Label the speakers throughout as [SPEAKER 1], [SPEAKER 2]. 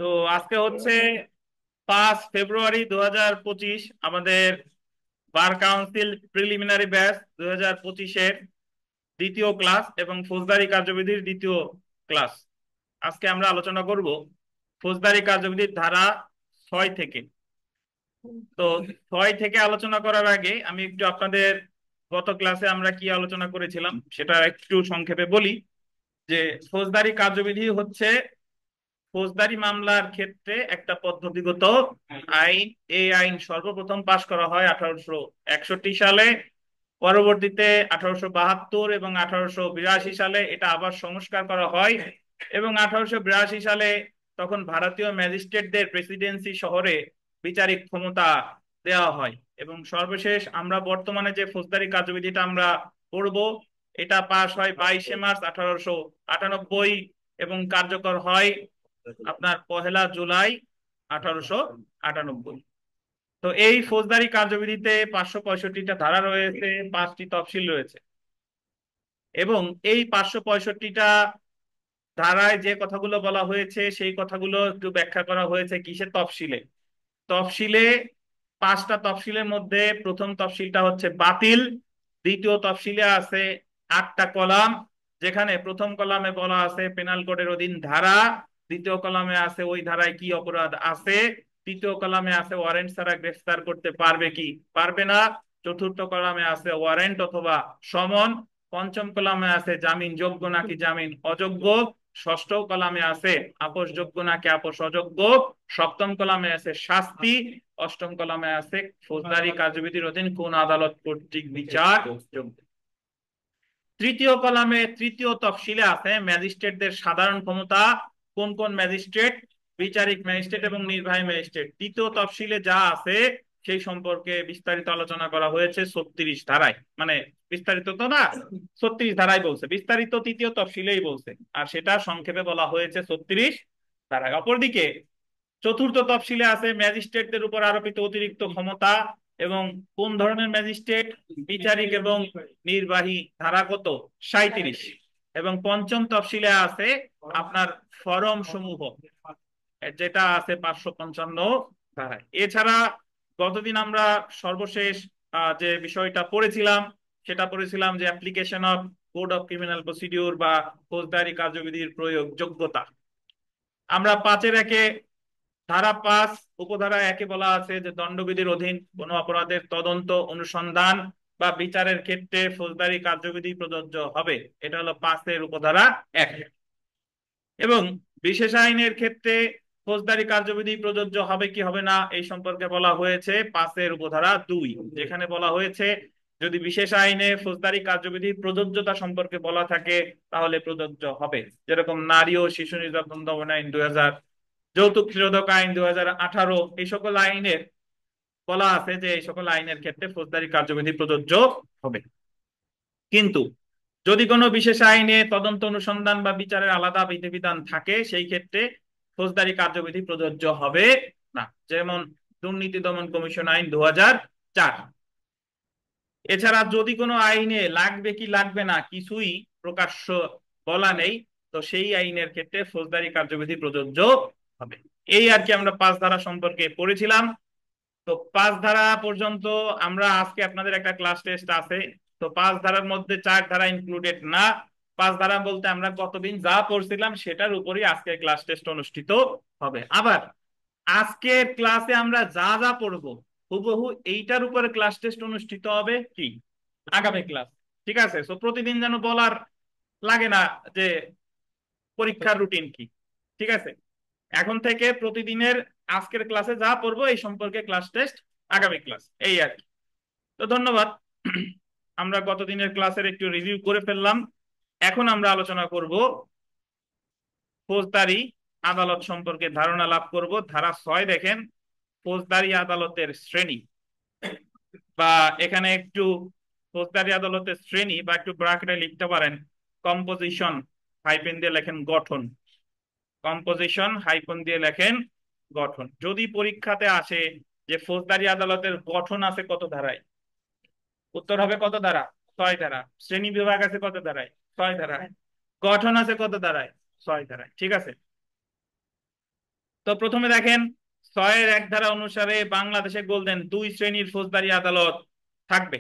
[SPEAKER 1] তো আজকে হচ্ছে 5 ফেব্রুয়ারি 2025। আমাদের বার কাউন্সিল প্রিলিমিনারি ব্যাচ 2025-এর দ্বিতীয় ক্লাস এবং ফৌজদারি কার্যবিধির দ্বিতীয় ক্লাস। আজকে আমরা আলোচনা করব ফৌজদারি কার্যবিধির ধারা 6 থেকে। তো 6 থেকে আলোচনা করার আগে আমি একটু আপনাদের গত ক্লাসে আমরা কি আলোচনা করেছিলাম সেটা একটু সংক্ষেপে বলি। যে ফৌজদারি কার্যবিধি হচ্ছে ফৌজদারি মামলার ক্ষেত্রে একটা পদ্ধতিগত আইন। এই আইন সর্বপ্রথম পাশ করা হয় 1861 সালে। পরবর্তীতে 1872 এবং 1882 সালে এটা আবার সংস্কার করা হয়। এবং 1882 সালে তখন ভারতীয় ম্যাজিস্ট্রেটদের প্রেসিডেন্সি শহরে বিচারিক ক্ষমতা দেওয়া হয়। এবং সর্বশেষ আমরা বর্তমানে যে ফৌজদারি কার্যবিধিটা আমরা পড়ব, এটা পাশ হয় 22 মার্চ 1898 এবং কার্যকর হয় আপনার 1 জুলাই 1898। তো এই ফৌজদারি কার্যবিধিতে 565টা ধারা রয়েছে, 5টি তফসিল রয়েছে। এবং এই 565টা ধারায় যে কথাগুলো বলা হয়েছে সেই কথাগুলো একটু ব্যাখ্যা করা হয়েছে কিসের তফসিলে। তফসিলে 5টা তফসিলের মধ্যে প্রথম তফসিলটা হচ্ছে বাতিল। দ্বিতীয় তফসিলে আছে 8টা কলাম, যেখানে প্রথম কলামে বলা আছে পেনাল কোডের অধীন ধারা, দ্বিতীয় কলামে আছে ওই ধারায় কি অপরাধ আছে, তৃতীয় কলামে আছে ওয়ারেন্ট ছাড়া গ্রেফতার করতে পারবে কি পারবে না, চতুর্থ কলামে আছে ওয়ারেন্ট অথবা সমন, পঞ্চম কলামে আছে জামিন যোগ্য নাকি জামিন অযোগ্য, ষষ্ঠ কলামে আছে আপোষযোগ্য নাকি আপোষ অযোগ্য, সপ্তম কলামে আছে শাস্তি, অষ্টম কলামে আছে ফৌজদারি কার্যবিধির অধীন কোন আদালত কর্তৃক বিচার যোগ্য। তৃতীয় কলামে তৃতীয় তফসিলে আছে ম্যাজিস্ট্রেটদের সাধারণ ক্ষমতা, কোন কোন ম্যাজিস্ট্রেট, বিচারিক ম্যাজিস্ট্রেট এবং নির্বাহী ম্যাজিস্ট্রেট। তৃতীয় তফসিলে যা আছে সেই সম্পর্কে বিস্তারিত আলোচনা করা হয়েছে 36 ধারায়। মানে বিস্তারিত তো না, 36 ধারায় বলছে, বিস্তারিত তৃতীয় তফসিলেই বলছে, আর সেটা সংক্ষেপে বলা হয়েছে 36 ধারায়। অপরদিকে চতুর্থ তফসিলে আছে ম্যাজিস্ট্রেটদের উপর আরোপিত অতিরিক্ত ক্ষমতা এবং কোন ধরনের ম্যাজিস্ট্রেট, বিচারিক এবং নির্বাহী, ধারা কত 37। এবং পঞ্চম তফসিলে আছে আপনার ফরম সমূহ, যেটা আছে 555 ধারায়। এছাড়া গতদিন আমরা সর্বশেষ যে বিষয়টা পড়েছিলাম সেটা পড়েছিলাম যে application of code of criminal procedure বা ফৌজদারি কার্যবিধির প্রয়োগ যোগ্যতা। আমরা 5-এর 1-এ ধারা 5 উপধারা 1-এ বলা আছে যে দণ্ডবিধির অধীন কোন অপরাধের তদন্ত অনুসন্ধান বা বিচারের ক্ষেত্রে ফৌজদারি কার্যবিধি প্রযোজ্য হবে। এটা হলো 5-এর উপধারা 1। এবং বিশেষ আইনের ক্ষেত্রে ফৌজদারি কার্যবিধি প্রযোজ্য হবে কি হবে না এই সম্পর্কে বলা হয়েছে 5-এর উপধারা 2, যেখানে বলা হয়েছে যদি বিশেষ আইনে ফৌজদারি কার্যবিধি প্রযোজ্যতা সম্পর্কে বলা থাকে তাহলে প্রযোজ্য হবে। যেরকম নারী ও শিশু নির্যাতন দমন আইন 2000, যৌতুক নিরোধক আইন 2018, এই সকল আইনের বলা আছে যে এই সকল আইনের ক্ষেত্রে ফৌজদারি কার্যবিধি প্রযোজ্য হবে। কিন্তু যদি কোনো বিশেষ আইনে তদন্ত অনুসন্ধান বা বিচারের আলাদা বিধিবিধান থাকে সেই ক্ষেত্রে ফৌজদারি কার্যবিধি প্রযোজ্য হবে না। যেমন দুর্নীতি দমন কমিশন আইন 2004। এছাড়া যদি কোনো আইনে লাগবে কি লাগবে না কিছুই প্রকাশ্য বলা নেই, তো সেই আইনের ক্ষেত্রে ফৌজদারি কার্যবিধি প্রযোজ্য হবে। এই আর কি আমরা 5 ধারা সম্পর্কে পড়েছিলাম। তো 5 ধারা পর্যন্ত আমরা আজকে আপনাদের একটা ক্লাস টেস্ট আছে। তো 5 ধারার মধ্যে 4 ধারা ইনক্লুডেড না। 5 ধারা বলতে আমরা কতদিন যা পড়ছিলাম সেটার উপরই আজকে ক্লাস টেস্ট অনুষ্ঠিত হবে। আবার আজকের ক্লাসে আমরা যা যা পড়বো হুবহু এইটার উপরে ক্লাস টেস্ট অনুষ্ঠিত হবে কি আগামী ক্লাস। ঠিক আছে, তো প্রতিদিন যেন বলার লাগে না যে পরীক্ষার রুটিন কি। ঠিক আছে, এখন থেকে প্রতিদিনের আজকের ক্লাসে যা পড়বো এই সম্পর্কে ক্লাস টেস্ট আগামী ক্লাস, এই আর কি। তো ধন্যবাদ। আমরা গতদিনের ক্লাসের একটু রিভিউ করে ফেললাম। এখন আমরা আলোচনা করব ফৌজদারি আদালত সম্পর্কে ধারণা লাভ করব। ধারা 6 দেখেন, ফৌজদারি আদালতের শ্রেণী, বা এখানে একটু ফৌজদারি আদালতের শ্রেণী বা একটু ব্র্যাকেটে লিখতে পারেন কম্পোজিশন, হাইফেন দিয়ে লেখেন গঠন। কম্পোজিশন হাইফেন দিয়ে লেখেন গঠন। যদি পরীক্ষাতে আসে যে ফৌজদারি আদালতের গঠন আছে কত ধারায়, উত্তর হবে কত ধারা, 6 ধারা। শ্রেণী বিভাগ আছে কত ধারায়, 6 ধারায়। গঠন আছে কত ধারায়, 6 ধারায়। ঠিক আছে, তো প্রথমে দেখেন 6-1 ধারা অনুসারে বাংলাদেশে গোল্ডেন 2 শ্রেণীর ফৌজদারি আদালত থাকবে।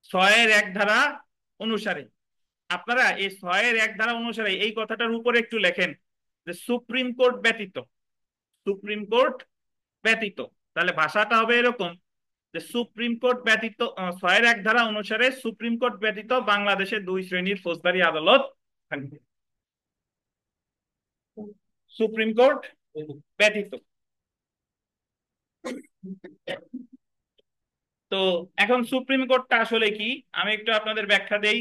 [SPEAKER 1] 6-1 ধারা অনুসারে আপনারা এই 6-1 ধারা অনুসারে এই কথাটার উপরে একটু লেখেন যে সুপ্রিম কোর্ট ব্যতীত, সুপ্রিম কোর্ট ব্যতীত, তাহলে ভাষাটা হবে এরকম যে সুপ্রিম কোর্ট ব্যতীত 6-1 ধারা অনুসারে সুপ্রিম কোর্ট ব্যতীত বাংলাদেশে 2 শ্রেণীর ফৌজদারি আদালত থাকবে। সুপ্রিম কোর্ট ব্যতীত। তো এখন সুপ্রিম কোর্টটা আসলে কি আমি একটু আপনাদের ব্যাখ্যা দেই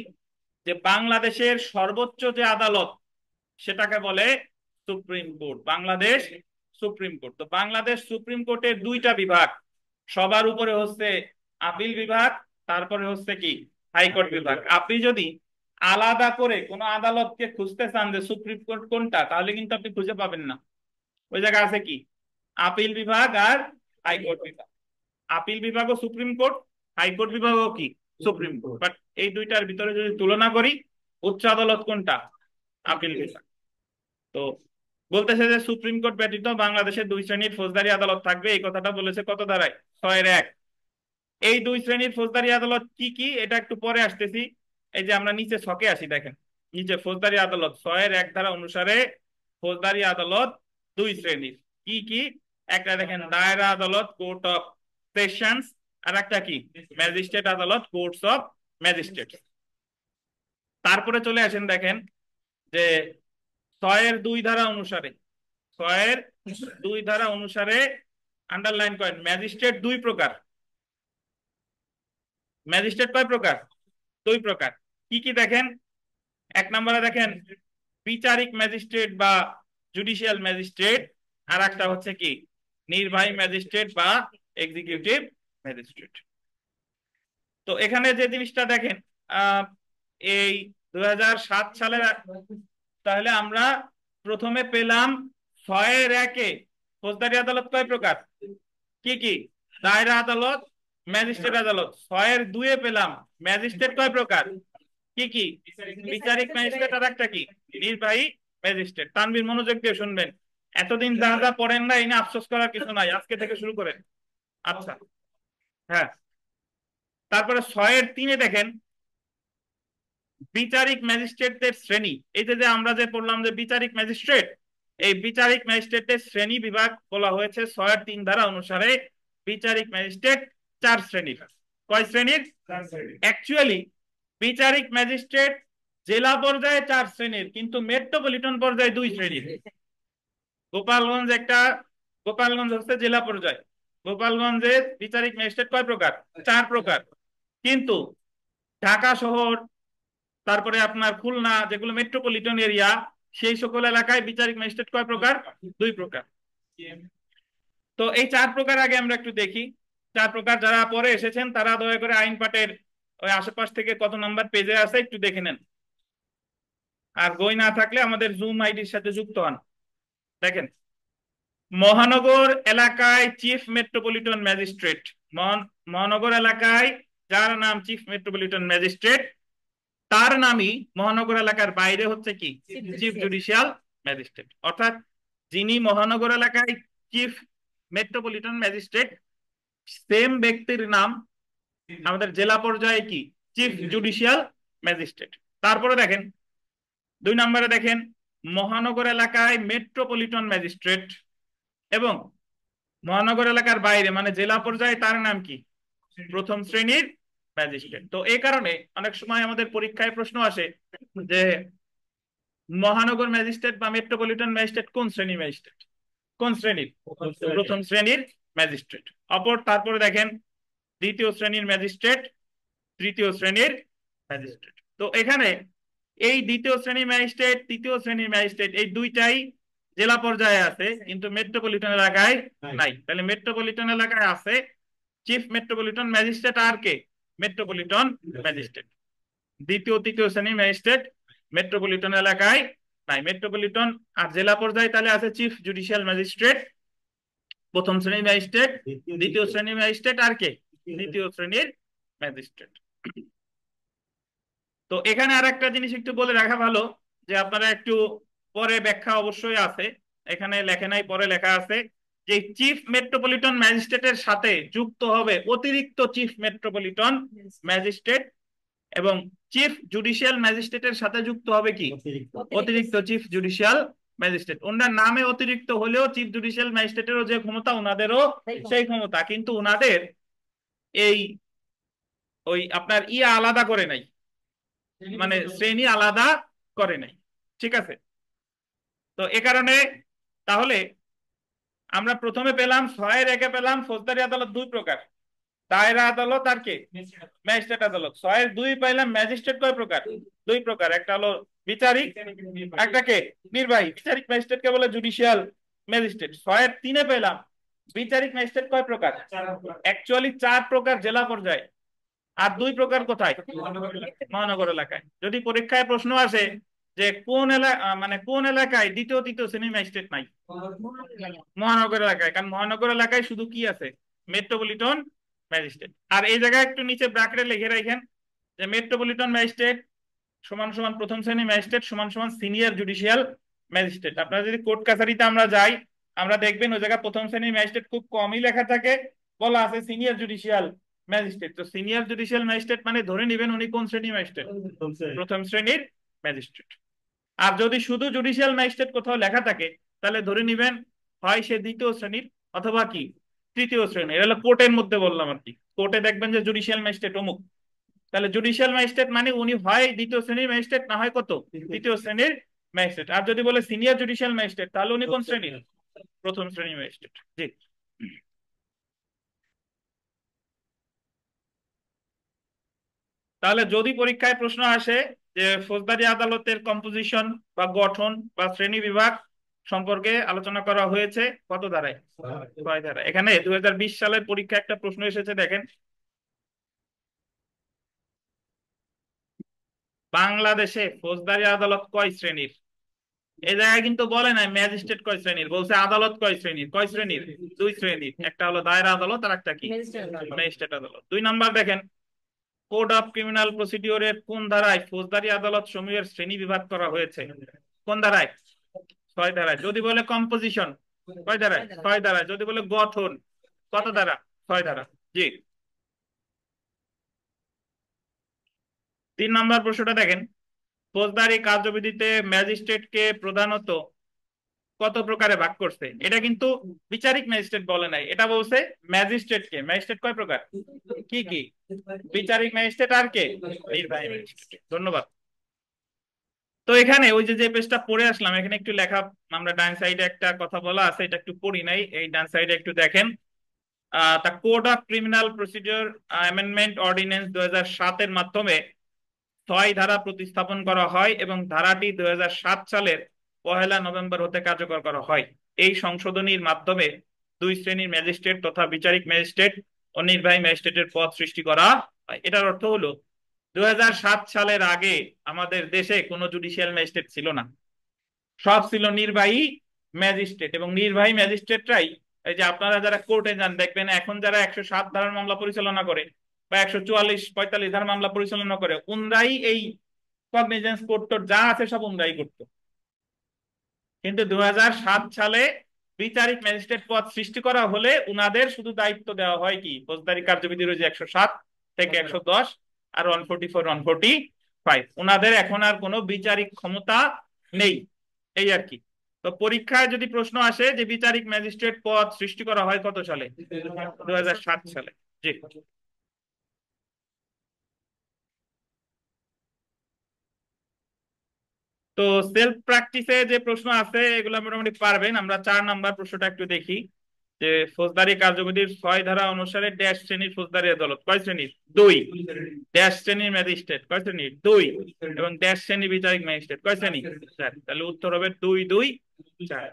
[SPEAKER 1] যে বাংলাদেশের সর্বোচ্চ যে আদালত সেটাকে বলে supreme court. Bangladesh supreme court. তো বাংলাদেশ সুপ্রিম কোর্টের 2টা বিভাগ, সবার উপরে হচ্ছে আপিল বিভাগ, তারপরে হচ্ছে কি হাইকোর্ট বিভাগ। আপনি যদি আলাদা করে কোনো আদালতকে খুঁজতে চান যে সুপ্রিম কোর্ট কোনটা, তাহলে কিন্তু আপনি খুঁজে পাবেন না। ওই জায়গায় আছে কি আপিল বিভাগ আর হাইকোর্ট বিভাগ। আপিল বিভাগও সুপ্রিম কোর্ট, হাইকোর্ট বিভাগও কি সুপ্রিম কোর্ট। বাট এই 2টার ভিতরে যদি তুলনা করি, উচ্চ আদালত কোনটা? আপিল বিভাগ। তো বলতেছে যে সুপ্রিম কোর্ট ব্যতীত বাংলাদেশে 2 শ্রেণীর ফৌজদারি আদালত থাকবে, এই কথাটা বলেছে কত ধারায়? 6-1। এই 2 শ্রেণীর ফৌজদারি আদালত কি কি এটা একটু পরে আসতেছি। এই যে আমরা নিচে ছকে আসি, দেখেন নিচে ফৌজদারি আদালত 6-1 ধারা অনুসারে ফৌজদারি আদালত 2 শ্রেণীর কি কি। একটা দেখেন দায়রা আদালত, কোর্ট অফ সেশনস, আর একটা কি ম্যাজিস্ট্রেট আদালত, কোর্টস অফ ম্যাজিস্ট্রেট। তারপরে চলে আসেন দেখেন যে 6-2 ধারা অনুসারে, 6-2 ধারা অনুসারে আন্ডারলাইন করেন ম্যাজিস্ট্রেট 2 প্রকার। ম্যাজিস্ট্রেট কয় প্রকার? 2 প্রকার। কি কি দেখেন? 1 নম্বরে দেখেন বিচারিক ম্যাজিস্ট্রেট বা জুডিশিয়াল ম্যাজিস্ট্রেট, আর একটা হচ্ছে কি নির্বাহী ম্যাজিস্ট্রেট বা এক্সিকিউটিভ ম্যাজিস্ট্রেট। তো এখানে যে জিনিসটা দেখেন এই 2007 সালের, তাহলে আমরা প্রথমে পেলাম 6-1 ফৌজদারি আদালত কয় প্রকার? কি কি? দায়রা আদালত, ম্যাজিস্ট্রেট আদালত। 6-2 পেলাম ম্যাজিস্ট্রেট কয় প্রকার? কি কি? বিচারিক ম্যাজিস্ট্রেট, আর একটা কি নির্বাহী ম্যাজিস্ট্রেট। তানভীর মনোযোগ দিয়ে শুনবেন, এতদিন যা যা পড়েন না এনে আফসোস করার কিছু নাই, আজকে থেকে শুরু করেন। আচ্ছা, হ্যাঁ। তারপরে 6-3 দেখেন বিচারিক ম্যাজিস্ট্রেটদের শ্রেণী। এই যে আমরা যে পড়লাম যে বিচারিক ম্যাজিস্ট্রেট, এই বিচারিক ম্যাজিস্ট্রেটের শ্রেণী বিভাগ বলা হয়েছে 6-3 ধারা অনুসারে। বিচারিক ম্যাজিস্ট্রেট 4 শ্রেণীর। কয় শ্রেণীর? অ্যাকচুয়ালি বিচারিক ম্যাজিস্ট্রেট জেলা পর্যায়ে 4 শ্রেণীর, কিন্তু মেট্রোপলিটন পর্যায়ে 2 শ্রেণীর। গোপালগঞ্জ একটা, গোপালগঞ্জ হচ্ছে জেলা পর্যায়ে। গোপালগঞ্জের বিচারিক ম্যাজিস্ট্রেট কয় প্রকার? 4 প্রকার। কিন্তু ঢাকা শহর, তারপরে আপনার খুলনা, যেগুলো মেট্রোপলিটন এরিয়া, সেই সকল এলাকায় বিচারিক ম্যাজিস্ট্রেট কয় প্রকার? 2 প্রকার। তো এই 4 প্রকার আগে আমরা একটু দেখি। 4 প্রকার যারা পরে এসেছেন তারা দয়া করে আইন পাঠের ওই আশেপাশ থেকে কত নাম্বার পেজে আছে একটু দেখে নেন, আর বই না থাকলে আমাদের জুম আইডির সাথে যুক্ত হন। দেখেন, মহানগর এলাকায় চিফ মেট্রোপলিটন ম্যাজিস্ট্রেট, মহানগর এলাকায় যার নাম চিফ মেট্রোপলিটন ম্যাজিস্ট্রেট, তার নামই মহানগর এলাকার বাইরে হচ্ছে কি চিফ জুডিশিয়াল ম্যাজিস্ট্রেট। অর্থাৎ যিনি মহানগর এলাকায় চিফ মেট্রোপলিটন ম্যাজিস্ট্রেট, সেম ব্যক্তির নাম আমাদের জেলা পর্যায়ে কি চিফ জুডিশিয়াল ম্যাজিস্ট্রেট। তারপরে দেখেন 2 নম্বরে দেখেন মহানগর এলাকায় মেট্রোপলিটন ম্যাজিস্ট্রেট, এবং মহানগর এলাকার বাইরে মানে জেলা পর্যায়ে তার নাম কি প্রথম শ্রেণীর ম্যাজিস্ট্রেট। তো এই কারণে অনেক সময় আমাদের পরীক্ষায় প্রশ্ন আসে যে মহানগর ম্যাজিস্ট্রেট বা মেট্রোপলিটন ম্যাজিস্ট্রেট কোন শ্রেণীর ম্যাজিস্ট্রেট? কোন শ্রেণীর? প্রথম শ্রেণীর ম্যাজিস্ট্রেট। তারপরে দেখেন দ্বিতীয় শ্রেণীর ম্যাজিস্ট্রেট, তৃতীয় শ্রেণীর ম্যাজিস্ট্রেট। তো এখানে এই দ্বিতীয় শ্রেণীর ম্যাজিস্ট্রেট, তৃতীয় শ্রেণীর ম্যাজিস্ট্রেট এই 2টাই জেলা পর্যায়ে আছে, কিন্তু মেট্রোপলিটন এলাকায় নাই। তাহলে মেট্রোপলিটন এলাকায় আছে চিফ মেট্রোপলিটন ম্যাজিস্ট্রেট আর কে মেট্রোপলিটন ম্যাজিস্ট্রেট। দ্বিতীয় তৃতীয় শ্রেণীর ম্যাজিস্ট্রেট মেট্রোপলিটন এলাকায় নাই। মেট্রোপলিটন আর জেলা পর্যায়ে তাহলে আছে চিফ জুডিশিয়াল ম্যাজিস্ট্রেট, প্রথম শ্রেণীর ম্যাজিস্ট্রেট, দ্বিতীয় শ্রেণীর ম্যাজিস্ট্রেট, আর কে তৃতীয় শ্রেণীর ম্যাজিস্ট্রেট। তো এখানে আর একটা জিনিস একটু বলে রাখা ভালো যে আপনারা একটু পরে ব্যাখ্যা অবশ্যই আছে, এখানে লেখে নাই, পরে লেখা আছে যে চিফ মেট্রোপলিটন ম্যাজিস্ট্রেটের সাথে যুক্ত হবে অতিরিক্ত চিফ মেট্রোপলিটন ম্যাজিস্ট্রেট, এবং চিফ জুডিশিয়াল ম্যাজিস্ট্রেটের সাথে যুক্ত হবে কি অতিরিক্ত চিফ জুডিশিয়াল ম্যাজিস্ট্রেট। ওনার নামে অতিরিক্ত হলেও চিফ জুডিশিয়াল ম্যাজিস্ট্রেটেরও যে ক্ষমতা ওনাদেরও সেই ক্ষমতা, কিন্তু ওনাদের এই ওই আপনার আলাদা করে নাই, মানে শ্রেণী আলাদা করে নাই। ঠিক আছে, তো এ কারণে তাহলে আমরা প্রথমে পেলাম 6-এর 1-এ পেলাম ফৌজদারি আদালত দুই প্রকার, দায়রা আদালত আর কে ম্যাজিস্ট্রেট আদালত। 6-এর 2 পাইলাম ম্যাজিস্ট্রেট কয় প্রকার, দুই প্রকার, একটা হলো বিচারিক, একটা কে নির্বাহী। বিচারিক ম্যাজিস্ট্রেটকে বলে জুডিশিয়াল ম্যাজিস্ট্রেট। 6-এর 3-এ পেলাম বিচারিক ম্যাজিস্ট্রেট কয় প্রকার, অ্যাকচুয়ালি 4 প্রকার জেলা পর্যায়ে, আর 2 প্রকার কোথায় মহানগর এলাকায়। যদি পরীক্ষায় প্রশ্ন আসে যে কোন এলাকা মানে কোন এলাকায় দ্বিতীয় তৃতীয় শ্রেণীর ম্যাজিস্ট্রেট নাই, মহানগর এলাকায়, কারণ মহানগর এলাকায় শুধু কি আছে মেট্রোপলিটন ম্যাজিস্ট্রেট। আর এই জায়গায় একটু নিচে ব্র্যাকেটে লিখে রাখেন যে মেট্রোপলিটন ম্যাজিস্ট্রেট সমান সমান প্রথম শ্রেণীর ম্যাজিস্ট্রেট সমান সমান সিনিয়র জুডিশিয়াল ম্যাজিস্ট্রেট। আপনারা যদি কোর্ট কাছারিতে আমরা যাই, আমরা দেখবেন ওই জায়গায় প্রথম শ্রেণীর ম্যাজিস্ট্রেট খুব কমই লেখা থাকে, বলা আছে সিনিয়র জুডিশিয়াল ম্যাজিস্ট্রেট। তো সিনিয়র জুডিশিয়াল ম্যাজিস্ট্রেট মানে ধরে নেবেন উনি কোন শ্রেণীর ম্যাজিস্ট্রেট, প্রথম শ্রেণীর ম্যাজিস্ট্রেট। আর যদি শুধু জুডিশিয়াল ম্যাজিস্ট্রেট কোথাও লেখা থাকে তাহলে ধরে নেবেন হয় সে দ্বিতীয় শ্রেণীর অথবা কি তৃতীয় শ্রেণীর। এটা হলো কোর্টের মধ্যে বললাম আর কি, কোর্টে দেখবেন যে জুডিশিয়াল ম্যাজিস্ট্রেট অমুক, তাহলে জুডিশিয়াল ম্যাজিস্ট্রেট মানে উনি হয় দ্বিতীয় শ্রেণীর ম্যাজিস্ট্রেট না হয় কত তৃতীয় শ্রেণীর ম্যাজিস্ট্রেট। আর যদি বলে সিনিয়র জুডিশিয়াল ম্যাজিস্ট্রেট তাহলে উনি কোন শ্রেণীর, প্রথম শ্রেণীর ম্যাজিস্ট্রেট। জি, তাহলে যদি পরীক্ষায় প্রশ্ন আসে যে ফৌজদারি আদালতের কম্পোজিশন বা গঠন বা শ্রেণী বিভাগ সম্পর্কে আলোচনা করা হয়েছে কত ধারায়, 6 ধারায়। এখানে 2020 সালের পরীক্ষা একটা প্রশ্ন এসেছে দেখেন, বাংলাদেশে ফৌজদারি আদালত কয় শ্রেণীর। এই জায়গায় কিন্তু বলে নাই ম্যাজিস্ট্রেট কয় শ্রেণীর, বলছে আদালত কয় শ্রেণীর। কয় শ্রেণীর, 2 শ্রেণীর, একটা হলো দায়রা আদালত আর একটা কি ম্যাজিস্ট্রেট আদালত। 2 নাম্বার দেখেন, কোড অফ ক্রিমিনাল প্রসিডিওরের কোন ধারায় ফৌজদারি আদালত সমূহের শ্রেণী বিভাগ করা হয়েছে, কোন ধারায়, 6 ধারায়। যদি বলে কম্পোজিশন কয় ধারায়, 6 ধারায়। যদি বলে গঠন কত ধারা, 6 ধারা। জি, 3 নম্বর প্রশ্নটা দেখেন, ফৌজদারি কার্যবিধিতে ম্যাজিস্ট্রেটকে প্রধানত কত প্রকারে ভাগ করছে। এটা কিন্তু বিচারিক ম্যাজিস্ট্রেট বলে নাই, এটা বলছে ম্যাজিস্ট্রেটকে। ম্যাজিস্ট্রেট কয় প্রকার, কি কি, বিচারিক ম্যাজিস্ট্রেট আর কে নির্বাহী ম্যাজিস্ট্রেট। ধন্যবাদ। তো এখানে ওই যে যে পেজটা পড়ে আসলাম এখানে একটু লেখা, আমরা ডান সাইডে একটা কথা বলা আছে, এটা একটু পড়ি নাই, এই ডান সাইডে একটু দেখেন। The code of criminal procedure amendment ordinance 2007-এর মাধ্যমে 6 ধারা প্রতিস্থাপন করা হয় এবং ধারাটি 2007 সালের 1 নভেম্বর হতে কার্যকর করা হয়। এই সংশোধনীর মাধ্যমে 2 শ্রেণীর ম্যাজিস্ট্রেট তথা বিচারিক ম্যাজিস্ট্রেট ও নির্বাহী ম্যাজিস্ট্রেটের পদ সৃষ্টি করা হয়। এটার অর্থ হলো 2007 সালের আগে আমাদের দেশে কোনো জুডিশিয়াল ম্যাজিস্ট্রেট ছিল না, সব ছিল নির্বাহী ম্যাজিস্ট্রেট। এবং নির্বাহী ম্যাজিস্ট্রেটরাই, এই যে আপনারা যারা কোর্টে যান দেখবেন এখন যারা 107 ধারার মামলা পরিচালনা করে বা 144-45 ধারার মামলা পরিচালনা করে, উনরাই এই কগনিজেন্স কোর্ট যা আছে সব উনরাই করতো। কিন্তু 2007 সালে বিচারিক ম্যাজিস্ট্রেট পদ সৃষ্টি করা হলে উনাদের শুধু দায়িত্ব দেওয়া হয় কি ফৌজদারি কার্যবিধির ওই যে 107 থেকে 110 আর 144-145, উনাদের এখন আর কোনো বিচারিক ক্ষমতা নেই, এই আর কি। তো পরীক্ষায় যদি প্রশ্ন আসে যে বিচারিক ম্যাজিস্ট্রেট পদ সৃষ্টি করা হয় কত সালে, 2007 সালে। জি, তো সেলফ প্র্যাকটিসে যে প্রশ্ন আছে এগুলো মোটামুটি পারবেন। আমরা 4 নাম্বার প্রশ্নটা একটু দেখি, যে ফৌজদারি কার্যবিধির 6 ধারা অনুসারে ড্যাশ শ্রেণীর ফৌজদারি আদালত কয় শ্রেণীর, 2। ড্যাশ শ্রেণীর ম্যাজিস্ট্রেট কয় শ্রেণীর, 2। এবং ড্যাশ শ্রেণীর বিচারিক ম্যাজিস্ট্রেট কয় শ্রেণী, 4। তাহলে উত্তর হবে 2, 2, 4।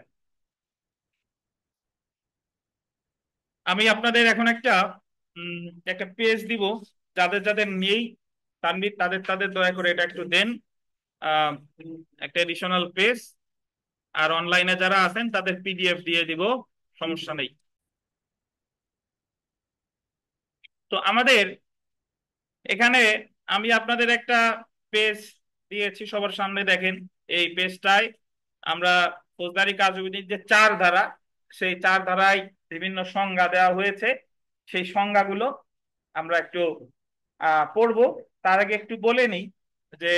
[SPEAKER 1] আমি আপনাদের এখন একটা একটা পেজ দিব, যাদের যাদের নেই তানভীর তাদের তাদের দয়া করে এটা একটু দেন, আহ, একটা এডিশনাল পেজ। আর অনলাইনে যারা আছেন তাদের পিডিএফ দিয়ে দিব, সমস্যা নেই। তো আমাদের এখানে আমি আপনাদের একটা পেজ দিয়েছি সবার সামনে, দেখেন এই পেজটায় আমরা ফৌজদারি কার্যবিধির যে চার ধারা, সেই চার ধারায় বিভিন্ন সংজ্ঞা দেওয়া হয়েছে। সেই সংজ্ঞাগুলো আমরা একটু পড়বো। তার আগে একটু বলে নিই যে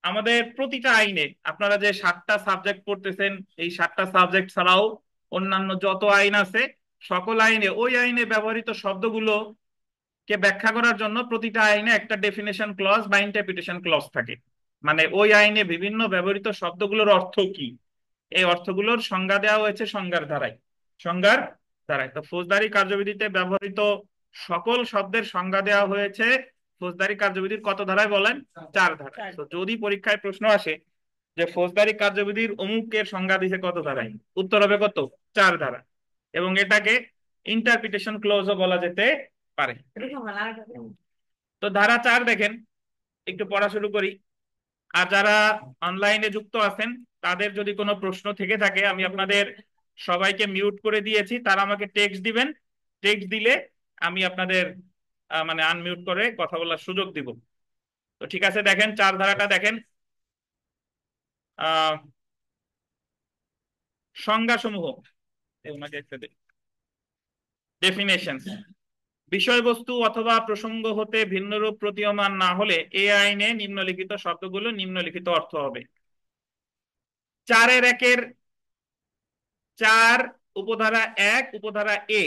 [SPEAKER 1] আমাদের প্রতিটা আইনে, আপনারা যে 7টা সাবজেক্ট পড়তেছেন, এই 7টা সাবজেক্ট ছাড়াও অন্যান্য যত আইন আছে, সকল আইনে ওই আইনে ব্যবহৃত শব্দগুলো কে ব্যাখ্যা করার জন্য প্রতিটা আইনে একটা ডেফিনেশন ক্লজ বা ইন্টারপ্রিটেশন ক্লজ থাকে। মানে ওই আইনে বিভিন্ন ব্যবহৃত শব্দগুলোর অর্থ কি, এই অর্থগুলোর সংজ্ঞা দেওয়া হয়েছে সংজ্ঞার ধারায়। তো ফৌজদারি কার্যবিধিতে ব্যবহৃত সকল শব্দের সংজ্ঞা দেওয়া হয়েছে ফৌজদারি কার্যবিধির কত ধারায় বলেন? 4 ধারায়। তো যদি পরীক্ষায় প্রশ্ন আসে যে ফৌজদারি কার্যবিধির অমুকের সংজ্ঞা দিছে কত ধারায়, উত্তর হবে কত? 4 ধারা। এবং এটাকে ইন্টারপ্রিটেশন ক্লোজও বলা যেতে পারে। তো ধারা 4 দেখেন, একটু পড়া শুরু করি। আর যারা অনলাইনে যুক্ত আছেন, তাদের যদি কোনো প্রশ্ন থেকে থাকে, আমি আপনাদের সবাইকে মিউট করে দিয়েছি, তারা আমাকে টেক্সট দিবেন। টেক্সট দিলে আমি আপনাদের মানে আনমিউট করে কথা বলার সুযোগ দিব। তো ঠিক আছে, দেখেন 4 ধারাটা দেখেন। আহ সংজ্ঞা সমূহ, ডেফিনেশন: বিষয়বস্তু অথবা প্রসঙ্গ হতে ভিন্নরূপ প্রতীয়মান না হলে এই আইনে নিম্নলিখিত শব্দগুলো নিম্নলিখিত অর্থ হবে। 4 উপধারা 1 উপধারা এ,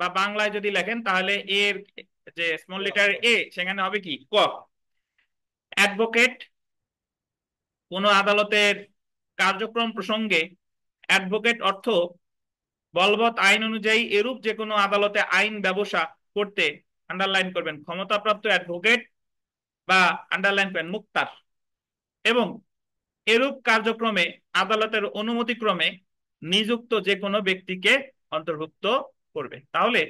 [SPEAKER 1] বা বাংলায় যদি লেখেন তাহলে এর যে স্মল লেটার এ, সেখানে হবে কি? ক। অ্যাডভোকেট কোন আদালতের কার্যক্রম প্রসঙ্গে অ্যাডভোকেট অর্থ বলবৎ আইন অনুযায়ী এরূপ যে কোনো আদালতে আইন ব্যবসা করতে, আন্ডারলাইন করবেন, ক্ষমতাপ্রাপ্ত অ্যাডভোকেট বা আন্ডারলাইন করেন মুক্তার, এবং এরূপ কার্যক্রমে আদালতের অনুমতিক্রমে নিযুক্ত যে কোনো ব্যক্তিকে অন্তর্ভুক্ত করবে। তাহলে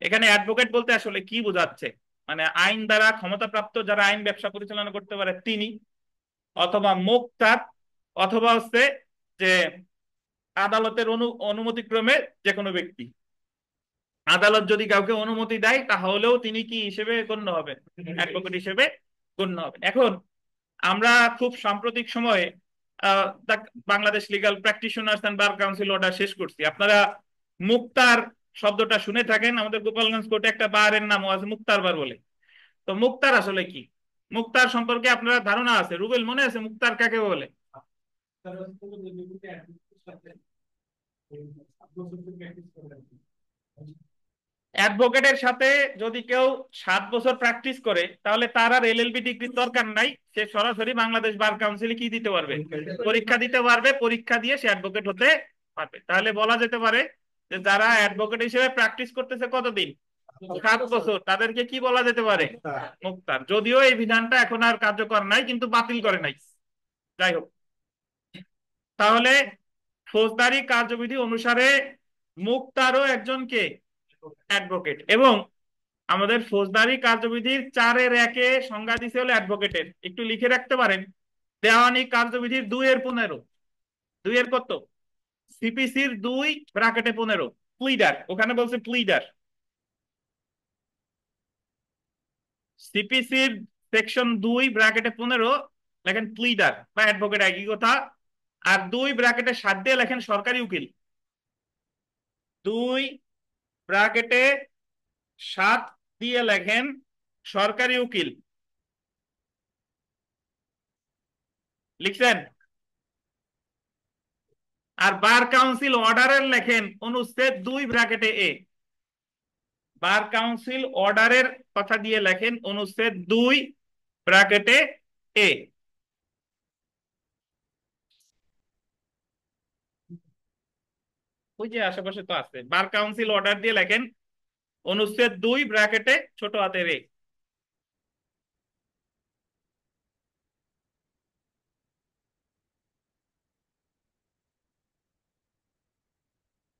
[SPEAKER 1] এখানে অ্যাডভোকেট বলতে আসলে কি বোঝাচ্ছে? মানে আইন দ্বারা ক্ষমতাপ্রাপ্ত যারা আইন ব্যবসা পরিচালনা করতে পারে তিনি, অথবা মুক্তার, অথবা হচ্ছে যে আদালতের অনুমতিক্রমে যে কোনো ব্যক্তি। আদালত যদি কাউকে অনুমতি দেয় তাহলেও তিনি কি হিসেবে গণ্য হবেন? অ্যাডভোকেট হিসেবে গণ্য হবেন। এখন আমরা খুব সাম্প্রতিক সময়ে Bangladesh legal practitioners and bar council order শেষ করছি। আপনারা মুক্তার শব্দটা শুনে থাকেন, আমাদের গোপালগঞ্জ কোর্টে একটা বারের নামও আছে মুক্তার বার বলে। তো মুক্তার আসলে কি? মুক্তার সম্পর্কে আপনারা ধারণা আছে? রুবেল, মনে আছে মুক্তার কাকে বলে? অ্যাডভোকেটের সাথে যদি কেউ 7 বছর প্র্যাকটিস করে, তাহলে তার আর এলএলবি ডিগ্রির দরকার নাই, সে সরাসরি বাংলাদেশ বার কাউন্সিলে কি দিতে পারবে? পরীক্ষা দিতে পারবে। পরীক্ষা দিয়ে সে অ্যাডভোকেট হতে পারবে। তাহলে বলা যেতে পারে যে যারা অ্যাডভোকেট হিসেবে প্র্যাকটিস করতেছে কতদিন? 7 বছর, তাদেরকে কি বলা যেতে পারে? মুক্তার। যদিও এই বিধানটা এখন আর কার্যকর নাই, কিন্তু বাতিল করে নাই। যাই হোক, তাহলে ফৌজদারি কার্যবিধি অনুসারে মুক্তারও একজনকে অ্যাডভোকেট। এবং আমাদের ফৌজদারি কার্যবিধির 4-1 সংজ্ঞা দিছে হলো অ্যাডভোকেটের, একটু লিখে রাখতে পারেন। দেওয়ানি কার্যবিধির 2-15, 2 কত? সিপিসির 2 ব্র্যাকেটে 15, প্লিডার, ওখানে বলছে প্লিডার। সিপিসির সেকশন 2 ব্র্যাকেটে 15 লেখেন প্লিডার বা অ্যাডভোকেট, একই কথা। আর 2 ব্র্যাকেটে 7 দিয়ে লেখেন সরকারি উকিল। 2 ব্র্যাকেটে 7 দিয়ে লেখেন সরকারি উকিল। লিখছেন? আর বার কাউন্সিল অর্ডারের লেখেন অনুচ্ছেদ 2 ব্র্যাকেটে এ। বার কাউন্সিল অর্ডারের কথা দিয়ে লেখেন অনুচ্ছেদ 2 ব্র্যাকেটে এ। ওই যে আশেপাশে তো আছে, বার কাউন্সিল অর্ডার দিয়ে লেখেন অনুচ্ছেদ 2 ব্র্যাকেটে এ।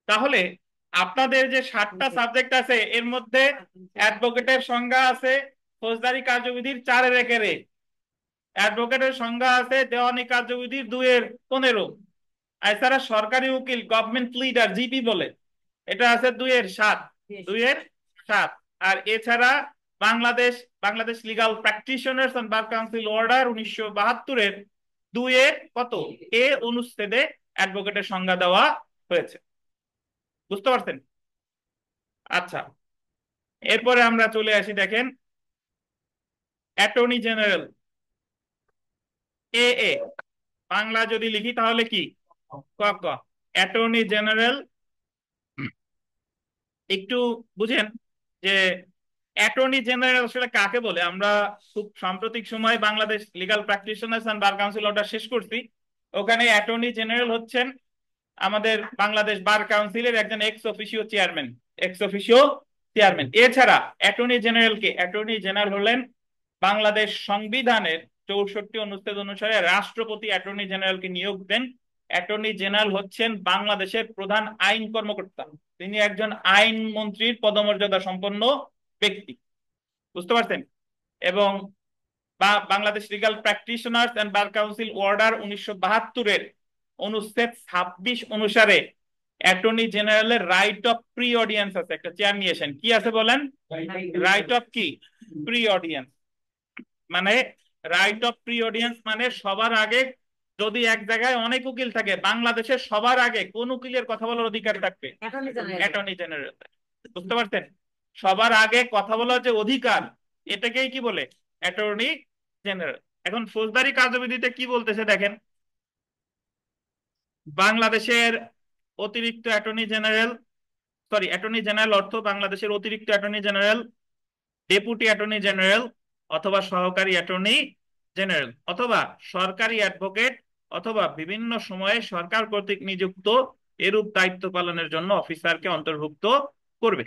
[SPEAKER 1] তাহলে আপনাদের যে 7টা সাবজেক্ট আছে, এর মধ্যে অ্যাডভোকেটের সংজ্ঞা আছে ফৌজদারি কার্যবিধির 4-1 অ্যাডভোকেটের সংজ্ঞা আছে দেওয়ানি কার্যবিধির 2-15। এছাড়া সরকারি উকিল, গভর্নমেন্ট লিডার, জিপি বলে, এটা আছে 2-7, 2-7। আর এছাড়া Bangladesh Bangladesh legal practitioners and bar council order 1972-এর 2 কত? এ অনুচ্ছেদে অ্যাডভোকেটের সংজ্ঞা দেওয়া হয়েছে। বুঝতে পারছেন? আচ্ছা, এরপরে আমরা চলে আসি, দেখেন অ্যাটর্নি জেনারেল, এ এ বাংলা যদি লিখি তাহলে কি, ক ক, অ্যাটর্নি জেনারেল। একটু বুঝেন যে অ্যাটর্নি জেনারেল আসলে কাকে বলে। আমরা খুব সাম্প্রতিক সময় Bangladesh legal practitioners and bar council ওটা শেষ করছি। ওখানে অ্যাটর্নি জেনারেল হচ্ছেন আমাদের বাংলাদেশ বার কাউন্সিলের একজন x officio chairman, x officio chairman. এছাড়া অ্যাটর্নি জেনারেলকে, অ্যাটর্নি জেনারেল হলেন বাংলাদেশ সংবিধানের 64 অনুচ্ছেদ অনুসারে রাষ্ট্রপতি অ্যাটর্নি জেনারেলকে নিয়োগ দেন। অ্যাটর্নি জেনারেল হচ্ছেন বাংলাদেশের প্রধান আইন কর্মকর্তা, তিনি একজন আইন মন্ত্রীর পদমর্যাদা সম্পন্ন ব্যক্তি। বুঝতে পারছেন? এবং Bangladesh legal practitioners and bar council order 1972-এর অনুচ্ছেদ 26 অনুসারে অ্যাটর্নি জেনারেলের রাইট অফ প্রি অডিয়েন্স আছে। একটা চেয়ার নিয়েছেন, কি আছে বলেন? রাইট অফ কি? Pre audience. মানে রাইট অফ প্রি অডিয়েন্স মানে সবার আগে, যদি এক জায়গায় অনেক উকিল থাকে, বাংলাদেশের সবার আগে কোন উকিলের কথা বলার অধিকার থাকবে? Attorney general. বুঝতে পারছেন? সবার আগে কথা বলার যে অধিকার, এটাকেই কি বলে? Attorney general. এখন ফৌজদারি কার্যবিধিতে কি বলতেছে দেখেন, বাংলাদেশের অতিরিক্ত attorney general, sorry attorney general অর্থ বাংলাদেশের অতিরিক্ত attorney general, deputy attorney general অথবা সহকারী অ্যাটর্নি জেনারেল অথবা সরকারি অ্যাডভোকেট অথবা বিভিন্ন সময়ে সরকার কর্তৃক নিযুক্ত এরূপ দায়িত্ব পালনের জন্য অফিসারকে অন্তর্ভুক্ত করবে।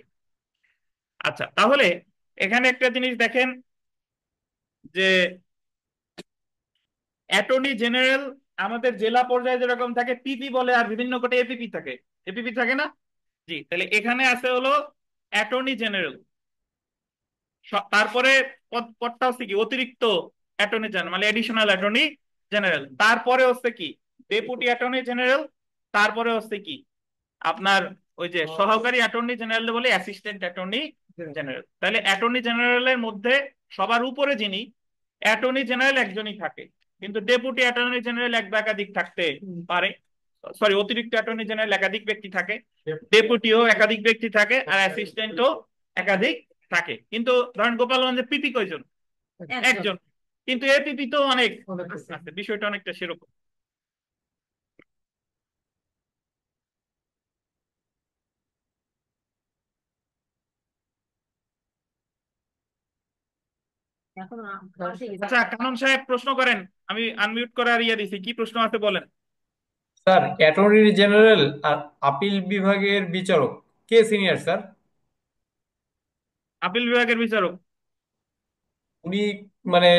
[SPEAKER 1] আচ্ছা, তাহলে এখানে একটা জিনিস দেখেন যে অ্যাটর্নি জেনারেল আমাদের জেলা পর্যায়ে যেরকম থাকে পিপি বলে, আর বিভিন্ন কোটে এপিপি থাকে, এপিপি থাকে না? জি, তাহলে এখানে আছে হলো অ্যাটর্নি জেনারেল। তারপরে পদটা হচ্ছে কি, অতিরিক্ত অ্যাটর্নি জেনারেল মানে এডিশনাল অ্যাটর্নি জেনারেল। তারপরে হচ্ছে কি, ডেপুটি অ্যাটর্নি জেনারেল। তারপরে হচ্ছে কি আপনার ওই যে সহকারী অ্যাটর্নি জেনারেল বলে অ্যাসিস্ট্যান্ট অ্যাটর্নি জেনারেল। তাহলে অ্যাটর্নি জেনারেলের মধ্যে সবার উপরে যিনি, অ্যাটর্নি জেনারেল একজনই থাকে, কিন্তু ডেপুটি অ্যাটর্নি জেনারেল এক বা একাধিক থাকতে পারে। সরি, অতিরিক্ত অ্যাটর্নি জেনারেল একাধিক ব্যক্তি থাকে, ডেপুটিও একাধিক ব্যক্তি থাকে, আর অ্যাসিস্ট্যান্টও একাধিক থাকে। কিন্তু ধরেন গোপালগঞ্জে পিপি কয়জন? একজন। কিন্তু এপিপি তো অনেক আছে, বিষয়টা অনেকটা সেরকম। আচ্ছা, কানন সাহেব প্রশ্ন করেন। আমি আনমিউট করে আর ইয়ে দিছি, কি প্রশ্ন আছে বলেন।
[SPEAKER 2] স্যার, অ্যাটর্নি জেনারেল আর আপিল বিভাগের বিচারক কে সিনিয়র স্যার?
[SPEAKER 1] আপিল বিভাগের বিচারক।
[SPEAKER 2] উনি মানে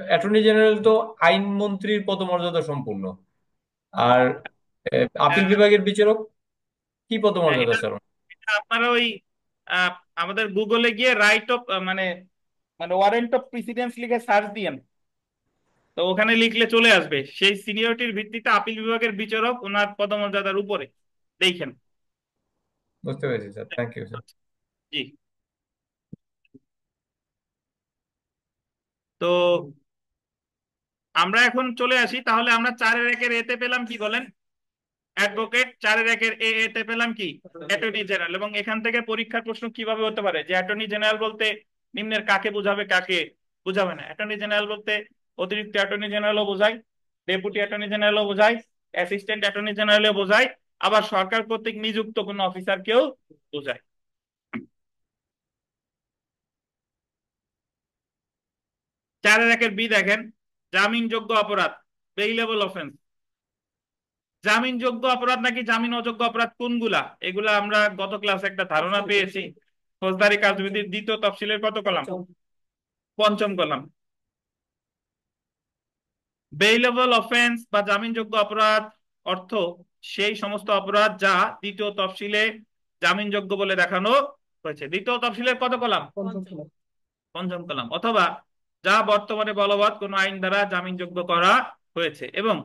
[SPEAKER 2] অ্যাটর্নি জেনারেল তো আইন মন্ত্রীর পদমর্যাদা সম্পূর্ণ, আর আপিল
[SPEAKER 1] হ্যাঁ,
[SPEAKER 2] বিভাগের বিচারক কি
[SPEAKER 1] হ্যাঁ,
[SPEAKER 2] পদমর্যাদা
[SPEAKER 1] এটা
[SPEAKER 2] স্যার?
[SPEAKER 1] এটা আপনারা ওই আহ, আমাদের গুগলে গিয়ে রাইট অফ মানে মানে ওয়ারেন্ট অফ প্রিসিডেন্স লিখে সার্চ দিয়েন, তো ওখানে লিখলে চলে আসবে। সেই সিনিয়রিটির ভিত্তিতে আপিল বিভাগের বিচারক ওনার পদমর্যাদার উপরে, দেখেন।
[SPEAKER 2] বুঝতে পেরেছি স্যার, থ্যাংক ইউ স্যার।
[SPEAKER 1] জি। তো আমরা এখন চলে আসি, তাহলে আমরা 4-এর 1-এর এতে পেলাম কি বলেন? অ্যাডভোকেট। 4-এর 1-এর এতে পেলাম কি? Attorney general. এবং এখান থেকে পরীক্ষার প্রশ্ন কিভাবে হতে পারে যে অ্যাটর্নি জেনারেল বলতে নিম্নের কাকে বোঝাবে, কাকে বোঝাবে না? অ্যাটর্নি জেনারেল বলতে অতিরিক্ত অ্যাটর্নি জেনারেলও বোঝায়, ডেপুটি অ্যাটর্নি জেনারেলও বোঝায়, অ্যাসিস্ট্যান্ট অ্যাটর্নি জেনারেলও বোঝায়, আবার সরকার কর্তৃক নিযুক্ত কোনো অফিসারকেও বোঝায়। 4-এর 1-এর বি দেখেন, জামিনযোগ্য অপরাধ, বেইলেবল অফেন্স। জামিনযোগ্য অপরাধ নাকি জামিন অযোগ্য অপরাধ কোনগুলা, এগুলা আমরা গত ক্লাসে একটা ধারণা পেয়েছি। ফৌজদারি কার্যবিধির 2য় তফসিলের কত কলাম? 5ম কলাম। বেইলেবল অফেন্স বা জামিনযোগ্য অপরাধ অর্থ সেই সমস্ত অপরাধ যা 2য় তফসিলে জামিনযোগ্য বলে দেখানো হয়েছে। 2য় তফসিলের কত কলাম? 5ম কলাম। অথবা যা বর্তমানে বলবৎ কোন আইন দ্বারা জামিনযোগ্য করা হয়েছে। এবং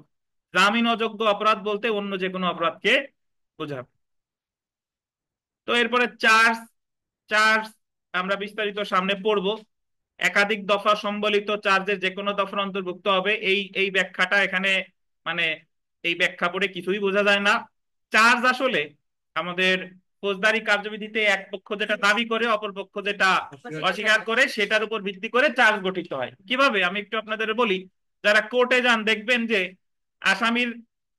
[SPEAKER 1] জামিন অযোগ্য অপরাধ বলতে অন্য যে কোনো অপরাধকে বোঝাবে। তো এরপরে চার্জ, চার্জ আমরা বিস্তারিত সামনে পড়ব। একাধিক দফা সম্বলিত চার্জের যে কোনো দফার অন্তর্ভুক্ত হবে, এই এই ব্যাখ্যাটা এখানে মানে এই ব্যাখ্যা পড়ে কিছুই বোঝা যায় না। চার্জ আসলে আমাদের ফৌজদারি কার্যবিধিতে এক পক্ষ যেটা দাবি করে অপর পক্ষ যেটা অস্বীকার করে সেটার উপর ভিত্তি করে চার্জ গঠিত হয়। কিভাবে আমি একটু আপনাদের বলি। যারা কোর্টে যান দেখবেন যে আসামির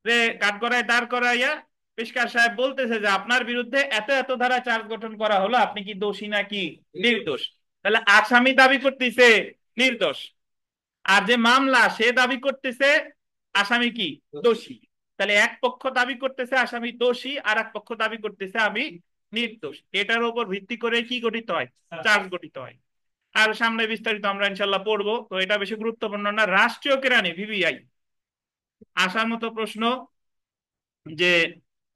[SPEAKER 1] রে কাঠগড়ায় দাঁড় করাইয়া পেশকার সাহেব বলতেছে যে আপনার বিরুদ্ধে এত এত ধারা চার্জ গঠন করা হলো, আপনি কি দোষী নাকি নির্দোষ। তাহলে আসামি দাবি করতেছে নির্দোষ, আর যে মামলা সে দাবি করতেছে আসামি কি দোষী। তাহলে এক পক্ষ দাবি করতেছে আসামি দোষী, আর এক পক্ষ দাবি করতেছে আমি নির্দোষ। এটার উপর ভিত্তি করে কি গঠিত হয়, চার্জ গঠিত হয়। আর সামনে বিস্তারিত আমরা ইনশাল্লাহ পড়বো, তো এটা বেশি গুরুত্বপূর্ণ না। রাষ্ট্রীয় কেরানি ভিভিআই আসার মতো প্রশ্ন, যে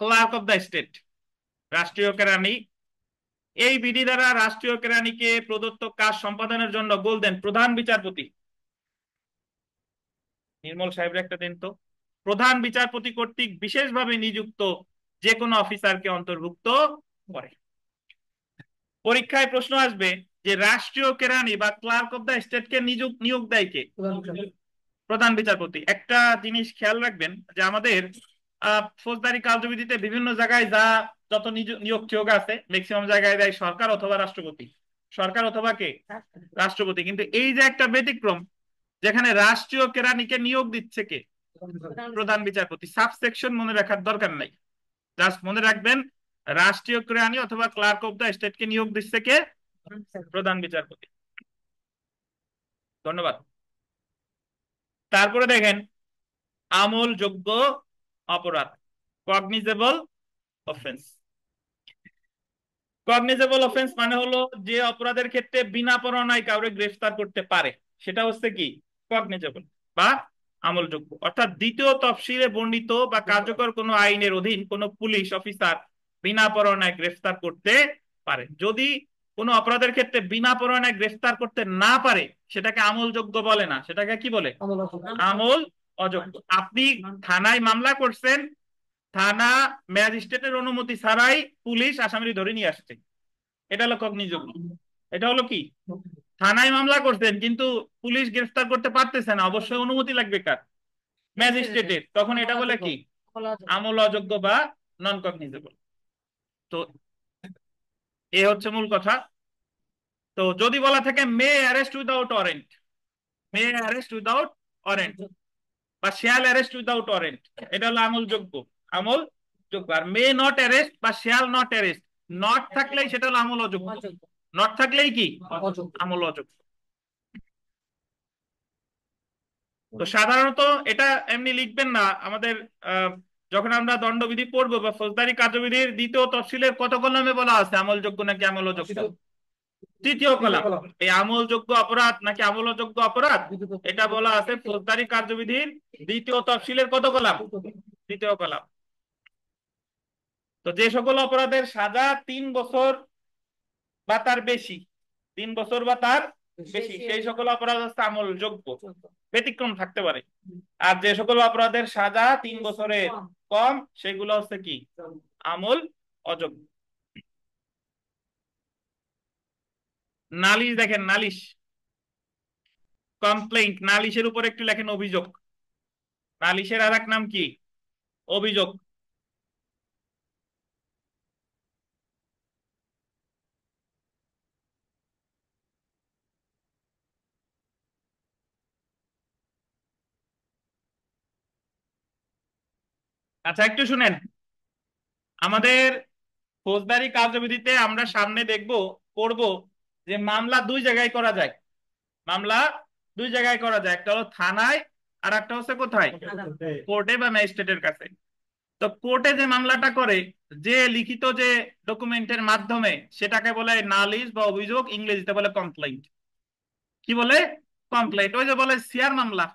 [SPEAKER 1] ক্লার্ক অফ দ্য স্টেট, রাষ্ট্রীয় কেরানি, এই বিধি দ্বারা রাষ্ট্রীয় কেরানিকে প্রদত্ত কাজ সম্পাদনের জন্য বলতেন প্রধান বিচারপতি। নির্মল সাহেবের একটা দিন তো, প্রধান বিচারপতি কর্তৃক বিশেষভাবে নিযুক্ত যে কোনো অফিসারকে অন্তর্ভুক্ত করে। পরীক্ষায় প্রশ্ন আসবে যে রাষ্ট্রীয় কেরানি বা ক্লার্ক অফ দ্য স্টেটকে নিয়োগ দেয় কে, প্রধান বিচারপতি। একটা জিনিস খেয়াল রাখবেন যে আমাদের ফৌজদারি কার্যবিধিতে বিভিন্ন জায়গায় যা যত নিয়োগ টিয়োগ আছে ম্যাক্সিমাম জায়গায় দেয় সরকার অথবা রাষ্ট্রপতি, সরকার অথবা কে রাষ্ট্রপতি। কিন্তু এই যে একটা ব্যতিক্রম, যেখানে রাষ্ট্রীয় কেরানিকে নিয়োগ দিচ্ছে কে, প্রধান বিচারপতি। সাবসেকশন মনে রাখার দরকার নাই, জাস্ট মনে রাখবেন রাষ্ট্রীয় কেরানি অথবা ক্লার্ক অফ দ্য স্টেটকে নিয়োগ দিচ্ছে কে, প্রধান বিচারপতি। ধন্যবাদ। তারপরে দেখেন আমলযোগ্য অপরাধ, কগনিজেবল অফেন্স। কগনিজেবল অফেন্স মানে হলো যে অপরাধের ক্ষেত্রে বিনা পরোয়ানায় কাউকে গ্রেফতার করতে পারে, সেটা হচ্ছে কি কগনিজেবল বা আমলযোগ্য। অর্থাৎ দ্বিতীয় তফসিলে বর্ণিত বা কার্যকর কোনো আইনের অধীন কোনো পুলিশ অফিসার বিনা পরোয়ানায় গ্রেফতার করতে পারে। যদি কোনো অপরাধের ক্ষেত্রে বিনা পরোয়ানায় গ্রেফতার করতে না পারে সেটাকে আমলযোগ্য বলে না, সেটাকে কি বলে, আমল অযোগ্য। আপনি থানায় মামলা করছেন, থানা ম্যাজিস্ট্রেটের অনুমতি ছাড়াই পুলিশ আসামি ধরে নিয়ে আসছে, এটা হলো কগনিযোগ্য। এটা হলো কি, থানায় মামলা করছেন কিন্তু পুলিশ গ্রেফতার করতে পারতেছে না, অবশ্যই অনুমতি লাগবে কার, ম্যাজিস্ট্রেটের, তখন এটা বলে কি আমল অযোগ্য বা নন কগনিজেবল। তো এ হচ্ছে মূল কথা। তো যদি বলা থাকে মে অ্যারেস্ট উইদাউট ওয়ারেন্ট, মে অ্যারেস্ট উইদাউট ওয়ারেন্ট বা শ্যাল অ্যারেস্ট উইদাউট ওয়ারেন্ট, এটা হলো আমলযোগ্য, আমলযোগ্য। আর মে নট অ্যারেস্ট বা শ্যাল নট অ্যারেস্ট, নট থাকলেই সেটা হলো আমল অযোগ্য, নট থাকলেই কি আমল অযোগ্য। তো সাধারণত এটা এমনি লিখবেন না আমাদের যখন আমরা দণ্ডবিধি পড়বো বা ফৌজদারি কার্যবিধির দ্বিতীয় তফসিলের কত কলমে বলা আছে আমলযোগ্য নাকি আমল অযোগ্য, তৃতীয় কলাম। এই আমলযোগ্য অপরাধ নাকি আমল অযোগ্য অপরাধ এটা বলা আছে ফৌজদারি কার্যবিধির দ্বিতীয় তফসিলের কত কলাম, তৃতীয় কলাম। তো যে সকল অপরাধের সাজা 3 বছর বা তার বেশি, 3 বছর বা তার বেশি, সেই সকল অপরাধ হচ্ছে আমলযোগ্য, ব্যতিক্রম থাকতে পারে। আর যে সকল অপরাধের সাজা 3 বছরের কম সেগুলো হচ্ছে কি আমল অযোগ্য। নালিশ দেখেন, নালিশ, কমপ্লেইন্ট, নালিশের উপর একটু লেখেন অভিযোগ, নালিশের আর এক নাম কি অভিযোগ। আচ্ছা একটু শুনেন, আমাদের ফৌজদারি কার্যবিধিতে আমরা সামনে দেখব পড়ব যে মামলা দুই জায়গায় করা যায়, মামলা দুই জায়গায় করা যায়, একটা হলো থানায় আর একটা হচ্ছে কোথায়, কোর্টে বা ম্যাজিস্ট্রেটের কাছে। তো কোর্টে যে মামলাটা করে, যে লিখিত যে ডকুমেন্টের মাধ্যমে, সেটাকে বলে নালিশ বা অভিযোগ, ইংরেজিতে বলে কমপ্লেইন্ট। কি বলে, কমপ্লেইন্ট। ওই যে বলে সিআর মামলা,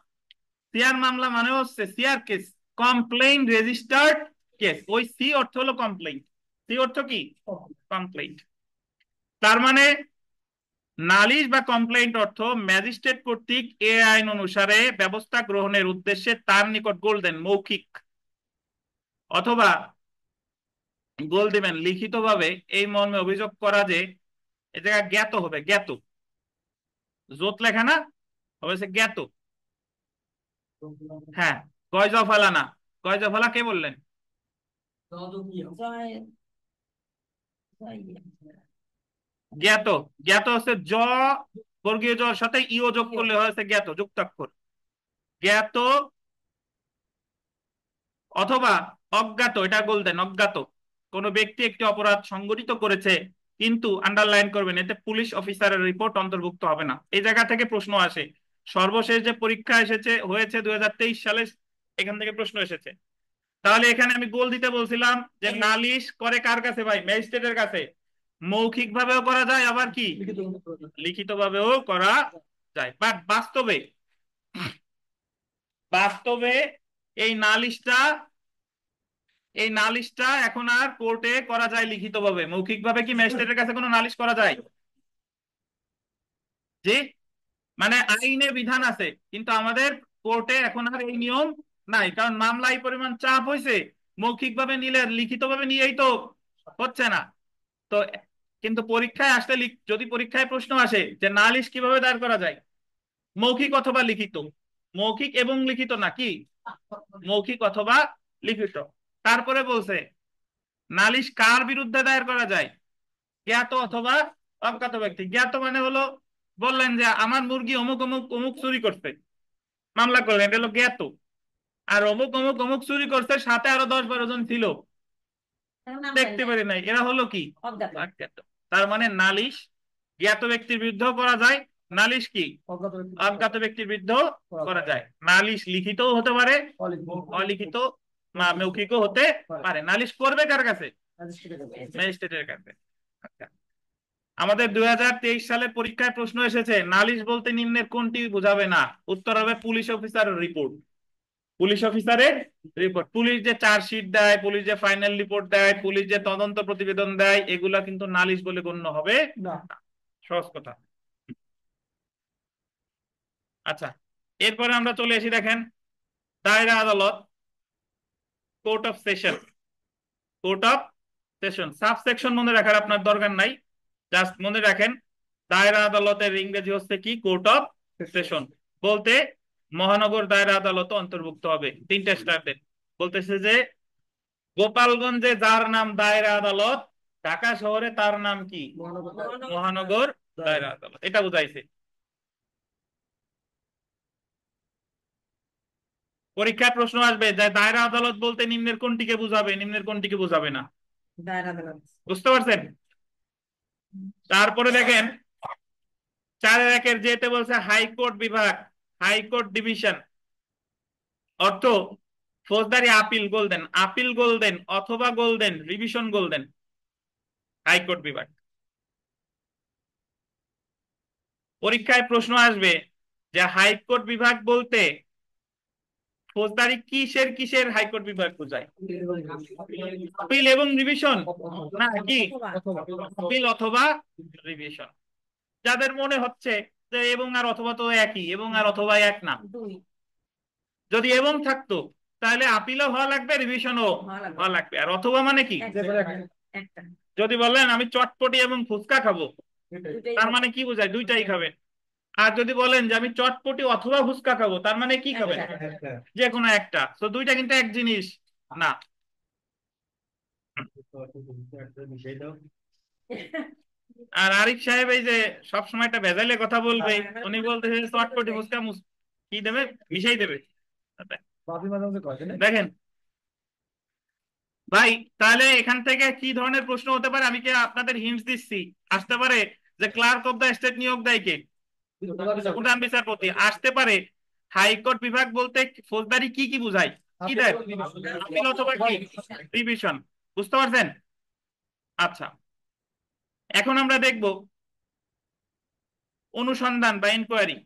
[SPEAKER 1] সিআর মামলা মানে হচ্ছে CR case, complaint registered case, ওই সি অর্থ হলো কমপ্লেইন্ট, সি অর্থ কি কমপ্লেইন্ট। তার মানে নালিশ বা কমপ্লেইন্ট অর্থ ম্যাজিস্ট্রেট কর্তৃক এ আইন অনুসারে ব্যবস্থা গ্রহণের উদ্দেশ্যে তার নিকট বলতেন মৌখিক অথবা গোল দিবেন লিখিতভাবে এই মর্মে অভিযোগ করা যে, এ জায়গায় জ্ঞাত হবে, জ্ঞাত, জোত লেখা না, হবে জ্ঞাত। হ্যাঁ, গয়জ ফালানা, কয় দফলা কে বললেন? জ্ঞাত। জ্ঞাত হচ্ছে বর্গীয় জর সাথে ইও যোগ করলে হয়েছে জ্ঞাত, যুক্তাক্ষর। জ্ঞাত অথবা অজ্ঞাত, এটা বলতেন অজ্ঞাত। কোন ব্যক্তি একটি অপরাধ সংগঠিত করেছে, কিন্তু আন্ডারলাইন করবেন, এতে পুলিশ অফিসারের রিপোর্ট অন্তর্ভুক্ত হবে না। এই জায়গা থেকে প্রশ্ন আসে। সর্বশেষ যে পরীক্ষা হয়েছে 2023 সালে, এখান থেকে প্রশ্ন এসেছে। তাহলে এখানে আমি গোল দিতে বলছিলাম যে নালিশ করে কার কাছে ভাই? ম্যাজিস্ট্রেটের কাছে। মৌখিক ভাবেও করা যায়, আবার কি লিখিত ভাবেও করা যায়। বাট বাস্তবে, বাস্তবে এই নালিশটা এই নালিশটা এখন আর কোর্টে করা যায় লিখিত ভাবে। মৌখিক ভাবে কি ম্যাজিস্ট্রেটের কাছে কোনো নালিশ করা যায়? জি। মানে আইনে বিধান আছে, কিন্তু আমাদের কোর্টে এখন আর এই নিয়ম নাই, কারণ মামলা এই পরিমাণ চাপ হয়েছে। মৌখিক ভাবে নিলে, লিখিত ভাবে নিয়েই তো হচ্ছে না। তো কিন্তু পরীক্ষায় আসলে যদি পরীক্ষায় প্রশ্ন আসে যে নালিশ কিভাবে দায়ের করা যায়, মৌখিক অথবা লিখিত, মৌখিক এবং লিখিত নাকি, মৌখিক অথবা লিখিত। তারপরে বলছে নালিশ কার বিরুদ্ধে দায়ের করা যায়? জ্ঞাত অথবা অজ্ঞাত ব্যক্তি। জ্ঞাত মানে হলো, বললেন যে আমার মুরগি অমুক অমুক অমুক চুরি করছে, মামলা করলেন, এটা হলো জ্ঞাত। আর অমুক অমুক অমুক চুরি করছে, সাথে আরো 10-12 জন ছিল, দেখতে পারি নাই, এরা হলো কি অজ্ঞাত। তার মানে নালিশ জ্ঞাত ব্যক্তির বিরুদ্ধেও করা যায়, নালিশ কি অজ্ঞাত ব্যক্তির বিরুদ্ধেও করা যায়। নালিশ লিখিতও হতে পারে, অলিখিত মৌখিকও হতে পারে। নালিশ করবে কার কাছে? ম্যাজিস্ট্রেটের কাছে। আচ্ছা, আমাদের 2023 সালের পরীক্ষায় প্রশ্ন এসেছে নালিশ বলতে নিম্নের কোনটি বোঝাবে না? উত্তর হবে পুলিশ অফিসারের রিপোর্ট। পুলিশ অফিসারের রিপোর্ট। পুলিশ যে চার্জশিট দেয়, পুলিশ যে ফাইনাল রিপোর্ট দেয়, পুলিশ যে তদন্ত প্রতিবেদন দেয়, এগুলা কিন্তু নালিশ বলে গণ্য হবে না। সহজ কথা। আচ্ছা, এরপরে আমরা চলে এসে দেখেন দায়রা আদালত, court of session. Court of session subsection মনে রাখার আপনার দরকার নাই, জাস্ট মনে রাখেন দায়রা আদালতের ইংরেজি হচ্ছে কি? Court of session. বলতে মহানগর দায়রা আদালত অন্তর্ভুক্ত হবে। তিনটা স্টার বলতেছে যে গোপালগঞ্জে যার নাম দায়রা আদালত, ঢাকা শহরে তার নাম কি? মহানগর দায়রা আদালত। এটা বুঝাইছে। পরীক্ষায় প্রশ্ন আসবে যে দায়রা আদালত বলতে নিম্নের কোনটিকে বুঝাবে, নিম্নের কোনটিকে বুঝাবে না। বুঝতে পারছেন? তারপরে দেখেন 4-1 যেতে বলছে হাইকোর্ট বিভাগ, হাইকোর্ট ডিভিশন, অর্থ ফৌজদারি আপিল গোল্ডেন, আপিল গোল্ডেন অথবা গোল্ডেন রিভিশন গোল্ডেন, হাইকোর্ট বিভাগ। পরীক্ষায় প্রশ্ন আসবে যে হাইকোর্ট বিভাগ বলতে ফৌজদারি কিসের কিসের হাইকোর্ট বিভাগ বোঝায়? আপিল এবং রিভিশন, না কি আপিল অথবা রিভিশন। যাদের মনে হচ্ছে যে এবং আর অথবা তো একই, এবং আর অথবা এক না, যদি এবং থাকতো তাহলে আপিলও হওয়া লাগবে, রিভিশনও হওয়া লাগবে। আর অথবা মানে কি? যদি বলেন আমি চটপটি এবং ফুচকা খাবো, তার মানে কি বোঝায়? দুইটাই খাবেন। আর যদি বলেন যে আমি চটপটি অথবা ফুচকা খাবো, তার মানে কি খাবেন? যে কোনো একটা। তো দুইটা কিন্তু এক জিনিস না। আর আরিফ সাহেব এই যে সবসময় একটা ভেজালে কথা বলবে, উনি বলতেছে চটপটি ফুচকা কি দেবে? মিশাই দেবে। দেখেন ভাই, তাহলে এখান থেকে কি ধরনের প্রশ্ন হতে পারে? আমি কি আপনাদের হিন্টস দিচ্ছি? আসতে পারে যে ক্লার্ক অফ দ্য স্টেট নিয়োগ দেয় কে? প্রধান বিচারপতি। আসতে পারে হাইকোর্ট বিভাগ বলতে ফৌজদারি কি কি বোঝায়, কি দেয়? আপিল অথবা কি রিভিশন। বুঝতে পারছেন? আচ্ছা, এখন আমরা দেখব অনুসন্ধান বা ইনকোয়ারি।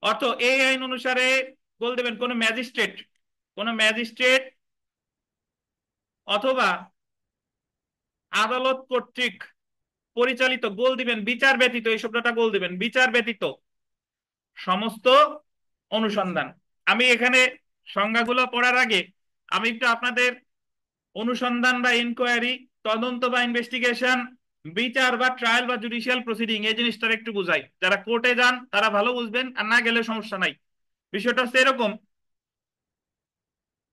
[SPEAKER 1] অর্থ এই আইন অনুসারে বল দেবেন কোন ম্যাজিস্ট্রেট অথবা আদালত কর্তৃক পরিচালিত, গোল দিবেন বিচার ব্যতীত, এই শব্দটা গোল দিবেন, বিচার ব্যতীত সমস্ত অনুসন্ধান। আমি এখানে সংজ্ঞাগুলো পড়ার আগে আমি একটু আপনাদের অনুসন্ধান বা ইনকোয়ারি, তদন্ত বা ইনভেস্টিগেশন, বিচার বা ট্রায়াল বা জুডিশিয়াল প্রসিডিং, এই জিনিসটা একটু বুঝাই। যারা কোর্টে যান তারা ভালো বুঝবেন, আর না গেলে সমস্যা নাই। বিষয়টা হচ্ছে এরকম,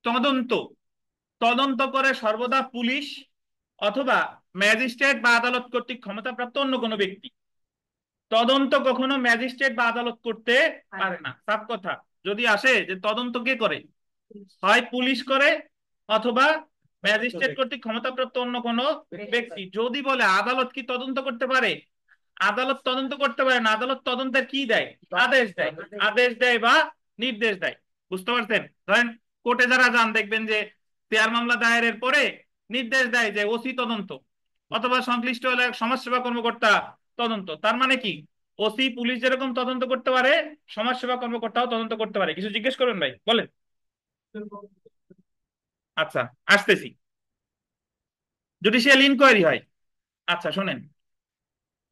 [SPEAKER 1] তদন্ত তদন্ত করে সর্বদা পুলিশ অথবা ম্যাজিস্ট্রেট বা আদালত কর্তৃক ক্ষমতাপ্রাপ্ত অন্য কোনো ব্যক্তি। তদন্ত কখনো ম্যাজিস্ট্রেট বা আদালত করতে পারে না। সাফ কথা। যদি আসে যে তদন্ত কে করে, হয় পুলিশ করে অথবা ম্যাজিস্ট্রেট কর্তৃক ক্ষমতাপ্রাপ্ত অন্য কোনো ব্যক্তি। যদি বলে আদালত কি তদন্ত করতে পারে, আদালত তদন্ত করতে পারে না। আদালত তদন্তের কি দেয়, আদেশ দেয়। আদেশ দেয় বা নির্দেশ দেয়। বুঝতে পারছেন? ধরেন কোর্টে যারা যান দেখবেন যে দেয়ার মামলা দায়েরের পরে নির্দেশ দেয় যে ওসি তদন্ত, অথবা সংশ্লিষ্ট সমাজসেবা কর্মকর্তা তদন্ত। তার মানে কি, ওসি পুলিশ যেরকম তদন্ত করতে পারে, সমাজসেবা কর্মকর্তাও তদন্ত করতে পারে। কিছু জিজ্ঞেস করুন ভাই, বলেন। আচ্ছা, আসতেছি। জুডিশিয়াল ইনকোয়ারি হয়। আচ্ছা শোনেন,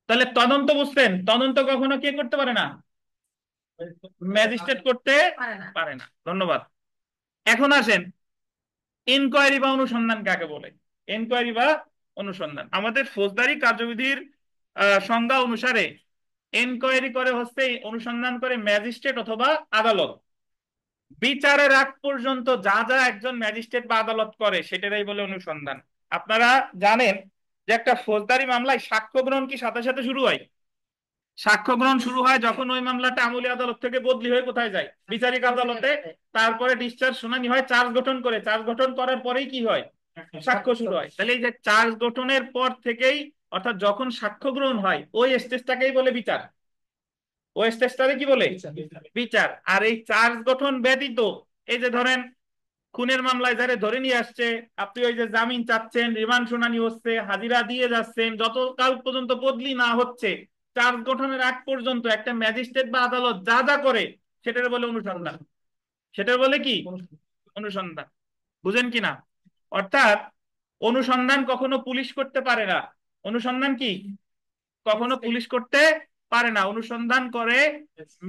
[SPEAKER 1] তাহলে তদন্ত বুঝছেন, তদন্ত কখনো কে করতে পারে না, ম্যাজিস্ট্রেট করতে পারে না। ধন্যবাদ। এখন আসেন, ইনকোয়ারি বা অনুসন্ধান কাকে বলে। ইনকোয়ারি বা অনুসন্ধান আমাদের ফৌজদারি কার্যবিধির সংজ্ঞা অনুসারে ইনকোয়ারি করে হচ্ছে, অনুসন্ধান করে ম্যাজিস্ট্রেট অথবা আদালত। বিচারের আগ পর্যন্ত যা যা একজন ম্যাজিস্ট্রেট বা আদালত করে সেটাই বলে অনুসন্ধান। আপনারা জানেন যে একটা ফৌজদারি মামলায় সাক্ষ্য গ্রহণ কি সাথে সাথে শুরু হয়? সাক্ষ্য গ্রহণ শুরু হয় যখন ওই মামলাটা আমলি আদালত থেকে বদলি হয়ে কোথায় যায়, বিচারিক আদালতে। তারপরে ডিসচার্জ শুনানি হয়, চার্জ গঠন করে, চার্জ গঠন করার পরেই কি হয়, সাক্ষ্য শুরু হয়। তাহলে এই যে চার্জ গঠনের পর থেকেই, অর্থাৎ যখন সাক্ষ্য গ্রহণ হয়, ওই স্টেজটাকেই বলে বিচার। ওই স্টেজটাকে কি বলে, বিচার। আর এই চার্জ গঠন ব্যতীত, এই যে ধরেন খুনের মামলায় যারা ধরে নিয়ে আসছে, আপনি ওই যে জামিন চাচ্ছেন, রিমান্ড শুনানি হচ্ছে, হাজিরা দিয়ে যাচ্ছেন, যতকাল পর্যন্ত বদলি না হচ্ছে, চার্জ গঠনের আগ পর্যন্ত একটা ম্যাজিস্ট্রেট বা আদালত যা যা করে সেটার বলে অনুসন্ধান। সেটার বলে কি, অনুসন্ধান। বুঝেন কিনা? অর্থাৎ অনুসন্ধান কখনো পুলিশ করতে পারে না। অনুসন্ধান কি কখনো পুলিশ করতে পারে না। অনুসন্ধান করে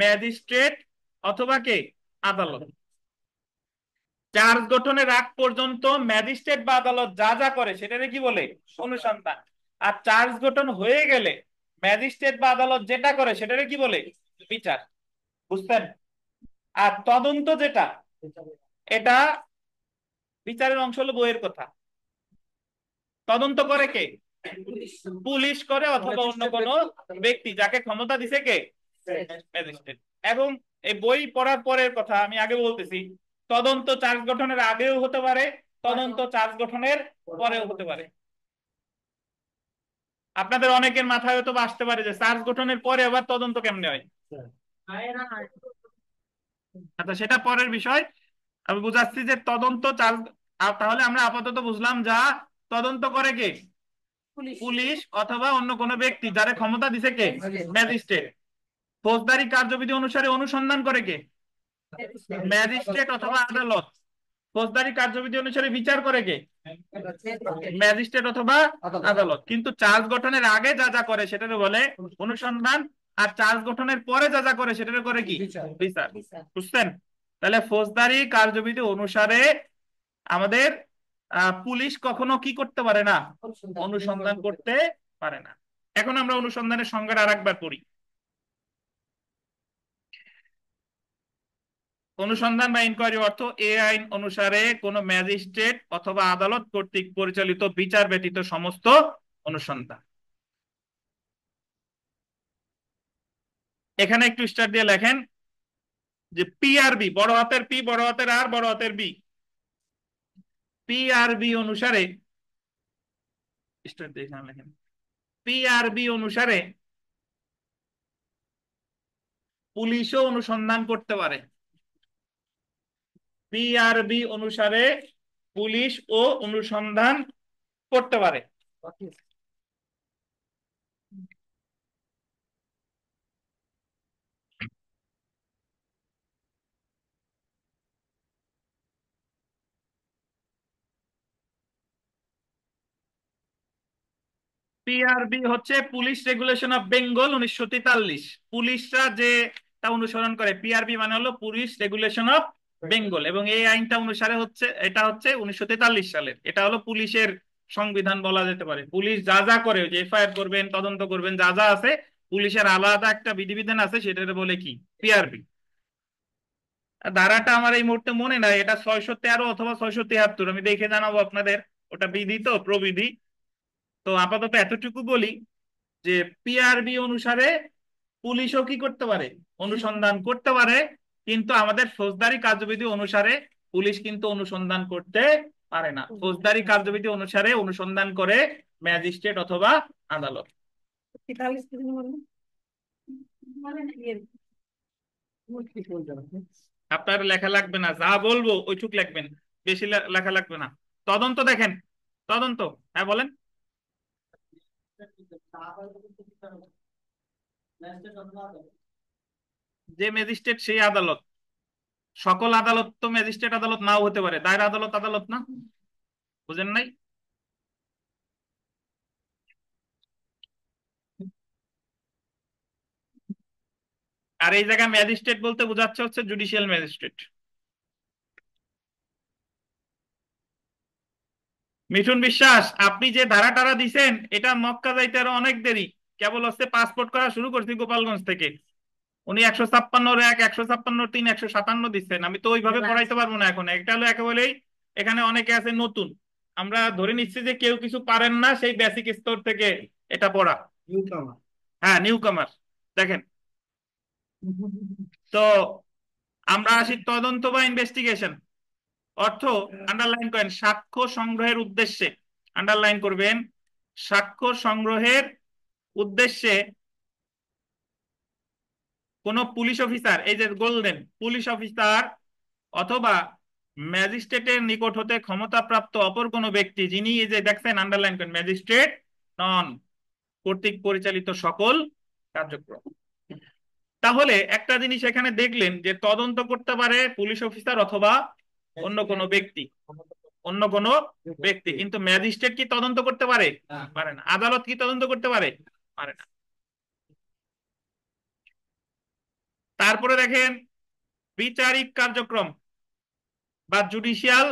[SPEAKER 1] ম্যাজিস্ট্রেট অথবা কে, আদালত। চার্জ গঠনের আগ পর্যন্ত ম্যাজিস্ট্রেট বা আদালত যা যা করে সেটারে কি বলে, অনুসন্ধান। আর চার্জ গঠন হয়ে গেলে ম্যাজিস্ট্রেট বা আদালত যেটা করে সেটারে কি বলে, বিচার। বুঝছেন? আর তদন্ত যেটা, এটা বিচারের অংশ, হলো বইয়ের কথা। তদন্ত করে কে, পুলিশ করে অথবা অন্য কোনো ব্যক্তি যাকে ক্ষমতা দিছে কে, ম্যাজিস্ট্রেট। এবং এই বই পড়ার পরের কথা আমি আগে বলতেছি, তদন্ত চার্জ গঠনের আগেও হতে পারে, তদন্ত চার্জ গঠনের পরেও হতে পারে। আপনাদের অনেকের মাথায় হয়তো বা আসতে পারে যে চার্জ গঠনের পরে আবার তদন্ত কেমনে হয়। আচ্ছা, সেটা পরের বিষয়। আমি বুঝাচ্ছি যে তদন্ত চার্জ, তাহলে আমরা আপাতত বুঝলাম যা তদন্ত করে কে, পুলিশ অথবা অন্য কোনো ব্যক্তি যারা ক্ষমতা দিছে কে, ম্যাজিস্ট্রেট। ফৌজদারি কার্যবিধি অনুসারে অনুসন্ধান করে কে, ম্যাজিস্ট্রেট অথবা আদালত। ফৌজদারি কার্যবিধি অনুসারে বিচার করে কে, ম্যাজিস্ট্রেট অথবা আদালত। কিন্তু চার্জ গঠনের আগে যা যা করে সেটাকে বলে অনুসন্ধান, আর চার্জ গঠনের পরে যা যা করে সেটাকে করে কি, বিচার। বুঝছেন? তাহলে ফৌজদারি কার্যবিধি অনুসারে আমাদের পুলিশ কখনো কি করতে পারে না, অনুসন্ধান করতে পারে না। এখন আমরা অনুসন্ধানের সংজ্ঞাটা আরেকবার পড়ি। অনুসন্ধান বা ইনকোয়ারি অর্থ এ আইন অনুসারে কোন ম্যাজিস্ট্রেট অথবা আদালত কর্তৃক পরিচালিত বিচার ব্যতীত সমস্ত অনুসন্ধান। এখানে একটু স্টার দিয়ে লেখেন যে পিআরবি, বড় হাতের পি, বড় হাতের আর, বড় হাতের বি, পিআরবি অনুসারে, স্টার দিয়ে এখানে লেখেন, পিআরবি অনুসারে পুলিশও অনুসন্ধান করতে পারে। পিআরবি অনুসারে পুলিশ ও অনুসন্ধান করতে পারে। পিআরবি হচ্ছে পুলিশ রেগুলেশন অফ বেঙ্গল 1943। পুলিশরা যে তা অনুসরণ করে, পিআরবি মানে হলো পুলিশ রেগুলেশন অফ বেঙ্গল। এবং এই আইনটা অনুসারে হচ্ছে, এটা হচ্ছে 1943 সালের। এটা হলো পুলিশের সংবিধান বলা যেতে পারে। পুলিশ যা যা করে, যে এফআইআর করবেন, তদন্ত করবেন, যা যা আছে, পুলিশের আলাদা একটা বিধিবিধান আছে, সেটাকে বলে কি, পিআরবি। ধারাটা আমার এই মুহূর্তে মনে নাই, এটা 613 অথবা 673, আমি দেখে জানাবো আপনাদের। ওটা বিধি তো প্রবিধি। তো আপাতত এতটুকু বলি যে পিআরবি অনুসারে পুলিশও কি করতে পারে, অনুসন্ধান করতে পারে, কিন্তু আমাদের ফৌজদারি কার্যবিধি অনুসারে পুলিশ কিন্তু অনুসন্ধান করতে পারে না। ফৌজদারি কার্যবিধি অনুসারে অনুসন্ধান করে ম্যাজিস্ট্রেট অথবা আদালত। আপনার লেখা লাগবে না, যা বলবো ওইটুক লিখবেন, বেশি লেখা লাগবে না। তদন্ত দেখেন, তদন্ত, হ্যাঁ বলেন। যে ম্যাজিস্ট্রেট সেই আদালত। সকল আদালত তো ম্যাজিস্ট্রেট আদালত নাও হতে পারে, দায়রা আদালত আদালত না, বুঝেন নাই? আর এই জায়গায় ম্যাজিস্ট্রেট বলতে বোঝাচ্ছে হচ্ছে জুডিশিয়াল ম্যাজিস্ট্রেট। মিঠুন বিশ্বাস, আপনি যে ধারা টারা দিছেন এটা মক্কা যাইতে আরো অনেক দেরি। কেবল হচ্ছে পাসপোর্ট করা শুরু করছি গোপালগঞ্জ থেকে। উনি 156 1, 156 3, 157 দিচ্ছেন। আমি তো ওইভাবে পড়াইতে পারবো না এখন, এটা হলো একেবারেই, এখানে অনেকে আছে নতুন। আমরা ধরে নিচ্ছি যে কেউ কিছু পারেন না সেই বেসিক স্তর থেকে এটা পড়া। হ্যাঁ, নিউ কামার। দেখেন, তো আমরা আসি তদন্ত বা ইনভেস্টিগেশন অর্থ। আন্ডারলাইন করেন, সাক্ষ্য সংগ্রহের উদ্দেশ্যে। আন্ডারলাইন করবেন, সাক্ষ্য সংগ্রহের উদ্দেশ্যে কোন পুলিশ অফিসার, এই যে গোল্ডেন, পুলিশ অফিসার অথবা ম্যাজিস্ট্রেটের নিকট হতে ক্ষমতাপ্রাপ্ত অপর কোন ব্যক্তি, যিনি, এই যে দেখছেন আন্ডারলাইন করেন, ম্যাজিস্ট্রেট নন, কর্তৃক পরিচালিত সকল কার্যক্রম। তাহলে একটা জিনিস এখানে দেখলেন যে তদন্ত করতে পারে পুলিশ অফিসার অথবা অন্য কোনো ব্যক্তি, অন্য কোনো ব্যক্তি, কিন্তু ম্যাজিস্ট্রেট কি তদন্ত করতে পারে? পারে না। আদালত কি তদন্ত করতে পারে? পারে না। তারপরে দেখেন বিচারিক কার্যক্রম বা judicial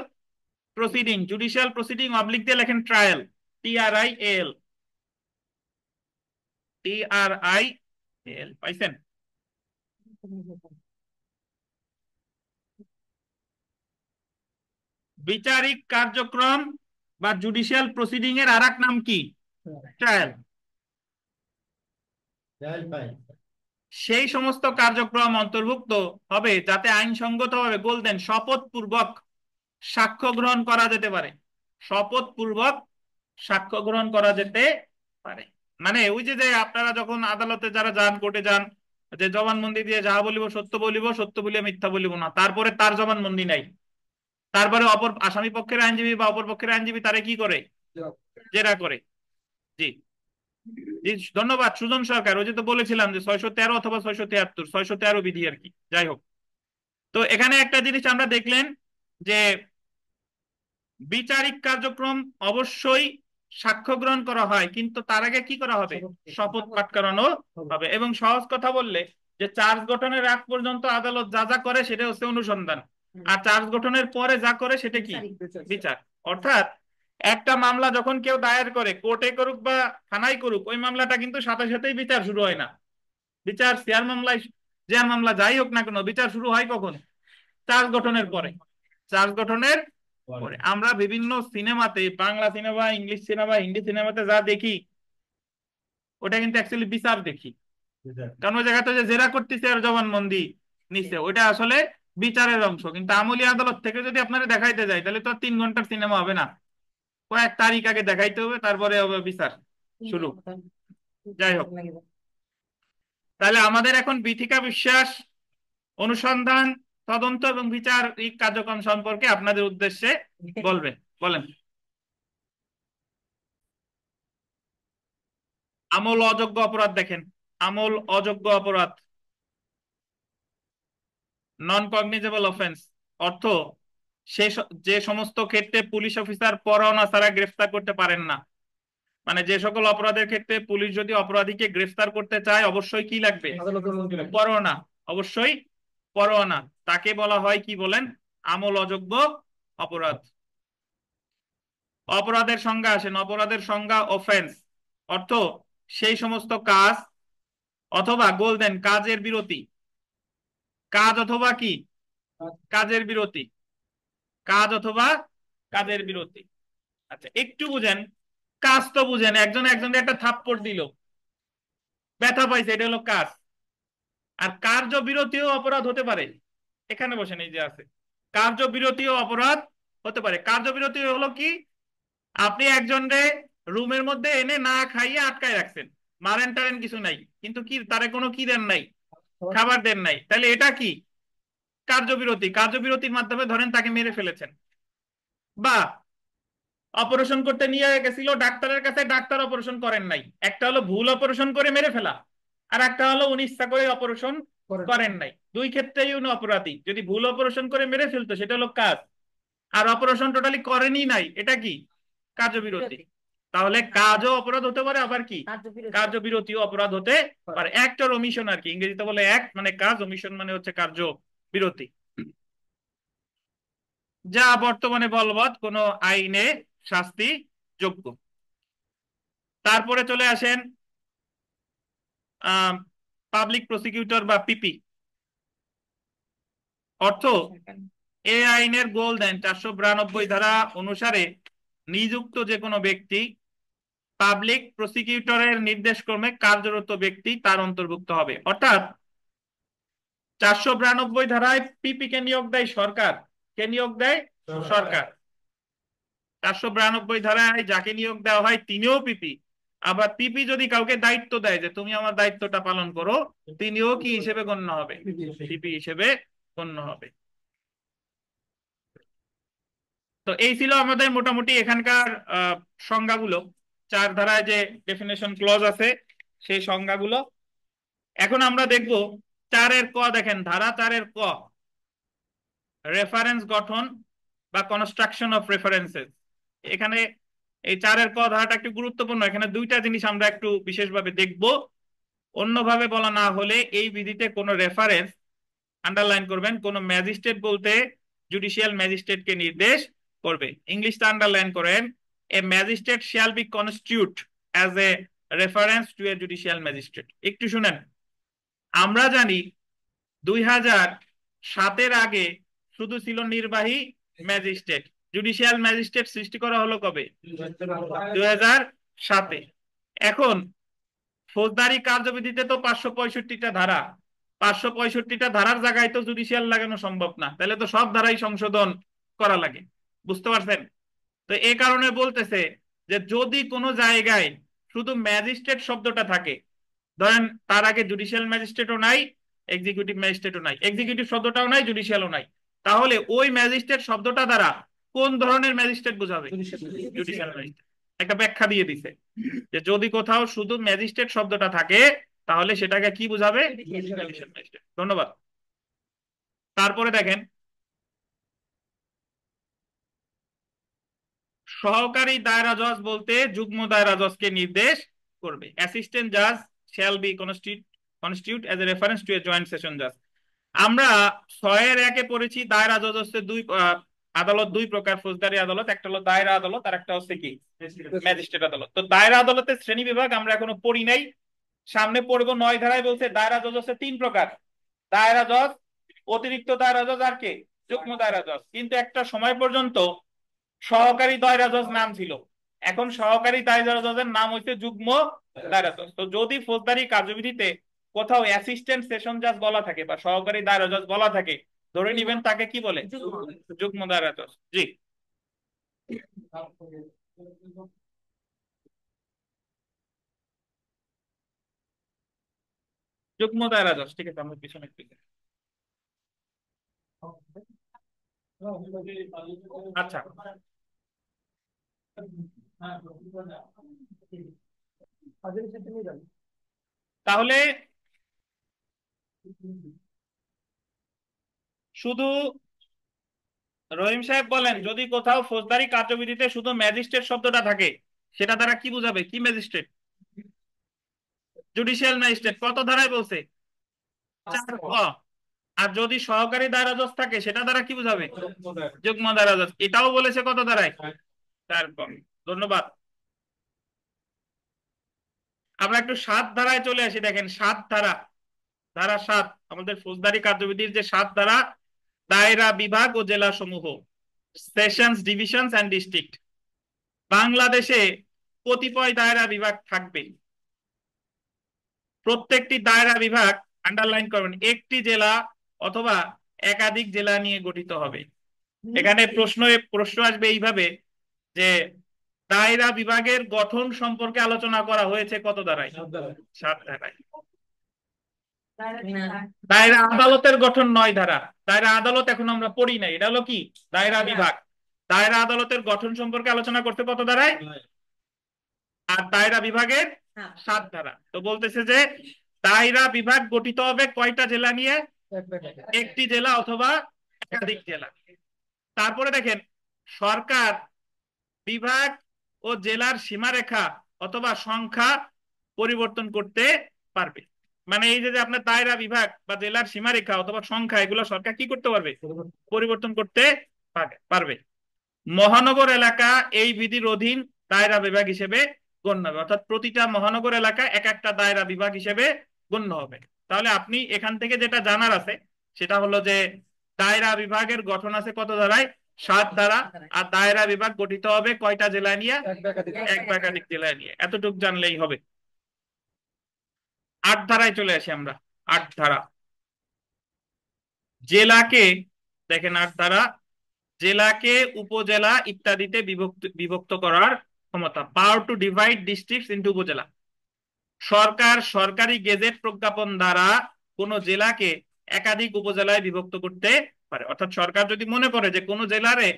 [SPEAKER 1] proceeding. Judicial proceeding oblique দিয়ে লেখেন ট্রায়াল, TRIAL, TRIAL, পাইছেন? বিচারিক কার্যক্রম বা জুডিশিয়াল প্রসিডিং এর আরেক নাম কি? ট্রায়াল। সেই সমস্ত কার্যক্রম অন্তর্ভুক্ত হবে যাতে আইনসঙ্গতভাবে, বলতেন, শপথ পূর্বক সাক্ষ্য গ্রহণ করা যেতে পারে। শপথ পূর্বক সাক্ষ্য গ্রহণ করা যেতে পারে। মানে ওই যে যে আপনারা যখন আদালতে যারা যান, কোর্টে যান, যে জবানবন্দি দিয়ে যাহা বলিব সত্য বলিব, সত্য বলিয়া মিথ্যা বলিব না, তারপরে তার জবানবন্দি নাই, তারপরে অপর আসামি পক্ষের আইনজীবী বা অপর পক্ষের আইনজীবী তারে কি করে? জেরা করে। জি, জি, ধন্যবাদ সুজন সরকার। ওই যে তো বলেছিলাম যে 613 অথবা 673, 613 বিধি আর কি, যাই হোক। তো এখানে একটা জিনিস আমরা দেখলেন যে বিচারিক কার্যক্রম অবশ্যই সাক্ষ্য গ্রহণ করা হয়, কিন্তু তার আগে কি করা হবে? শপথ পাঠ করানো হবে। এবং সহজ কথা বললে, যে চার্জ গঠনের আগ পর্যন্ত আদালত যা যা করে সেটা হচ্ছে অনুসন্ধান, আর চার্জ গঠনের পরে যা করে সেটা কি? বিচার। অর্থাৎ একটা মামলা যখন কেউ দায়ের করে, কোর্টে করুক বা থানায় করুক, ওই মামলাটা কিন্তু সাথে সাথেই বিচার শুরু হয় না। বিচার শেয়ার মামলায়, যে মামলা যাই হোক না কেন, বিচার শুরু হয় কখন? চার্জ গঠনের পরে। চার্জ গঠনের পরে। আমরা বিভিন্ন সিনেমাতে, Bangla cinema, English cinema, Hindi সিনেমাতে যা দেখি, ওটা কিন্তু অ্যাকচুয়ালি বিচার দেখি। কারণ ওই জায়গাটা যে জেরা করতেছে আর জবানবন্দি নিচ্ছে, ওইটা আসলে বিচারের অংশ। কিন্তু আমলি আদালত থেকে যদি আপনারা দেখাইতে যায়, তাহলে তো 3 ঘন্টার সিনেমা হবে না, কয়েক তারিখ আগে দেখাইতে হবে, তারপরে হবে বিচার শুরু। যাই হোক, তাহলে আমাদের এখন বিথিকা বিশ্বাস অনুসন্ধান, তদন্ত এবং বিচারিক কার্যক্রম সম্পর্কে আপনাদের উদ্দেশ্যে বলবেন, বলেন। আমল অযোগ্য অপরাধ দেখেন, আমল অযোগ্য অপরাধ, নন কগনিজেবল অফেন্স অর্থ যে সমস্ত ক্ষেত্রে পুলিশ অফিসার পরোয়ানা ছাড়া গ্রেফতার করতে পারেন না। মানে যে সকল অপরাধের ক্ষেত্রে পুলিশ যদি অপরাধীকে গ্রেফতার করতে চায়, অবশ্যই কি লাগবে? পরোয়ানা। অবশ্যই পরোয়ানা। তাকে বলা হয় কি বলেন? আমল অযোগ্য অপরাধ। অপরাধের সংজ্ঞা আসেন, অপরাধের সংজ্ঞা অফেন্স অর্থ সেই সমস্ত কাজ অথবা গোল দেন কাজের বিরতি, কাজ অথবা কি কাজের বিরতি, কাজ অথবা কাজের বিরতি। আচ্ছা একটু বুঝেন, কাজ তো বুঝেন, একজন একজনকে একটা থাপ্পড় দিল, ব্যথা পাইছে, এটা হলো কাজ। আর কার্যবিরতিও অপরাধ হতে পারে। এখানে বসেন, এই যে আছে, কার্যবিরতিও অপরাধ হতে পারে। কার্যবিরতি হলো কি, আপনি একজনকে রুমের মধ্যে এনে না খাইয়ে আটকায় রাখছেন, মারেন টারেন কিছু নাই, কিন্তু কি তারে কোনো কি দেন নাই, খাবার দেন নাই, তাহলে এটা কি কার্যবিরতি। কার্যবিরতির মাধ্যমে ধরেন তাকে মেরে ফেলেছেন, বা অপারেশন করতে নিয়ে গেছিল ডাক্তারের কাছে, ডাক্তার অপারেশন করেন নাই। একটা হলো ভুল অপারেশন করে মেরে ফেলা, আর একটা হলো উনি ইচ্ছা করে অপারেশন করেন নাই। দুই ক্ষেত্রেই উনি অপরাধী। যদি ভুল অপারেশন করে মেরে ফেলতো সেটা হলো কাজ, আর অপারেশন টোটালি করেনি নাই, এটা কি কার্যবিরতি। তাহলে কাজও অপরাধ হতে পারে, আবার কি কার্যবিরতিও অপরাধ হতে পারে। অ্যাক্ট অর ওমিশন আর কি, ইংরেজিতে বলে অ্যাক্ট মানে কাজ, ওমিশন মানে হচ্ছে কার্যবিরতি, যা বর্তমানে বলবৎ কোনো আইনে শাস্তি যোগ্য। তারপরে চলে আসেন পাবলিক প্রসিকিউটর বা পিপি। অর্থ, এই আইনের গোল দেন 492 ধারা অনুসারে নিযুক্ত যে কোনো ব্যক্তি পাবলিক প্রসিকিউটরের নির্দেশক্রমে কার্যরত ব্যক্তি তার অন্তর্ভুক্ত হবে। অর্থাৎ 492 ধারায় পিপি কে নিয়োগ দেয় সরকার। কে নিয়োগ দেয়? সরকার। 492 ধারায় যাকে নিয়োগ দেওয়া হয় তিনিও পিপি। আবার পিপি যদি কাউকে দায়িত্ব দেয় যে তুমি আমার দায়িত্বটা পালন করো, তিনিও কি হিসেবে গণ্য হবে? পিপি হিসেবে গণ্য হবে। তো এই ছিল আমাদের মোটামুটি এখানকার সংজ্ঞাগুলো, চার ধারায় যে ডেফিনেশন ক্লজ আছে সেই সংজ্ঞাগুলো। এখন আমরা দেখব 4-এর ক। দেখেন ধারা 4-এর ক, রেফারেন্স গঠন বা কনস্ট্রাকশন অফ রেফারেন্সেস। এখানে এই 4-এর ক ধারাটা একটু গুরুত্বপূর্ণ। এখানে দুইটা জিনিস আমরা একটু বিশেষভাবে দেখব। অন্যভাবে বলা না হলে এই বিধিতে কোনো রেফারেন্স, আন্ডারলাইন করবেন, কোন ম্যাজিস্ট্রেট বলতে জুডিশিয়াল ম্যাজিস্ট্রেটকে নির্দেশ করবে। ইংলিশটা আন্ডারলাইন করেন, a magistrate shall be constitute as a reference to a judicial magistrate. একটু শুনেন, আমরা জানি 2007-এর আগে শুধু ছিল নির্বাহী ম্যাজিস্ট্রেট। জুডিশিয়াল ম্যাজিস্ট্রেট সৃষ্টি করা হলো কবে? 2007-এ। এখন ফৌজদারি কার্যবিধিতে তো 565টা ধারা, 565টা ধারার জায়গায় তো জুডিশিয়াল লাগানো সম্ভব না, তাহলে তো সব ধারাই সংশোধন করা লাগে। বুঝতে পারছেন? তো এই কারণে বলতেছে যে যদি কোনো জায়গায় শুধু ম্যাজিস্ট্রেট শব্দটা থাকে, ধরেন তার আগে জুডিশিয়াল ম্যাজিস্ট্রেটও নাই, এক্সিকিউটিভ ম্যাজিস্ট্রেটও নাই, এক্সিকিউটিভ শব্দটাও নাই, জুডিশিয়ালও নাই, তাহলে ওই ম্যাজিস্ট্রেট শব্দটা দ্বারা কোন ধরনের ম্যাজিস্ট্রেট বোঝাবে? Judicial magistrate. একটা ব্যাখ্যা দিয়ে দিছে যে যদি কোথাও শুধু ম্যাজিস্ট্রেট শব্দটা থাকে তাহলে সেটাকে কি বোঝাবে? Judicial magistrate. ধন্যবাদ। তারপরে দেখেন, সহকারী দায়রা জজ বলতে যুগ্ম দায়রা জজকে নির্দেশ করবে। অ্যাসিস্ট্যান্ট জাজ shall be constitute as a reference to A joint session জাজ। আমরা 6-এর 1-এ পড়েছি দায়রা জজ হচ্ছে আদালত দুই প্রকার, ফৌজদারি আদালত, একটা হলো দায়রা আদালত আর একটা হচ্ছে কি ম্যাজিস্ট্রেট আদালত। তো দায়রা আদালতের শ্রেণী বিভাগ আমরা এখনো পড়ি নাই, সামনে পড়বো। 9 ধারায় বলছে দায়রা জজ হচ্ছে 3 প্রকার, দায়রা জজ, অতিরিক্ত দায়রা জজ আর কে যুগ্ম দায়রা জজ। কিন্তু একটা সময় পর্যন্ত সহকারী দায়রা জজ নাম ছিল, এখন সহকারী দায়রা জজের নাম হচ্ছে যুগ্ম দায়রা জজ। তো যদি ফৌজদারি কার্যবিধিতে কোথাও অ্যাসিস্ট্যান্ট সেশন জাজ বলা থাকে বা সহকারী দায়রা জজ বলা থাকে, ধরে নিবেন তাকে কি বলে? যুগ্ম দায়রা জজ। জি, যুগ্ম দায়রা জজ। ঠিক আছে, আমরা পিছনে একটু যাই। আচ্ছা, তাহলে শুধু রহিম সাহেব বলেন, যদি কোথাও ফৌজদারি কার্যবিধিতে শুধু ম্যাজিস্ট্রেট শব্দটা থাকে সেটা দ্বারা কি বোঝাবে? কি ম্যাজিস্ট্রেট? Judicial magistrate. কত ধারায় বলছে? 4 ক। আর যদি সহকারী দায়রা জজ থাকে সেটা দ্বারা কি বোঝাবে? যুগ্ম দায়রা জজ। এটাও বলেছে কত ধারায়? 4 ক। ধন্যবাদ। আমরা একটু 7 ধারায় চলে আসি। দেখেন 7 ধারা, ধারা 7, আমাদের ফৌজদারি কার্যবিধির যে 7 ধারা, দায়রা বিভাগ ও জেলা সমূহ, সেশনস, ডিভিশনস এন্ড ডিস্ট্রিক্ট। বাংলাদেশে কতিপয় দায়রা বিভাগ থাকবে? প্রত্যেকটি দায়রা বিভাগ, আন্ডারলাইন করবেন, একটি জেলা অথবা একাধিক জেলা নিয়ে গঠিত হবে। এখানে প্রশ্ন আসবে এইভাবে যে দায়রা বিভাগের গঠন সম্পর্কে আলোচনা করা হয়েছে কত ধারায়? 7 ধারায়। দায়রা আদালতের গঠন 9 ধারা। দায়রা আদালত এখন আমরা পড়ি নাই, এটা হলো কি? দায়রা বিভাগ। দায়রা আদালতের গঠন সম্পর্কে আলোচনা করতে কত ধারায়? আর দায়রা বিভাগের 7 ধারা। তো বলতেছে যে দায়রা বিভাগ গঠিত হবে কয়টা জেলা নিয়ে? একটি জেলা অথবা একাধিক জেলা। তারপরে দেখেন, সরকার বিভাগ ও জেলার সীমারেখা অথবা সংখ্যা পরিবর্তন করতে পারবে। মানে এই যে আপনার দায়রা বিভাগ বা জেলার সীমারেখা অথবা সংখ্যা, এগুলো সরকার কি করতে পারবে? পরিবর্তন করতে পারবে। মহানগর এলাকা এই বিধির অধীন দায়রা বিভাগ হিসেবে গণ্য হবে, অর্থাৎ প্রতিটা মহানগর এলাকা এক একটা দায়রা বিভাগ হিসেবে গণ্য হবে। তাহলে আপনি এখান থেকে যেটা জানার আছে সেটা হলো যে দায়রা বিভাগের গঠন আছে কত ধারায়? 7 ধারা। আর দায়রা বিভাগ গঠিত হবে কয়টা জেলা নিয়ে? এক বা একাধিক জেলা নিয়ে। এতটুকু জানলেই হবে। 8 ধারায় চলে আসি আমরা। 8 ধারা, জেলাকে, দেখেন 8 ধারা, জেলাকে উপজেলা ইত্যাদিতে বিভক্ত বিভক্ত করার ক্ষমতা, power to divide districts into upazila. সরকার সরকারি গেজেট প্রজ্ঞাপন দ্বারা কোন জেলাকে একাধিক উপজেলায় বিভক্ত করতে পারে। অর্থাৎ সরকার যদি মনে করে যে কোন জেলারে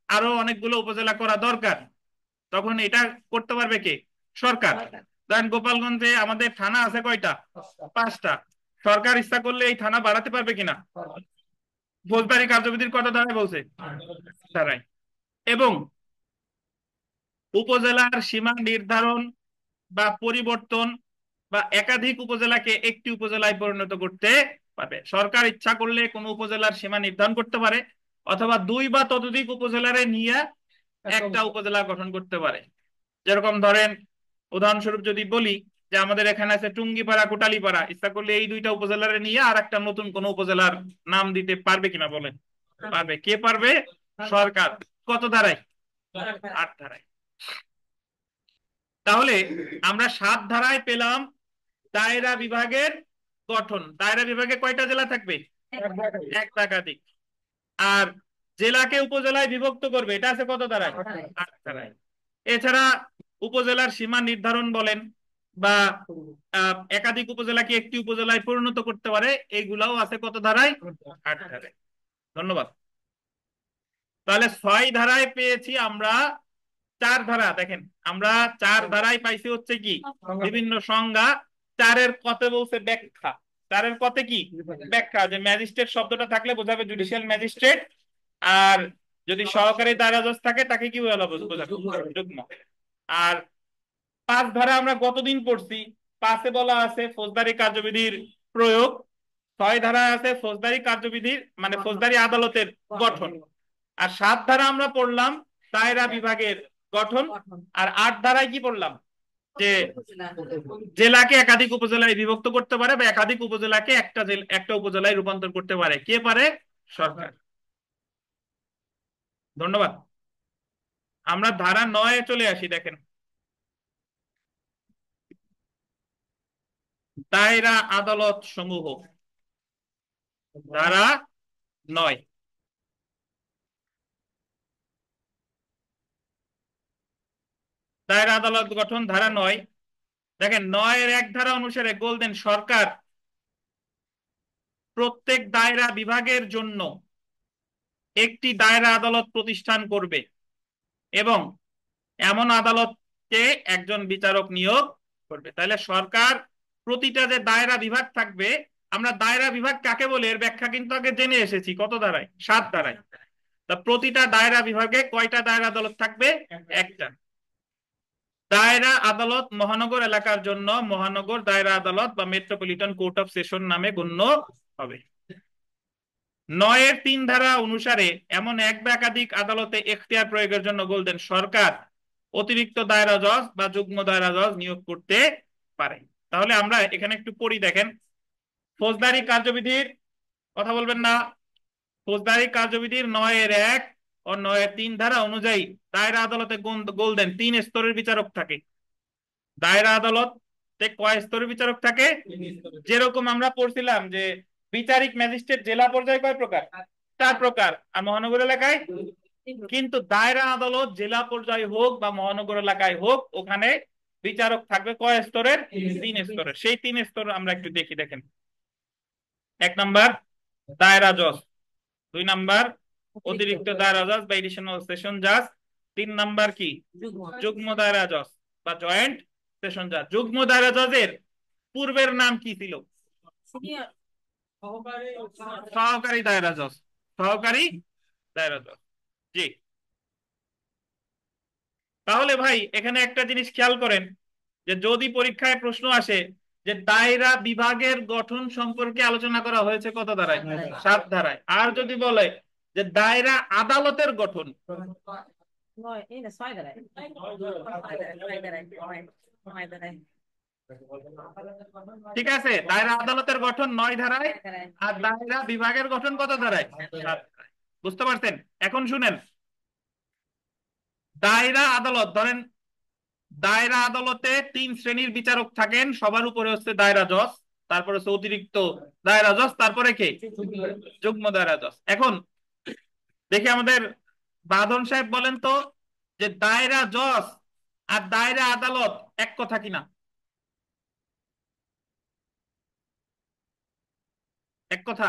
[SPEAKER 1] আরো অনেকগুলো উপজেলা করা দরকার, তখন এটা করতে পারবে কে? সরকার। ধরেন গোপালগঞ্জে আমাদের থানা আছে কয়টা? 5টা। সরকার ইচ্ছা করলে এই থানা বাড়াতে পারবে কিনা? ফৌজদারি কার্যবিধির কত ধারায় বলছে? ধারায়। এবং উপজেলার সীমা নির্ধারণ বা পরিবর্তন বা একাধিক উপজেলাকে একটি উপজেলায় পরিণত করতে পারবে। সরকার ইচ্ছা করলে কোনো উপজেলার সীমা নির্ধারণ করতে পারে, অথবা 2 বা ততোধিক উপজেলারে নিয়ে একটা উপজেলা গঠন করতে পারে। যেরকম ধরেন, উদাহরণস্বরূপ যদি বলি যে আমাদের এখানে আছে টুঙ্গিপাড়া, কোটালীপাড়া, ইচ্ছা করলে এই 2টা উপজেলারে নিয়ে আর একটা নতুন কোন উপজেলার নাম দিতে পারবে কিনা বলেন? পারবে। কে পারবে? সরকার। কত ধারায়? 8 ধারায়। তাহলে আমরা 7 ধারায় পেলাম দায়রা বিভাগের গঠন। দায়রা বিভাগে কয়টা জেলা থাকবে? এক বা একাধিক। আর জেলাকে উপজেলায় বিভক্ত করবে, এটা আছে কত ধারায়? 8 ধারায়। এছাড়া উপজেলার সীমা নির্ধারণ বলেন বা একাধিক উপজেলাকে একটি উপজেলায় পরিণত করতে পারে, এইগুলাও আছে কত ধারায়? 8 ধারায়। ধন্যবাদ। তাহলে 6 ধারায় পেয়েছি আমরা 4 ধারা। দেখেন, আমরা 4 ধারায় পাইছি হচ্ছে কি? বিভিন্ন সংজ্ঞা। 4-এর কতে বলছে ব্যাখ্যা। 4-এর কতে কি? ব্যাখ্যা। যে ম্যাজিস্ট্রেট শব্দটা থাকলে বোঝাবে জুডিশিয়াল ম্যাজিস্ট্রেট, আর যদি সহকারী দায়রা জজ থাকে তাকে কি বোঝাবে? যুগ্ম। আর 5 ধারা আমরা কতদিন পড়ছি? 5-এ বলা আছে ফৌজদারি কার্যবিধির প্রয়োগ। 6 ধারা আছে ফৌজদারি কার্যবিধির মানে ফৌজদারি আদালতের গঠন। আর 7 ধারা আমরা পড়লাম দায়রা বিভাগের গঠন। আর 8 ধারায় কি পড়লাম? যে জেলাকে একাধিক উপজেলায় বিভক্ত করতে পারে বা একাধিক উপজেলাকে একটা উপজেলায় রূপান্তর করতে পারে। কে পারে? সরকার। ধন্যবাদ। আমরা ধারা 9-এ চলে আসি। দেখেন, দায়রা আদালত সমূহ, ধারা 9। দায়রা আদালত গঠন ধারা 9। দেখেন, 9-এর 1 ধারা অনুসারে গোল্ডেন সরকার প্রত্যেক দায়রা বিভাগের জন্য একটি দায়রা আদালত প্রতিষ্ঠান করবে এবং এমন আদালতকে একজন বিচারক নিয়োগ করবে। তাহলে সরকার প্রতিটা যে দায়রা বিভাগ থাকবে, আমরা দায়রা বিভাগ কাকে বলে এর ব্যাখ্যা কিন্তু আগে জেনে এসেছি কত ধারায়? 7 ধারায়। তা প্রতিটা দায়রা বিভাগে কয়টা দায়রা আদালত থাকবে? একটা। দায়রা আদালত মহানগর এলাকার জন্য মহানগর দায়রা আদালত বা মেট্রোপলিটন কোর্ট অফ সেশন নামে গণ্য হবে। 9-এর 3 ধারা অনুসারে এমন এক বা একাধিক আদালতে এখতিয়ার প্রয়োগের জন্য বলতেন সরকার অতিরিক্ত দায়রা জজ বা যুগ্ম দায়রা জজ নিয়োগ করতে পারে। তাহলে আমরা এখানে একটু পড়ি। দেখেন, ফৌজদারি কার্যবিধির কথা বলবেন না, ফৌজদারি কার্যবিধির 9-1 ও 9-3 ধারা অনুযায়ী দায়রা আদালতে গোল্ডেন 3 স্তরের বিচারক থাকে। দায়রা আদালতে কয় স্তরের বিচারক থাকে? যেরকম আমরা পড়ছিলাম যে বিচারিক ম্যাজিস্ট্রেট জেলা পর্যায়ে কয় প্রকার? 4 প্রকার। আর মহানগর এলাকায়? কিন্তু দায়রা আদালত জেলা পর্যায়ে হোক বা মহানগর এলাকায় হোক, ওখানে বিচারক থাকবে কয় স্তরের? 3 স্তরের। সেই 3 স্তর আমরা একটু দেখি, দেখেন। 1 নাম্বার দায়রা জজ, 2 নাম্বার অতিরিক্ত দায়রা জজ বা এডিশনাল সেশন জাজ, 3 নাম্বার কি? যুগ্ম দায়রা জজ বা জয়েন্ট সেশন জাজ। যুগ্ম দায়রা জজের পূর্বের নাম কি ছিল? সহকারী দায়রা জজ। সহকারী দায়রা জজ, জি। তাহলে ভাই এখানে একটা জিনিস খেয়াল করেন, যে যদি পরীক্ষায় প্রশ্ন আসে যে দায়রা বিভাগের গঠন সম্পর্কে আলোচনা করা হয়েছে কত ধারায়? 7 ধারায়। আর যদি বলে যে দায়রা আদালতের গঠন, ঠিক আছে, দায়রা আদালতের গঠন 9 ধারায়, আর দায়রা বিভাগের গঠন কত ধারায়? 7 ধারায়। বুঝতে পারছেন? এখন শুনেন, দায়রা আদালত ধরেন, দায়রা আদালতে 3 শ্রেণীর বিচারক থাকেন, সবার উপরে হচ্ছে দায়রা জজ, তারপরে হচ্ছে অতিরিক্ত দায়রা জজ, তারপরে কে? যুগ্ম দায়রা জজ। এখন দেখি আমাদের বাঁধন সাহেব বলেন তো, যে দায়রা জজ আর দায়রা আদালত এক কথা কিনা? এক কথা?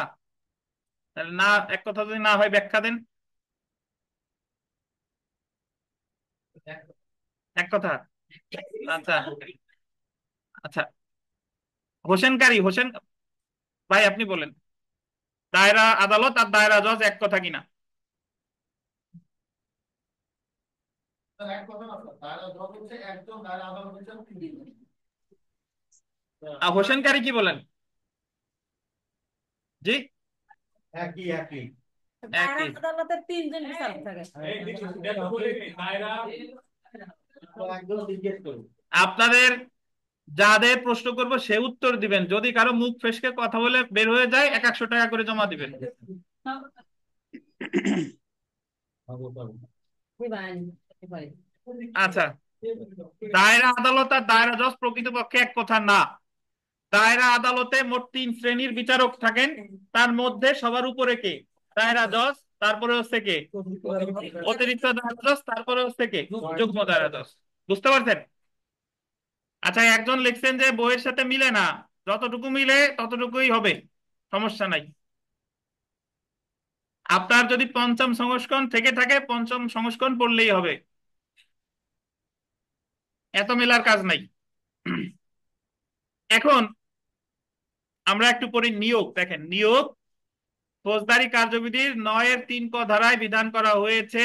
[SPEAKER 1] তাহলে না, এক কথা যদি না হয় ব্যাখ্যা দেন। এক কথা? আচ্ছা, আচ্ছা, হোসেন ভাই আপনি বলেন, দায়রা আদালত আর দায়রা জজ এক কথা কিনা? হোসেন কারি কি বলেন? জি,
[SPEAKER 3] একই একই
[SPEAKER 4] দায়রা
[SPEAKER 1] একই।
[SPEAKER 4] আদালতের 3 জন বিচারক থাকে।
[SPEAKER 3] একদম জিজ্ঞেস করুন।
[SPEAKER 1] আপনাদের যাদের প্রশ্ন করব সে উত্তর দিবেন, যদি কারো মুখ ফেসকে কথা বলে বের হয়ে যায় 100 টাকা করে জমা দিবেন।
[SPEAKER 4] দিবান, এবারে।
[SPEAKER 1] আচ্ছা, দায়রা আদালত আর দায়রা জজ প্রকৃতপক্ষে এক কথা না। দায়রা আদালতে মোট 3 শ্রেণীর বিচারক থাকেন, তার মধ্যে সবার উপরে কে? দায়রা জজ, তারপরে হচ্ছে কে? অতিরিক্ত দায়রা জজ, তারপরে হচ্ছে কে? যুগ্ম দায়রা জজ। বুঝতে পারছেন? আচ্ছা, একজন লিখছেন যে বইয়ের সাথে মিলে না, যতটুকু মিলে ততটুকুই হবে, সমস্যা নাই। আপনার যদি পঞ্চম সংস্করণ থেকে থাকে, পঞ্চম সংস্করণ পড়লেই হবে, এত মেলার কাজ নাই। এখন আমরা একটু পড়ি নিয়োগ। দেখেন, নিয়োগ ফৌজদারি কার্যবিধির 9-3 ধারায় বিধান করা হয়েছে,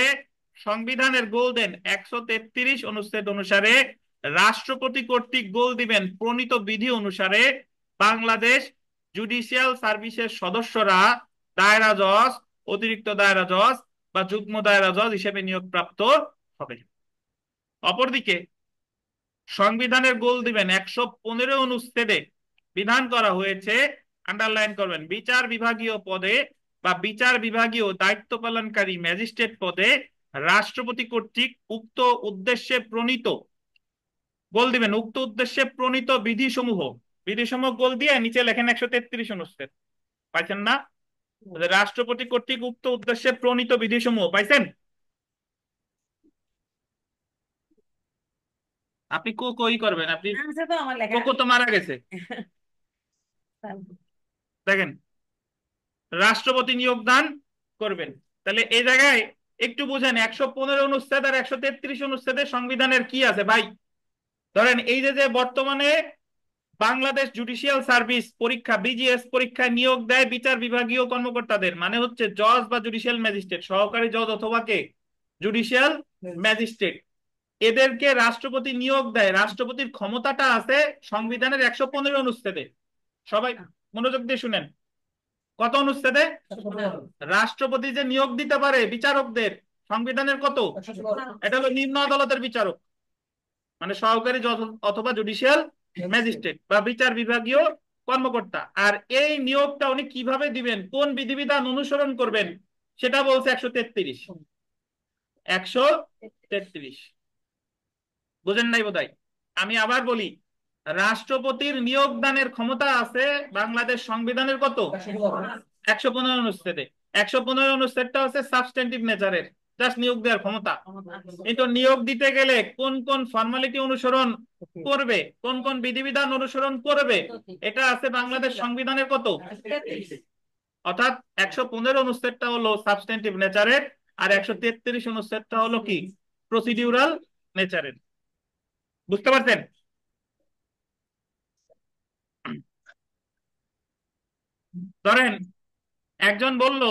[SPEAKER 1] সংবিধানের গোল্ডেন 133 অনুচ্ছেদ অনুসারে রাষ্ট্রপতি কর্তৃক গোল দিবেন প্রণীত বিধি অনুসারে বাংলাদেশ জুডিশিয়াল সার্ভিসের সদস্যরা দায়রা জজ, অতিরিক্ত দায়রা জজ বা যুগ্ম দায়রা জজ হিসেবে নিয়োগপ্রাপ্ত হবে। অপরদিকে সংবিধানের গোল দিবেন 115 অনুচ্ছেদে বিধান করা হয়েছে, আন্ডারলাইন করবেন, বিচার বিভাগীয় পদে বা বিচার বিভাগীয় দায়িত্ব পালনকারী ম্যাজিস্ট্রেট পদে রাষ্ট্রপতি কর্তৃক উক্ত উদ্দেশ্যে প্রণীত, গোল দিবেন উক্ত উদ্দেশ্যে প্রণীত বিধিসমূহ। বিধিসমূহ গোল দিয়ে নিচে লেখেন 133 অনুচ্ছেদ। পাইছেন না? রাষ্ট্রপতি কর্তৃক উক্ত উদ্দেশ্যে প্রণীত বিধিসমূহ পাইছেন? আপনি কই করবেন? আপনি
[SPEAKER 4] আছে তো আমার লেখা।
[SPEAKER 1] কোকো তো মারা গেছে। দেখেন, রাষ্ট্রপতি নিয়োগ দান করবেন। তাহলে এই জায়গায় একটু বুঝেন, 115 অনুচ্ছেদ আর 133 অনুচ্ছেদে সংবিধানের কি আছে ভাই? ধরেন এই যে যে বর্তমানে বাংলাদেশ জুডিশিয়াল সার্ভিস পরীক্ষা, বিজিএস পরীক্ষায় নিয়োগ দেয় বিচার বিভাগীয় কর্মকর্তাদের, মানে হচ্ছে জজ বা জুডিশিয়াল ম্যাজিস্ট্রেট, সহকারী জজ অথবা কে? Judicial magistrate. এদেরকে রাষ্ট্রপতি নিয়োগ দেয়, রাষ্ট্রপতির ক্ষমতাটা আছে সংবিধানের 115 অনুচ্ছেদে। সবাই মনোযোগ দিয়ে শুনেন, কত অনুচ্ছেদে? রাষ্ট্রপতি যে নিয়োগ দিতে পারে বিচারকদের সংবিধানের কত? এটা হলো নিম্ন আদালতের বিচারক, মানে সহকারী জজ অথবা জুডিশিয়াল ম্যাজিস্ট্রেট বা বিচার বিভাগীয় কর্মকর্তা। আর এই নিয়োগটা উনি কিভাবে দিবেন, কোন বিধিবিধান অনুসরণ করবেন, সেটা বলছে 133। 133 বুঝেন নাই বোধহয়। আমি আবার বলি, রাষ্ট্রপতির নিয়োগ দানের ক্ষমতা আছে বাংলাদেশ সংবিধানের কত, 115 অনুচ্ছেদে। 115 অনুচ্ছেদটা হচ্ছে সাবস্টেন্টিভ নেচারের, জাস্ট নিয়োগ দেওয়ার ক্ষমতা। কিন্তু নিয়োগ দিতে গেলে কোন কোন ফর্মালিটি অনুসরণ করবে, কোন কোন বিধিবিধান অনুসরণ করবে, এটা আছে বাংলাদেশ সংবিধানের কত। অর্থাৎ 115 অনুচ্ছেদটা হলো সাবস্টেন্টিভ নেচারের, আর 133 অনুচ্ছেদটা হলো কি, প্রসিডিউরাল নেচারের। বুঝতে পারছেন? ধরেন একজন বলল,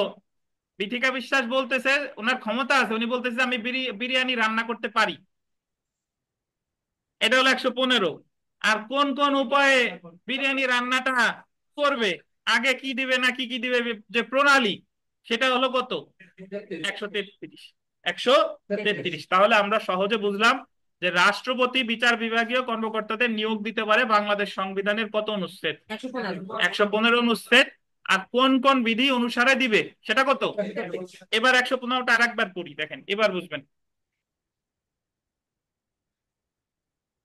[SPEAKER 1] বিথিকা বিশ্বাস বলতেছে, ওনার ক্ষমতা আছে, উনি বলতেছে আমি বিরিয়ানি রান্না করতে পারি, এটা হলো 115। আর কোন কোন উপায়ে বিরিয়ানি রান্নাটা করবে, আগে কি দিবে না কি কি দিবে, যে প্রণালী, সেটা হলো কত, 133। 133। তাহলে আমরা সহজে বুঝলাম যে রাষ্ট্রপতি বিচার বিভাগীয় কর্মকর্তাদের নিয়োগ দিতে পারে বাংলাদেশ সংবিধানের কত অনুচ্ছেদ, 115 অনুচ্ছেদ। আর কোন কোন বিধি অনুসারে দিবে সেটা কত। এবার 115টা আর একবার পড়ি, দেখেন এবার বুঝবেন।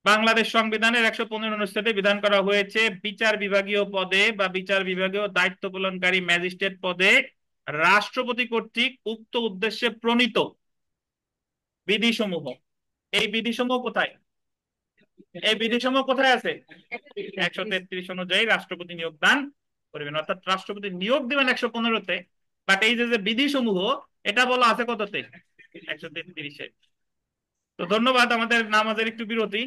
[SPEAKER 1] বাংলাদেশ সংবিধানের 115 অনুচ্ছেদে বিধান করা হয়েছে, বিচার বিভাগীয় পদে বা বিচার বিভাগীয় দায়িত্ব পালনকারী ম্যাজিস্ট্রেট পদে রাষ্ট্রপতি কর্তৃক উক্ত উদ্দেশ্যে প্রণীত বিধিসমূহ। এই বিধিসমূহ কোথায়, এই বিধিসমূহ কোথায় আছে, 133 অনুযায়ী রাষ্ট্রপতি নিয়োগ দান করবেন। অর্থাৎ রাষ্ট্রপতি নিয়োগ দিবেন 115-তে, বাট এই যে যে বিধিসমূহ, এটা বলা আছে কততে, 133-এ। তো ধন্যবাদ, আমাদের নামাজের একটু বিরতি,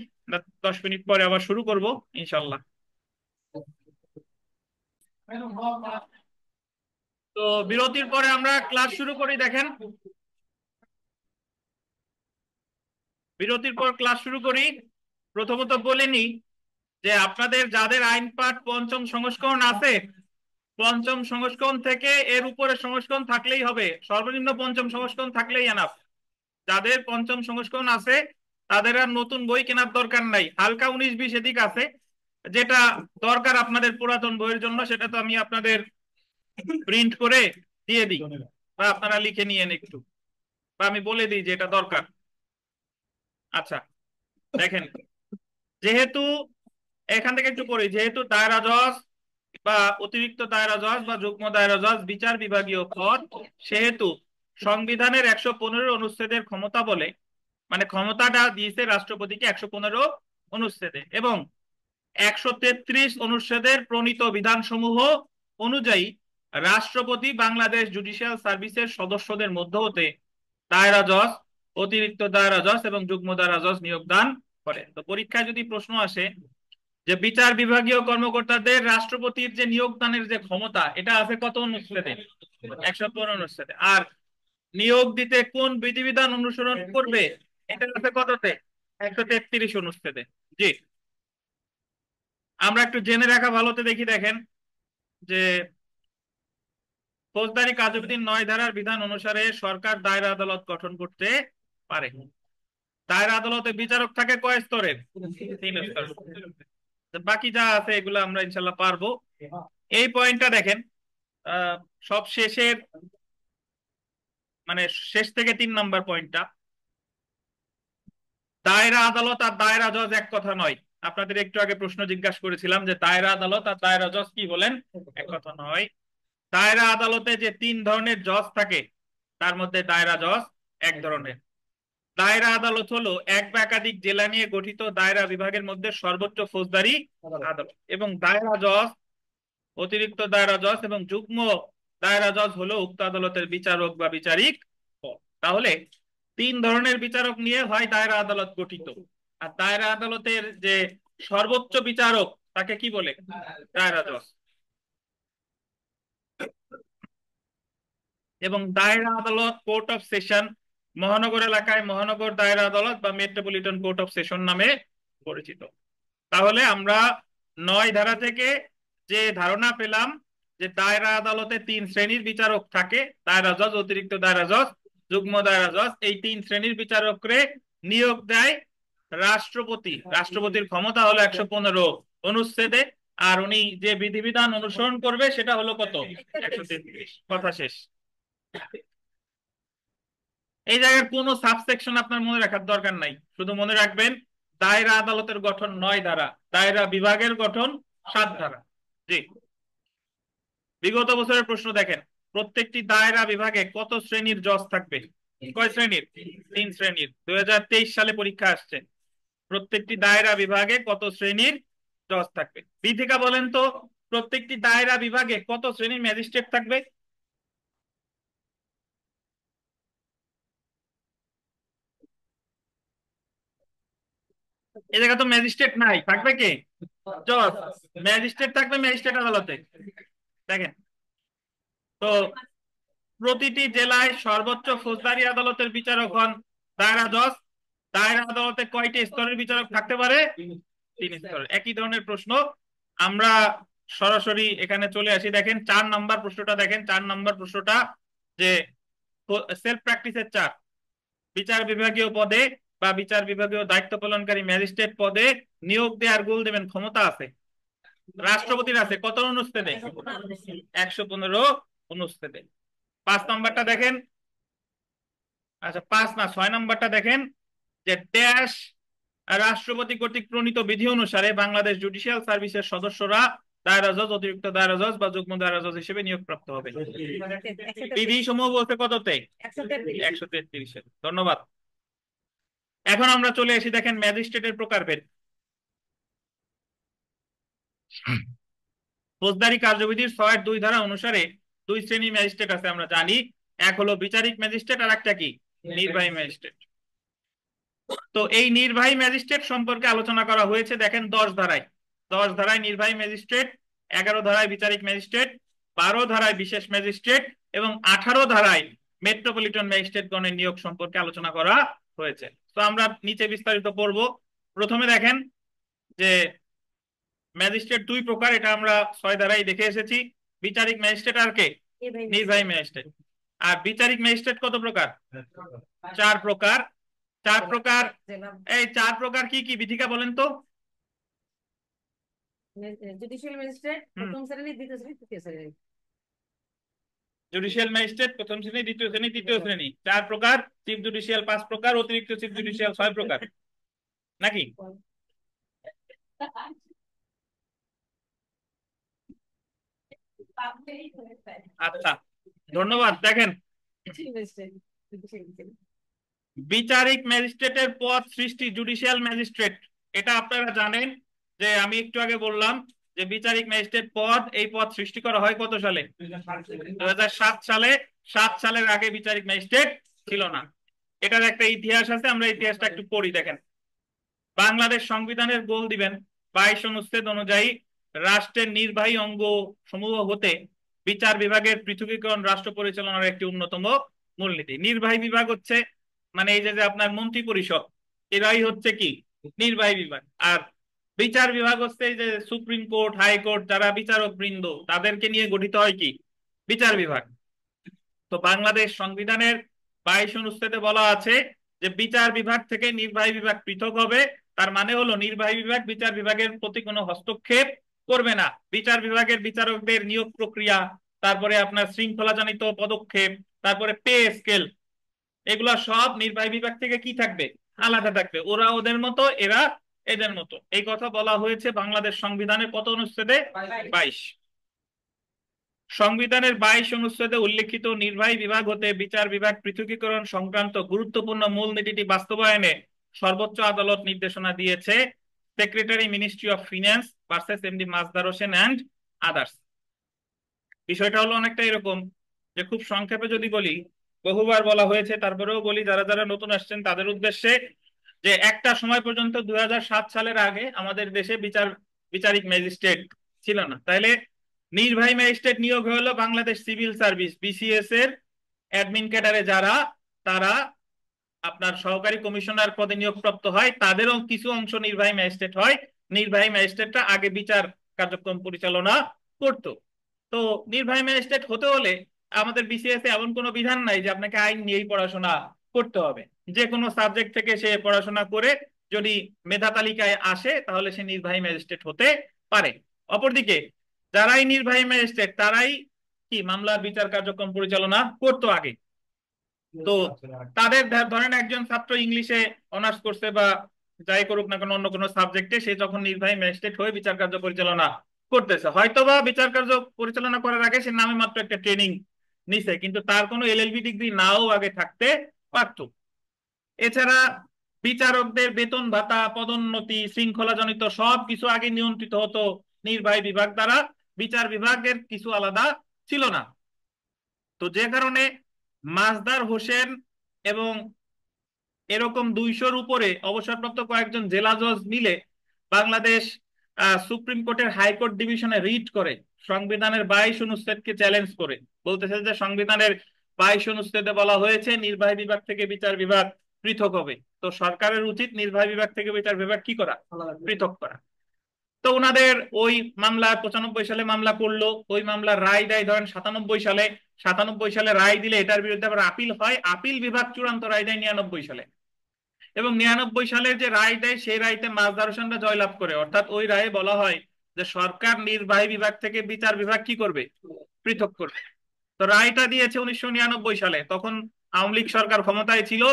[SPEAKER 1] 10 মিনিট পরে আবার শুরু করব ইনশাল্লাহ। তো বিরতির পরে আমরা ক্লাস শুরু করি। দেখেন, বিরতির পর ক্লাস শুরু করি। প্রথমত বলে নি যে আপনাদের যাদের আইন পাঠ পঞ্চম সংস্করণ আছে, পঞ্চম সংস্করণ থেকে এর উপরে সংস্করণ থাকলেই হবে, সর্বনিম্ন পঞ্চম সংস্করণ থাকলেই এনাফ। যাদের পঞ্চম সংস্করণ আছে তাদের আর নতুন বই কেনার দরকার নাই, হালকা 19-20 এদিক আছে, যেটা দরকার আপনাদের পুরাতন বইয়ের জন্য সেটা তো আমি আপনাদের প্রিন্ট করে দিয়ে দিই, বা আপনারা লিখে নিয়েন একটু, বা আমি বলে দিই যে এটা দরকার। আচ্ছা দেখেন, যেহেতু এখান থেকে একটু পড়ি, যেহেতু দায়রা জজ বা অতিরিক্ত দায়রা জজ বা যুগ্ম দায়রা জজ বিচার বিভাগীয় পদ, সেহেতু সংবিধানের 115 অনুচ্ছেদের ক্ষমতা বলে, মানে ক্ষমতাটা দিয়েছে রাষ্ট্রপতিকে 115 অনুচ্ছেদে, এবং 133 অনুচ্ছেদের প্রণীত বিধানসমূহ অনুযায়ী রাষ্ট্রপতি বাংলাদেশ জুডিশিয়াল সার্ভিসের সদস্যদের মধ্য হতে দায়রা জজ, অতিরিক্ত দায়রা জজ এবং যুগ্ম দায়রা জজ নিয়োগ দান করে। তো পরীক্ষায় যদি প্রশ্ন আসে যে বিচার বিভাগীয় কর্মকর্তাদের রাষ্ট্রপতির যে নিয়োগ দানের যে ক্ষমতা, এটা আছে কত অনুচ্ছেদে, 115 অনুচ্ছেদে। আর নিয়োগ দিতে কোন বিধিবিধান অনুসরণ করবে, এটা আছে কততে, 133 অনুচ্ছেদে। জি, আমরা একটু জেনে রাখা ভালোতে দেখি। দেখেন যে ফৌজদারি কার্যবিধির 9 ধারার বিধান অনুসারে সরকার দায়রা আদালত গঠন করতে পারে। দায়রা আদালতে বিচারক থাকে কয় স্তরের, 3 স্তর। বাকি যা আছে এগুলো আমরা ইনশাল্লাহ পারবো। এই পয়েন্টটা দেখেন, সব শেষের, মানে শেষ থেকে 3 নাম্বার পয়েন্টটা, দায়রা আদালত আর দায়রা জজ এক কথা নয়। আপনাদের একটু আগে প্রশ্ন জিজ্ঞাসা করেছিলাম যে দায়রা আদালত আর দায়রা জজ কি, বলেন এক কথা নয়। দায়রা আদালতে যে 3 ধরনের জজ থাকে, তার মধ্যে দায়রা জজ এক ধরনের। দায়রা আদালত হলো এক বা একাধিক জেলা নিয়ে গঠিত দায়রা বিভাগের মধ্যে সর্বোচ্চ ফৌজদারি আদালত। এবং দায়রা জজ, অতিরিক্ত দায়রা জজ এবং যুগ্ম দায়রা জজ হলো উক্ত আদালতের বিচারক বা বিচারিক পদ। তাহলে 3 ধরনের বিচারক নিয়ে হয় দায়রা আদালত গঠিত। আর দায়রা আদালতের যে সর্বোচ্চ বিচারক তাকে কি বলে, দায়রা জজ। এবং দায়রা আদালত, কোর্ট অফ সেশন, মহানগর এলাকায় মহানগর দায়রা আদালত বা মেট্রোপলিটন কোর্ট অফ সেশন নামে পরিচিত। তাহলে আমরা 9 ধারা থেকে যে ধারণা পেলাম যে দায়রা আদালতে 3 শ্রেণীর বিচারক থাকে, দায়রা জজ, অতিরিক্ত দায়রা জজ, যুগ্ম দায়রা জজ। এই 3 শ্রেণীর বিচারকরে নিয়োগ দেয় রাষ্ট্রপতি। রাষ্ট্রপতির ক্ষমতা হলো 115 অনুচ্ছেদে। আর উনি যে বিধিবিধান অনুসরণ করবে সেটা হলো কত? 133। কথা শেষ। এই জায়গার কোনো সাবসেকশন আপনার মনে রাখার দরকার নাই, শুধু মনে রাখবেন দায়রা আদালতের গঠন 9 ধারা, দায়রা বিভাগের গঠন 7 ধারা। জি। বিগত বছরের প্রশ্ন দেখেন, প্রত্যেকটি দায়রা বিভাগে কত শ্রেণীর জজ থাকবে? কয় শ্রেণীর? 3 শ্রেণীর। 2023 সালে পরীক্ষা আসছে। প্রত্যেকটি দায়রা বিভাগে কত শ্রেণীর জজ থাকবে? বিথিকা বলেন তো, প্রত্যেকটি দায়রা বিভাগে কত শ্রেণীর ম্যাজিস্ট্রেট থাকবে? এই জায়গা তো ম্যাজিস্ট্রেট নাই, থাকবে কে? জজ। ম্যাজিস্ট্রেট থাকবে ম্যাজিস্ট্রেট আদালতে। দেখেন তো, প্রতিটি জেলায় সর্বোচ্চ ফৌজদারি আদালতের বিচারক হন দায়রা জজ। দায়রা আদালতে কয়টি স্তরের বিচারক থাকতে পারে? 3 স্তরের। একই ধরনের প্রশ্ন আমরা সরাসরি এখানে চলে আসি। দেখেন 4 নম্বর প্রশ্নটা, দেখেন 4 নম্বর প্রশ্নটা, যে সেলফ প্র্যাকটিসের 4, বিচার বিভাগীয় পদে বা বিচার বিভাগীয় দায়িত্ব পালনকারী ম্যাজিস্ট্রেট পদে নিয়োগ দেওয়ার গোল দেবেন ক্ষমতা আছে রাষ্ট্রপতির আছে কত অনুচ্ছেদে? 115 অনুচ্ছেদে। 5 নম্বরটা দেখেন, আচ্ছা 5 না 6 নম্বরটা দেখেন, যে ড্যাশ রাষ্ট্রপতি কর্তৃক প্রণীত বিধি অনুসারে বাংলাদেশ জুডিশিয়াল সার্ভিসের সদস্যরা দায়রা জজ, অতিরিক্ত দায়রা জজ বা যুগ্ম দায়রা জজ হিসেবে নিয়োগপ্রাপ্ত হবে। বিধি সমূহ বলতে কততে? 133। ধন্যবাদ। এখন আমরা চলে আসি, দেখেন ম্যাজিস্ট্রেটের প্রকারভেদ। ফৌজদারি কার্যবিধির 6-2 ধারা অনুসারে 2 শ্রেণীর ম্যাজিস্ট্রেট আছে আমরা জানি। এক হলো বিচারিক ম্যাজিস্ট্রেট, আর একটা কি? নির্বাহী ম্যাজিস্ট্রেট। তো এই নির্বাহী ম্যাজিস্ট্রেট সম্পর্কে আলোচনা করা হয়েছে দেখেন 10 ধারায়। 10 ধারায় নির্বাহী ম্যাজিস্ট্রেট, 11 ধারায় বিচারিক ম্যাজিস্ট্রেট, 12 ধারায় বিশেষ ম্যাজিস্ট্রেট এবং 18 ধারায় মেট্রোপলিটন ম্যাজিস্ট্রেট গণের নিয়োগ সম্পর্কে আলোচনা করা হয়েছে। তো আমরা নিচে বিস্তারিত পড়ব। প্রথমে দেখেন যে ম্যাজিস্ট্রেট 2 প্রকার, এটা আমরা 6 ধারায় দেখে এসেছি। বিচারিক ম্যাজিস্ট্রেট আর কে? নির্বাহী ম্যাজিস্ট্রেট। আর বিচারিক ম্যাজিস্ট্রেট কত প্রকার? 4 প্রকার। 4 প্রকার, এই 4 প্রকার কি কি বিধিকা বলেন তো?
[SPEAKER 4] জুডিশিয়াল ম্যাজিস্ট্রেট প্রথম শ্রেণী, দ্বিতীয় শ্রেণী, তৃতীয় শ্রেণী।
[SPEAKER 1] জুডিশিয়াল ম্যাজিস্ট্রেট প্রথম শ্রেণী, দ্বিতীয় শ্রেণী, তৃতীয় শ্রেণী, 4 প্রকার। চিফ জুডিশিয়াল 5 প্রকার, অতিরিক্ত চিফ জুডিশিয়াল 6 প্রকার, নাকি? আচ্ছা, ধন্যবাদ। দেখেন বিচারিক ম্যাজিস্ট্রেটের পদ সৃষ্টি, জুডিশিয়াল ম্যাজিস্ট্রেট, এটা আপনারা জানেন যে আমি একটু আগে বললাম যে বিচারিক ম্যাজিস্ট্রেট পদ, এই পদ সৃষ্টি করা হয় কত সালে? 2007 সালে। 7 সালের আগে বিচারিক ম্যাজিস্ট্রেট ছিল না। এটার একটা ইতিহাস আছে, আমরা ইতিহাসটা একটু পড়ি। দেখেন বাংলাদেশ সংবিধানের গোল দিবেন 22 অনুচ্ছেদ অনুযায়ী রাষ্ট্রের নির্বাহী অঙ্গ সমূহ হতে বিচার বিভাগের পৃথকীকরণ রাষ্ট্র পরিচালনার একটি অন্যতম মূলনীতি। নির্বাহী বিভাগ হচ্ছে মানে এই যে আপনার মন্ত্রী পরিষদ, এরাই হচ্ছে কি? নির্বাহী বিভাগ। আর বিচার বিভাগ হচ্ছে এই যে সুপ্রিম কোর্ট, হাইকোর্ট, যারা বিচারক বৃন্দ তাদেরকে নিয়ে গঠিত হয় কি? বিচার বিভাগ। তো বাংলাদেশ সংবিধানের 22 অনুচ্ছেদে বলা আছে যে বিচার বিভাগ থেকে নির্বাহী বিভাগ পৃথক হবে। তার মানে হলো নির্বাহী বিভাগ বিচার বিভাগের প্রতি কোনো হস্তক্ষেপ করবে না। বিচার বিভাগের বিচারকদের নিয়োগ প্রক্রিয়া, তারপরে আপনার শৃঙ্খলাজনিত পদক্ষেপ, তারপরে পে স্কেল, এগুলা সব নির্বাহী বিভাগ থেকে কি থাকবে? আলাদা থাকবে। ওরা ওদের মতো, এরা এদের মতো। এই কথা বলা হয়েছে বাংলাদেশ সংবিধানের কত অনুচ্ছেদে? 22। সংবিধানের 22 অনুচ্ছেদে উল্লেখিত নির্বাহী বিভাগ হতে বিচার বিভাগ পৃথকীকরণ সংক্রান্ত গুরুত্বপূর্ণ মূলনীতিটি বাস্তবায়নে সর্বোচ্চ আদালত নির্দেশনা দিয়েছে। Secretary, ministry of finance versus MD Masdar Hossain and others. বিষয়টা হলো অনেকটা এরকম যে, খুব সংক্ষেপে যদি বলি, বহুবার বলা হয়েছে তারপরেও বলি যারা যারা নতুন আসছেন তাদের উদ্দেশ্যে, যে একটা সময় পর্যন্ত 2007 সালের আগে আমাদের দেশে বিচারিক ম্যাজিস্ট্রেট ছিল না। তাহলে নির্বাহী ম্যাজিস্ট্রেট নিয়োগ হলো বাংলাদেশ সিভিল সার্ভিস বিসিএস এর অ্যাডমিন ক্যাডারে যারা, তারা আপনার সহকারী কমিশনার পদে নিয়োগপ্রাপ্ত হয়, তাদেরও কিছু অংশ নির্বাহী ম্যাজিস্ট্রেট হয়। নির্বাহী ম্যাজিস্ট্রেটরা আগে বিচার কার্যক্রম পরিচালনা করত। তো নির্বাহী ম্যাজিস্ট্রেট হতে হলে আমাদের বিসিএস এ এমন কোনো বিধান নাই যে আপনাকে আইন নিয়েই পড়াশোনা করতে হবে। যে কোনো সাবজেক্ট থেকে সে পড়াশোনা করে যদি মেধা তালিকায় আসে তাহলে সে নির্বাহী ম্যাজিস্ট্রেট হতে পারে। অপরদিকে যারাই নির্বাহী ম্যাজিস্ট্রেট তারাই কি মামলার বিচার কার্যক্রম পরিচালনা করতো আগে। তো তাদের ধরেন একজন ছাত্র ইংলিশে অনার্স করছে বা যাই করুক না কেন অন্য কোনো সাবজেক্টে, সে যখন নির্বাহী ম্যাজিস্ট্রেট হয়ে বিচার কার্য পরিচালনা করতেছে, হয়তোবা বিচার কার্য পরিচালনা করার আগে সে নামে মাত্র একটা ট্রেনিং নিছে, কিন্তু তার কোনো এলএলবি ডিগ্রি নাও আগে থাকতে পারতো। এছাড়া বিচারকদের বেতন ভাতা পদোন্নতি শৃঙ্খলাজনিত সব কিছু আগে নিয়ন্ত্রিত হতো নির্বাহী বিভাগ দ্বারা, বিচার বিভাগের কিছু আলাদা ছিল না। তো যে কারণে মাজদার হোসেন এবং এরকম 200-র উপরে অবসরপ্রাপ্ত কয়েকজন জেলা জজ মিলে বাংলাদেশ সুপ্রিম কোর্টের হাইকোর্ট ডিভিশনে রিট করে সংবিধানের 22 অনুচ্ছেদকে চ্যালেঞ্জ করে, বলতেছে যে সংবিধানের 22 অনুচ্ছেদে বলা হয়েছে নির্বাহী বিভাগ থেকে বিচার বিভাগ পৃথক হবে, তো সরকারের উচিত নির্বাহী বিভাগ থেকে বিচার বিভাগ কি করা, পৃথক করা। তো ওনাদের ওই মামলা 95 সালে মামলা করলো, ওই মামলার রায় দেয় ধরেন 97 সালে। 97 সালে রায় দিলে এটার বিরুদ্ধে আবার আপিল হয়, আপিল বিভাগ চূড়ান্ত রায় দেয় 99 সালে। এবং 99 সালের যে রায় দেয় সেই রায়তে মাজদার হোসেনরা জয়লাভ করে, অর্থাৎ ওই রায়ে বলা হয় যে সরকার নির্বাহী বিভাগ থেকে বিচার বিভাগ কি করবে, পৃথক করবে। তো রায়টা দিয়েছে 1999 সালে, তখন আওয়ামী লীগ সরকার ক্ষমতায় ছিল,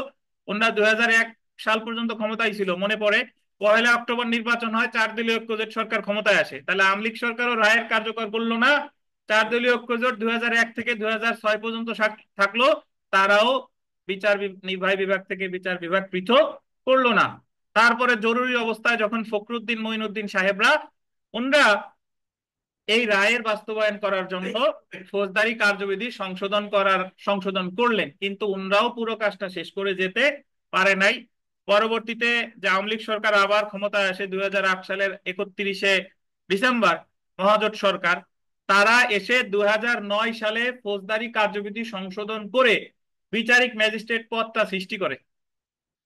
[SPEAKER 1] ওনারা 2001 সাল পর্যন্ত ক্ষমতায় ছিল। মনে পড়ে 1 অক্টোবর নির্বাচন হয়, 4 দলীয় ঐক্যজোট সরকার ক্ষমতায় আসে, তাহলে আওয়ামী লীগ সরকারও রায়ের কার্যকর করলো না, 4 দলীয় ঐক্যজোট 2001 থেকে 2006 পর্যন্ত থাকলো, তারাও নির্বাহী বিভাগ থেকে বিচার বিভাগ পৃথক করলো না। তারপরে জরুরি অবস্থায় যখন ফখরুদ্দিন মঈনুদ্দিন সাহেবরা ওনরা এই রায়ের বাস্তবায়ন করার জন্য ফৌজদারি কার্যবিধি সংশোধন করলেন, কিন্তু ওনরাও পুরো কাজটা শেষ করে যেতে পারে নাই। পরবর্তীতে যে আওয়ামী লীগ সরকার আবার ক্ষমতায় আসে 2008 সালের 31শে ডিসেম্বর, মহাজোট সরকার, তারা এসে 2009 সালে ফৌজদারি কার্যবিধি সংশোধন করে বিচারিক ম্যাজিস্ট্রেট পদটা সৃষ্টি করে।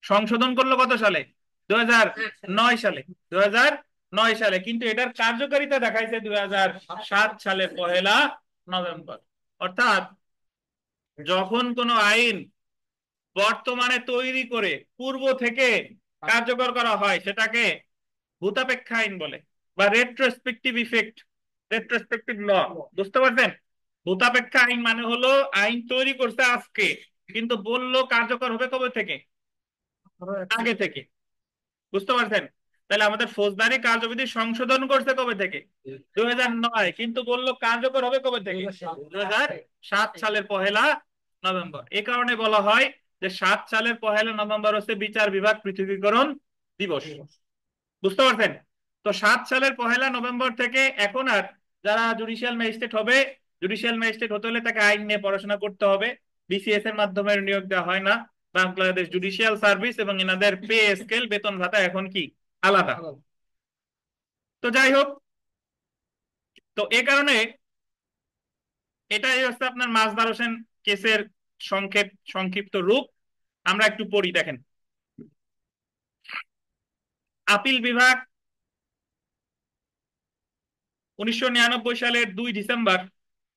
[SPEAKER 1] সংশোধন করলো কত সালে, 2009 সালে। 2009 সালে, কিন্তু এটার কার্যকারিতা দেখাইছে 2007 সালের 1 নভেম্বর। অর্থাৎ যখন কোনো আইন বর্তমানে তৈরি করে পূর্ব থেকে কার্যকর করা হয় সেটাকে ভূতাপেক্ষা আইন বলে, বা রেট্রোস্পেক্টিভ ইফেক্ট, রেট্রোস্পেক্টিভ ল। বুঝতে পারছেন? ভূতাপেক্ষা আইন মানে হলো আইন তৈরি করছে আজকে, কিন্তু বললো কার্যকর হবে কবে থেকে, আগে থেকে। বুঝতে পারছেন? তাহলে আমাদের ফৌজদারি কার্যবিধি সংশোধন করছে কবে থেকে, 2009, কিন্তু বললো কার্যকর হবে কবে থেকে, 2007 সালের 1 নভেম্বর। এ কারণে বলা হয় যে 7 সালের 1 নভেম্বর হচ্ছে বিচার বিভাগ পৃথকীকরণ দিবস। বুঝতে পারছেন? তো 7 সালের 1 নভেম্বর থেকে এখন আর যারা জুডিশিয়াল ম্যাজিস্ট্রেট হবে, জুডিশিয়াল ম্যাজিস্ট্রেট হতে হলে তাকে আইন নিয়ে পড়াশোনা করতে হবে, বিসিএস এর মাধ্যমে নিয়োগ দেওয়া হয় না। বাংলাদেশ জুডিশিয়াল সার্ভিস এবং এনাদের পে স্কেল, বেতন ভাতা এখন কি আলাদা। তো যাই হোক, তো এ কারণে এটাই হচ্ছে আপনার মাজদার হোসেন কেসের সংক্ষিপ্ত রূপ। আমরা একটু পড়ি, দেখেন। আপিল বিভাগ 1999 সালের 2 ডিসেম্বর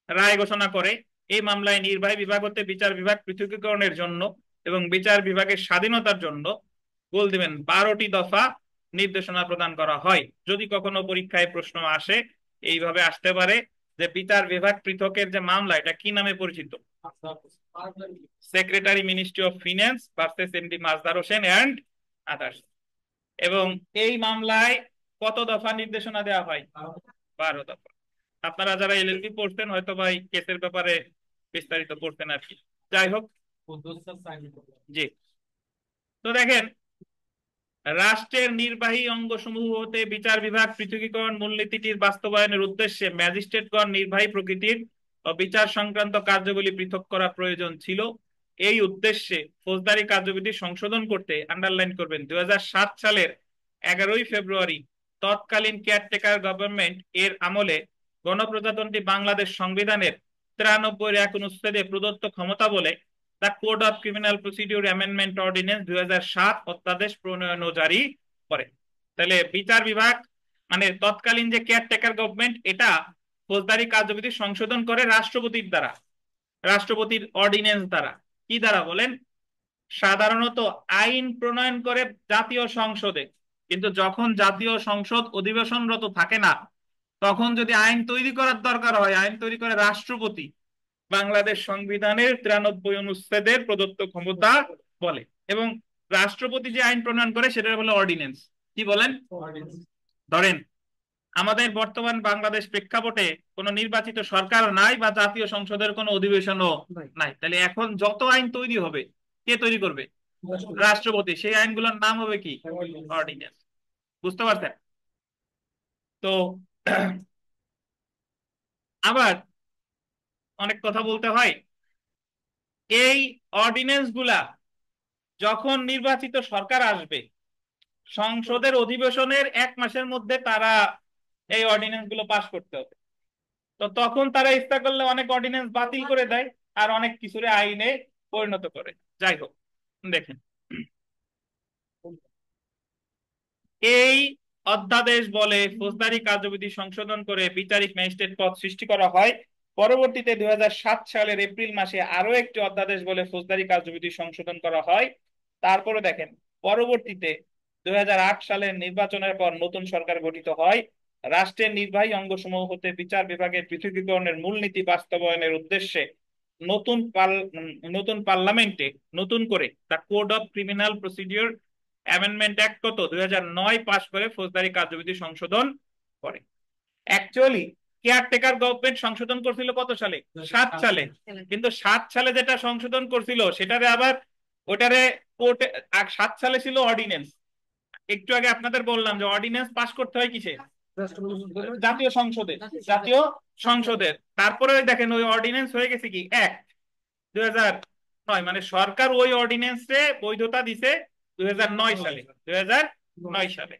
[SPEAKER 1] রায় ঘোষণা করে এই মামলায় নির্বাহী বিভাগ হতে বিচার বিভাগ পৃথকীকরণের জন্য এবং বিচার বিভাগের স্বাধীনতার জন্য গোল দিবেন 12টি দফা নির্দেশনা প্রদান করা হয়। যদি কখনো পরীক্ষায় প্রশ্ন আসে, এইভাবে আসতে পারে যে বিচার বিভাগ পৃথকের যে মামলা, এটা কি নামে পরিচিত, secretary ministry of finance versus MD Masdar Hossain and others. এবং এই মামলায় কত দফা নির্দেশনা দেওয়া হয়, 12 দফা। আপনারা যারা এলএলবি পড়ছেন হয়তো বা এই কেসের ব্যাপারে বিস্তারিত পড়তেন আর কি। যাই হোক, জি। তো দেখেন, রাষ্ট্রের নির্বাহী অঙ্গসমূহ হতে বিচার বিভাগ পৃথকীকরণ মূলনীতিটির বাস্তবায়নের উদ্দেশ্যে ম্যাজিস্ট্রেটগণ নির্বাহী প্রকৃতির ও বিচার সংক্রান্ত কার্যগুলি পৃথক করা প্রয়োজন ছিল। এই উদ্দেশ্যে ফৌজদারি কার্যবিধি সংশোধন করতে, আন্ডারলাইন করবেন, 2007 সালের 11 ফেব্রুয়ারি তৎকালীন কেয়ারটেকার গভর্নমেন্ট এর আমলে গণপ্রজাতন্ত্রী বাংলাদেশ সংবিধানের 93-1 অনুচ্ছেদে প্রদত্ত ক্ষমতা বলে the code of criminal procedure amendment ordinance 2007 অধ্যাদেশ প্রণয়ন ও জারি করে। তাহলে বিচার বিভাগ মানে তৎকালীন যে কেয়ারটেকার গভর্নমেন্ট, এটা ফৌজদারি কার্যবিধি সংশোধন করে রাষ্ট্রপতির দ্বারা, রাষ্ট্রপতির অর্ডিন্যান্স দ্বারা। কি দ্বারা বলেন? সাধারণত আইন প্রণয়ন করে জাতীয় সংসদে, কিন্তু যখন জাতীয় সংসদ অধিবেশনরত থাকে না তখন যদি আইন তৈরি করার দরকার হয়, আইন তৈরি করে রাষ্ট্রপতি বাংলাদেশ সংবিধানের 93 অনুচ্ছেদের প্রদত্ত ক্ষমতা বলে। এবং রাষ্ট্রপতি যে আইন প্রণয়ন করে সেটা বলে অর্ডিন্যান্স। কি বলেন? ধরেন আমাদের বর্তমান বাংলাদেশ প্রেক্ষাপটে কোনো নির্বাচিত সরকার নাই বা জাতীয় সংসদের কোনো অধিবেশনও নাই, তাহলে এখন যত আইন তৈরি হবে কে তৈরি করবে? রাষ্ট্রপতি। সেই আইনগুলোর নাম হবে কি? অর্ডিন্যান্স। বুঝতে পারছেন? তো আবার অনেক কথা বলতে হয়, এই অর্ডিন্যান্স গুলা যখন নির্বাচিত সরকার আসবে সংসদের অধিবেশনের 1 মাসের মধ্যে তারা এই অর্ডিন্যান্স গুলো পাশ করতে হবে। তো তখন তারা ইচ্ছা করলে অনেক অর্ডিন্যান্স বাতিল করে দেয় আর অনেক কিছুরে আইনে পরিণত করে। যাই হোক, দেখেন এই অধ্যাদেশ বলে ফৌজদারি কার্যবিধি সংশোধন করে বিচারিক ম্যাজিস্ট্রেট পদ সৃষ্টি করা হয়। পরবর্তীতে 2007 সালের এপ্রিল মাসে আরো একটি অধ্যাদেশ বলে ফৌজদারি কার্যবিধি সংশোধন করা হয়। তারপরে দেখেন পরবর্তীতে 2008 সালের নির্বাচনের পর নতুন সরকার গঠিত হয়। রাষ্ট্রের নির্বাহী অঙ্গসমূহ হতে বিচার বিভাগের পৃথকীকরণের মূলনীতি বাস্তবায়নের উদ্দেশ্যে নতুন পার্লামেন্টে নতুন করে the code of criminal procedure amendment act কত 2009 পাশ করে ফৌজদারি কার্যবিধি সংশোধন করে। অ্যাকচুয়ালি কেয়ারটেকার গভর্নমেন্ট সংশোধন করছিল কত সালে? 7 সালে। কিন্তু 7 সালে যেটা সংশোধন করছিল সেটারে আবার ওটারে কোর্টে 7 সালে ছিল অর্ডিন্যান্স। একটু আগে আপনাদের বললাম যে অর্ডিন্যান্স পাস করতে হয় কিসে? জাতীয় সংসদে। জাতীয় সংসদের। তারপরে দেখেন ওই অর্ডিন্যান্স হয়ে গেছে কি অ্যাক্ট 2009, মানে সরকার ওই অর্ডিন্যান্সে বৈধতা দিছে 2009 সালে। 2009 সালে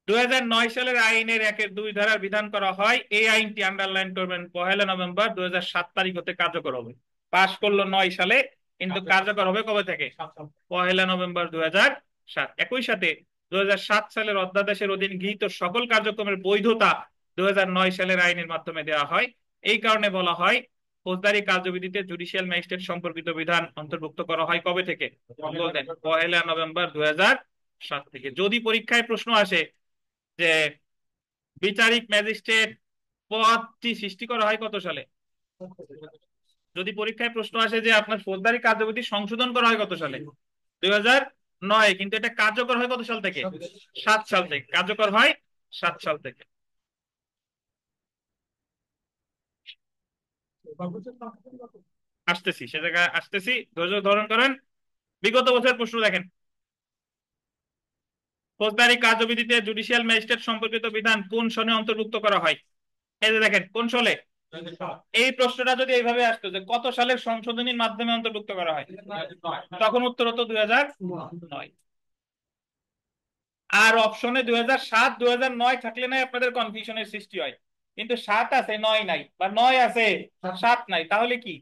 [SPEAKER 1] 2009 সালের আইনের 1-2 ধারার বিধান করা হয়। এই আইনটি আন্ডারলাইন করবেন 1 নভেম্বর 2007 হতে কার্যকর হবে। পাশ করলো 9 সালে, কিন্তু কার্যকর হবে কবে থেকে? 1 নভেম্বর 2007। একই সাথে 2007 সালের অধ্যাদেশের অধীন গৃহীত সকল কার্যক্রমের বৈধতা 2009 সালের আইনের মাধ্যমে দেওয়া হয়। এই কারণে বলা হয় ফৌজদারি কার্যবিধিতে জুডিশিয়াল ম্যাজিস্ট্রেট সম্পর্কিত বিধান অন্তর্ভুক্ত করা হয় কবে থেকে? বলতেন 1 নভেম্বর 2007 থেকে। যদি পরীক্ষায় প্রশ্ন আসে যে বিচারিক ম্যাজিস্ট্রেট পদটি সৃষ্টি করা হয় কত সালে, যদি পরীক্ষায় প্রশ্ন আসে যে আপনার ফৌজদারি কার্যবিধি সংশোধন করা হয় কত সালে? 2009। কিন্তু এটা কার্যকর হয় কত সাল থেকে? 7 সাল থেকে। কার্যকর হয় 7 সাল থেকে। আসতেছি, সে জায়গায় আসতেছি, ধৈর্য ধারণ করেন। বিগত বছর প্রশ্ন দেখেন, ফৌজদারি কার্যবিধিতে জুডিশিয়াল ম্যাজিস্ট্রেট সম্পর্কিত বিধান কোন সনে অন্তর্ভুক্ত করা হয়? এই যে দেখেন কোন সালে। এই প্রশ্নটা যদি এইভাবে আসতো যে কত সালের সংশোধনীর মাধ্যমে অন্তর্ভুক্ত করা হয়, তখন উত্তর হতো 2009। আর অপশনে 2007 2009 থাকলে না আপনাদের কনফিউশনের সৃষ্টি হয়। কিন্তু 7 আছে 9 নাই, বা 9 আছে 7 নাই, তাহলে কি?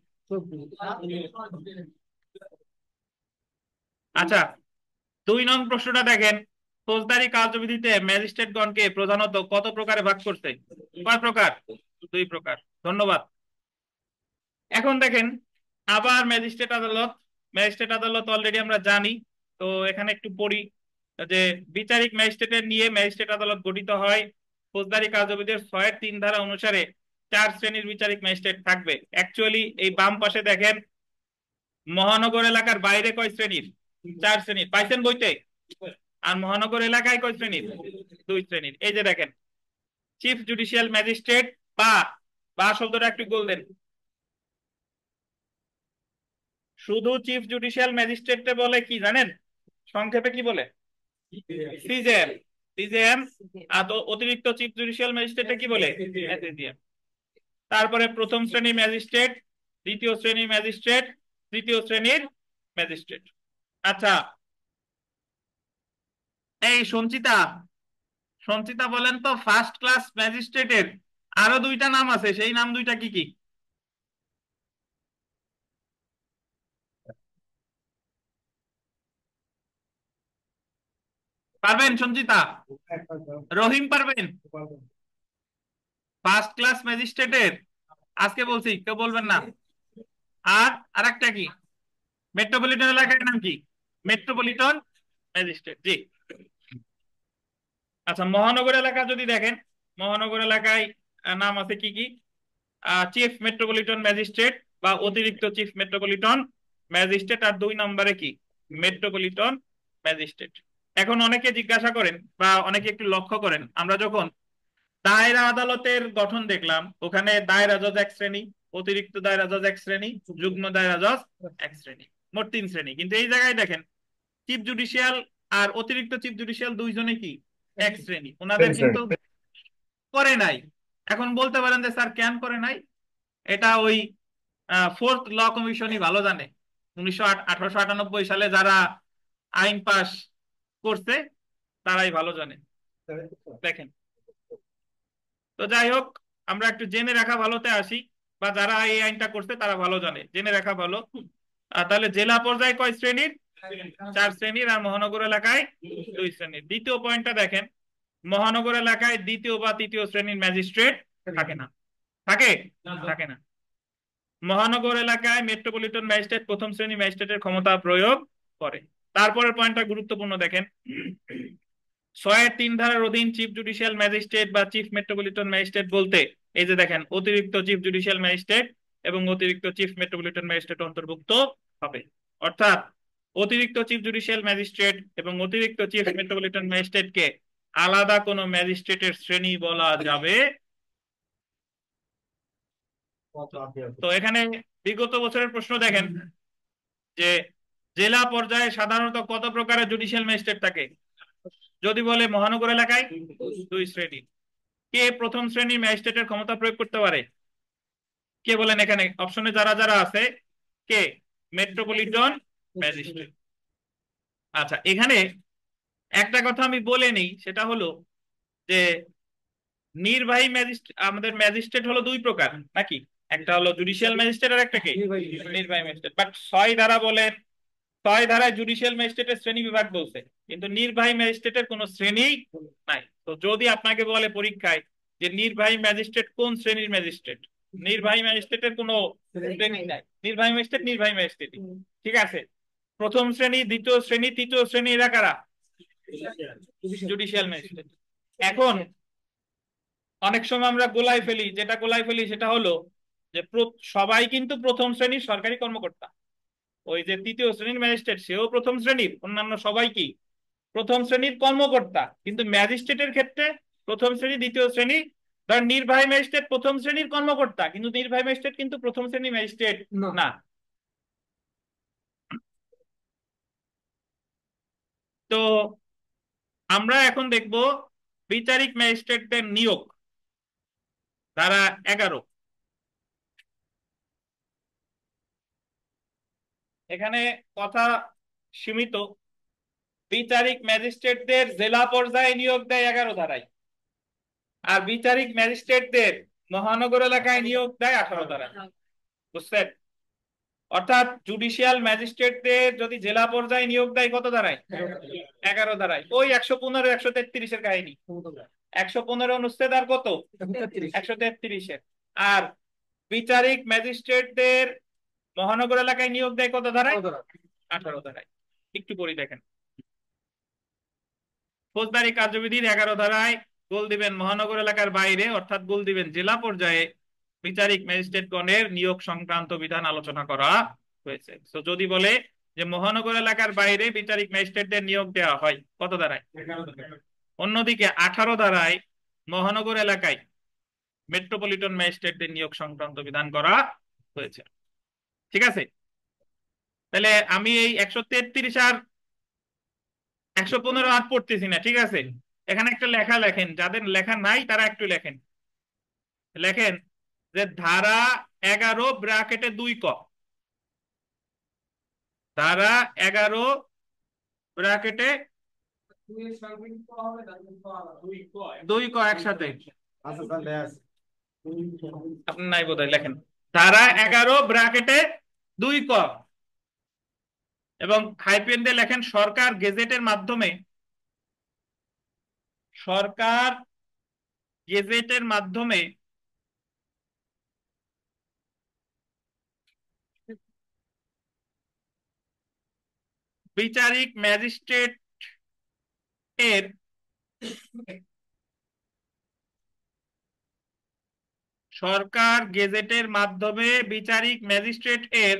[SPEAKER 1] আচ্ছা, 2 নং প্রশ্নটা দেখেন, ফৌজদারি কার্যবিধিতে ম্যাজিস্ট্রেটগণকে প্রধানত কত প্রকারে ভাগ করছে? কয় প্রকার? 2 প্রকার। ধন্যবাদ। এখন দেখেন আবার ম্যাজিস্ট্রেট আদালত অলরেডি আমরা জানি। তো এখানে একটু পড়ি যে বিচারিক ম্যাজিস্ট্রেটের নিয়ে ম্যাজিস্ট্রেট আদালত গঠিত হয়। ফৌজদারি কার্যবিধির 6-3 ধারা অনুসারে 4 শ্রেণীর বিচারিক ম্যাজিস্ট্রেট থাকবে। অ্যাকচুয়ালি এই বাম পাশে দেখেন মহানগর এলাকার বাইরে কয় শ্রেণীর? 4 শ্রেণীর। পাইছেন বইতে? আর মহানগর এলাকায় কয় শ্রেণীর? 2 শ্রেণীর। এই যে দেখেন চিফ জুডিশিয়াল ম্যাজিস্ট্রেট বা বা শব্দটা একটু গোল দেন। শুধু চিফ জুডিশিয়াল ম্যাজিস্ট্রেটকে বলে কি জানেন? সংক্ষেপে কি বলে? সিজেএম। সিজেএম। আর অতিরিক্ত চিফ জুডিশিয়াল ম্যাজিস্ট্রেটকে কি বলে? এসিজিএম। তারপরে প্রথম শ্রেণীর ম্যাজিস্ট্রেট, দ্বিতীয় শ্রেণীর ম্যাজিস্ট্রেট, তৃতীয় শ্রেণীর ম্যাজিস্ট্রেট। আচ্ছা, এই সঞ্চিতা, সঞ্চিতা বলেন তো ফার্স্ট ক্লাস ম্যাজিস্ট্রেটের আরো 2টা নাম আছে, সেই নাম 2টা কি কি? পারবেন সঞ্চিতা? রহিম পারবেন? ফার্স্ট ক্লাস ম্যাজিস্ট্রেটের আজকে বলছি, কেউ বলবেন না। আর আরেকটা কি? মেট্রোপলিটন এলাকার নাম কি? Metropolitan magistrate. জি। আচ্ছা, মহানগর এলাকা যদি দেখেন মহানগর এলাকায় নাম আছে কি কি? চিফ মেট্রোপলিটন ম্যাজিস্ট্রেট বা অতিরিক্ত চিফ মেট্রোপলিটন ম্যাজিস্ট্রেট, আর 2 নম্বরে কি? Metropolitan magistrate. এখন অনেকে জিজ্ঞাসা করেন বা অনেকে একটু লক্ষ্য করেন, আমরা যখন দায়রা আদালতের গঠন দেখলাম, ওখানে দায়রা জজ এক শ্রেণী, অতিরিক্ত দায়রা জজ এক শ্রেণী, যুগ্ম দায়রা জজ এক শ্রেণী, মোট 3 শ্রেণী। কিন্তু এই জায়গায় দেখেন চিফ জুডিশিয়াল আর অতিরিক্ত চিফ জুডিশিয়াল দুইজনে কি এক শ্রেণী, ওনাদের কিন্তু করে নাই। এখন বলতে পারেন যে স্যার কেন করে নাই? এটা ওই ফোর্থ ল কমিশনই ভালো জানে। 1898 সালে যারা আইন পাস করছে তারাই ভালো জানে। দেখেন, তো যাই হোক, আমরা একটু জেনে রাখা ভালোতে আসি, বা যারা এই আইনটা করছে তারা ভালো জানে, জেনে রাখা ভালো। তাহলে জেলা পর্যায়ে কয় শ্রেণীর? 4 শ্রেণীর। আর মহানগর এলাকায় 2 শ্রেণীর। দ্বিতীয় পয়েন্টটা দেখেন, মহানগর এলাকায় দ্বিতীয় বা তৃতীয় শ্রেণীর ম্যাজিস্ট্রেট থাকে না। থাকে? থাকে না। মহানগর এলাকায় মেট্রোপলিটন ম্যাজিস্ট্রেট প্রথম শ্রেণী ম্যাজিস্ট্রেটের ক্ষমতা প্রয়োগ করে। তারপরের পয়েন্টটা গুরুত্বপূর্ণ দেখেন, 6-এর 3 ধারার অধীন চিফ জুডিশিয়াল ম্যাজিস্ট্রেট বা চিফ মেট্রোপলিটন ম্যাজিস্ট্রেট বলতে এই যে দেখেন অতিরিক্ত চিফ জুডিশিয়াল ম্যাজিস্ট্রেট এবং অতিরিক্ত চিফ মেট্রোপলিটন ম্যাজিস্ট্রেট অন্তর্ভুক্ত হবে। অর্থাৎ অতিরিক্ত চিফ জুডিশিয়াল ম্যাজিস্ট্রেট এবং অতিরিক্ত চিফ মেট্রোপলিটন ম্যাজিস্ট্রেটকে আলাদা কোনো ম্যাজিস্ট্রেটের শ্রেণী বলা যাবে। তো এখানে বিগত বছরের প্রশ্ন দেখেন যে জেলা পর্যায়ে সাধারণত কত প্রকারের জুডিশিয়াল ম্যাজিস্ট্রেট থাকে? যদি বলে মহানগর এলাকায় 2 শ্রেণী। কে প্রথম শ্রেণীর ম্যাজিস্ট্রেটের ক্ষমতা প্রয়োগ করতে পারে? কে বলেন এখানে অপশনে যারা যারা আছে? কে? Metropolitan magistrate. আচ্ছা, এখানে একটা কথা আমি বলে নেই, সেটা হলো যে নির্বাহী ম্যাজিস্ট্রেট, আমাদের ম্যাজিস্ট্রেট হলো 2 প্রকার নাকি? একটা হলো জুডিশিয়াল ম্যাজিস্ট্রেট আর একটা কি? নির্বাহী ম্যাজিস্ট্রেট। বাট 6 ধারা বলে, 6 ধারায় জুডিশিয়াল ম্যাজিস্ট্রেটের শ্রেণী বিভাগ বলছে, কিন্তু নির্বাহী ম্যাজিস্ট্রেটের কোনো শ্রেণী নাই। তো যদি আপনাকে বলে পরীক্ষায় যে নির্বাহী ম্যাজিস্ট্রেট কোন শ্রেণীর ম্যাজিস্ট্রেট, নির্বাহী ম্যাজিস্ট্রেটের কোনো শ্রেণী নাই। নির্বাহী ম্যাজিস্ট্রেট নির্বাহী ম্যাজিস্ট্রেট, ঠিক আছে। প্রথম শ্রেণী, দ্বিতীয় শ্রেণী, তৃতীয় শ্রেণী এরা কারা? Judicial magistrate. এখন অনেক সময় আমরা গোলাই ফেলি, যেটা গোলাই ফেলি সেটা হলো যে সবাই কিন্তু প্রথম শ্রেণীর সরকারি কর্মকর্তা। ওই যে তৃতীয় শ্রেণীর ম্যাজিস্ট্রেট সেও প্রথম শ্রেণীর, অন্যান্য সবাই কি প্রথম শ্রেণীর কর্মকর্তা। কিন্তু ম্যাজিস্ট্রেটের ক্ষেত্রে প্রথম শ্রেণী দ্বিতীয় শ্রেণী, ধর নির্বাহী ম্যাজিস্ট্রেট প্রথম শ্রেণীর কর্মকর্তা, কিন্তু নির্বাহী ম্যাজিস্ট্রেট কিন্তু প্রথম শ্রেণীর ম্যাজিস্ট্রেট না। তো আমরা এখন দেখব বিচারিক ম্যাজিস্ট্রেটদের নিয়োগ, ধারা 11। এখানে কথা সীমিত। বিচারিক ম্যাজিস্ট্রেটদের জেলা পর্যায়ে নিয়োগ দেয় 11 ধারায়, আর বিচারিক ম্যাজিস্ট্রেটদের মহানগর এলাকায় নিয়োগ দেয় 18 ধারায়। বুঝছেন? অর্থাৎ জুডিশিয়াল ম্যাজিস্ট্রেটদের যদি জেলা পর্যায়ে নিয়োগ দেয় কত ধারায়? 11 ধারায়। ওই 115 133-এর কাহিনী। 115 অনুচ্ছেদ আর কত? 133-এর। আর বিচারিক ম্যাজিস্ট্রেটদের মহানগর এলাকায় নিয়োগ দেয় কত ধারায়? 18 ধারায়। একটু পড়ি দেখেন, ফৌজদারি কার্যবিধির 11 ধারায় গোল দিবেন মহানগর এলাকার বাইরে, অর্থাৎ গোল দিবেন জেলা পর্যায়ে বিচারিক ম্যাজিস্ট্রেটগণের নিয়োগ সংক্রান্ত বিধান আলোচনা করা হয়েছে। তো যদি বলে যে মহানগর এলাকার বাইরে বিচারিক ম্যাজিস্ট্রেটদের নিয়োগ দেওয়া হয় কত ধারায়? অন্যদিকে 18 ধারায় মহানগর এলাকায় মেট্রোপলিটন ম্যাজিস্ট্রেটদের নিয়োগ সংক্রান্ত বিধান করা হয়েছে। ঠিক আছে? তাহলে আমি এই 133 আর 115 আর পড়তেছি না, ঠিক আছে। এখানে একটা লেখা লেখেন, যাদের লেখা নাই তারা একটু লেখেন। লেখেন যে ধারা 11 ব্র্যাকেটে 2 ক, ধারা 11 ব্র্যাকেটে 2 ক একসাথে।
[SPEAKER 3] আচ্ছা তাহলে
[SPEAKER 1] আপনি নাই বোধহয়, লেখেন ধারা 11 ব্র্যাকেটে 2 ক, এবং হাইপেন দিয়ে লেখেন সরকার গেজেটের মাধ্যমে, সরকার গেজেটের মাধ্যমে বিচারিক ম্যাজিস্ট্রেট এর সরকার গেজেটের মাধ্যমে বিচারিক ম্যাজিস্ট্রেট এর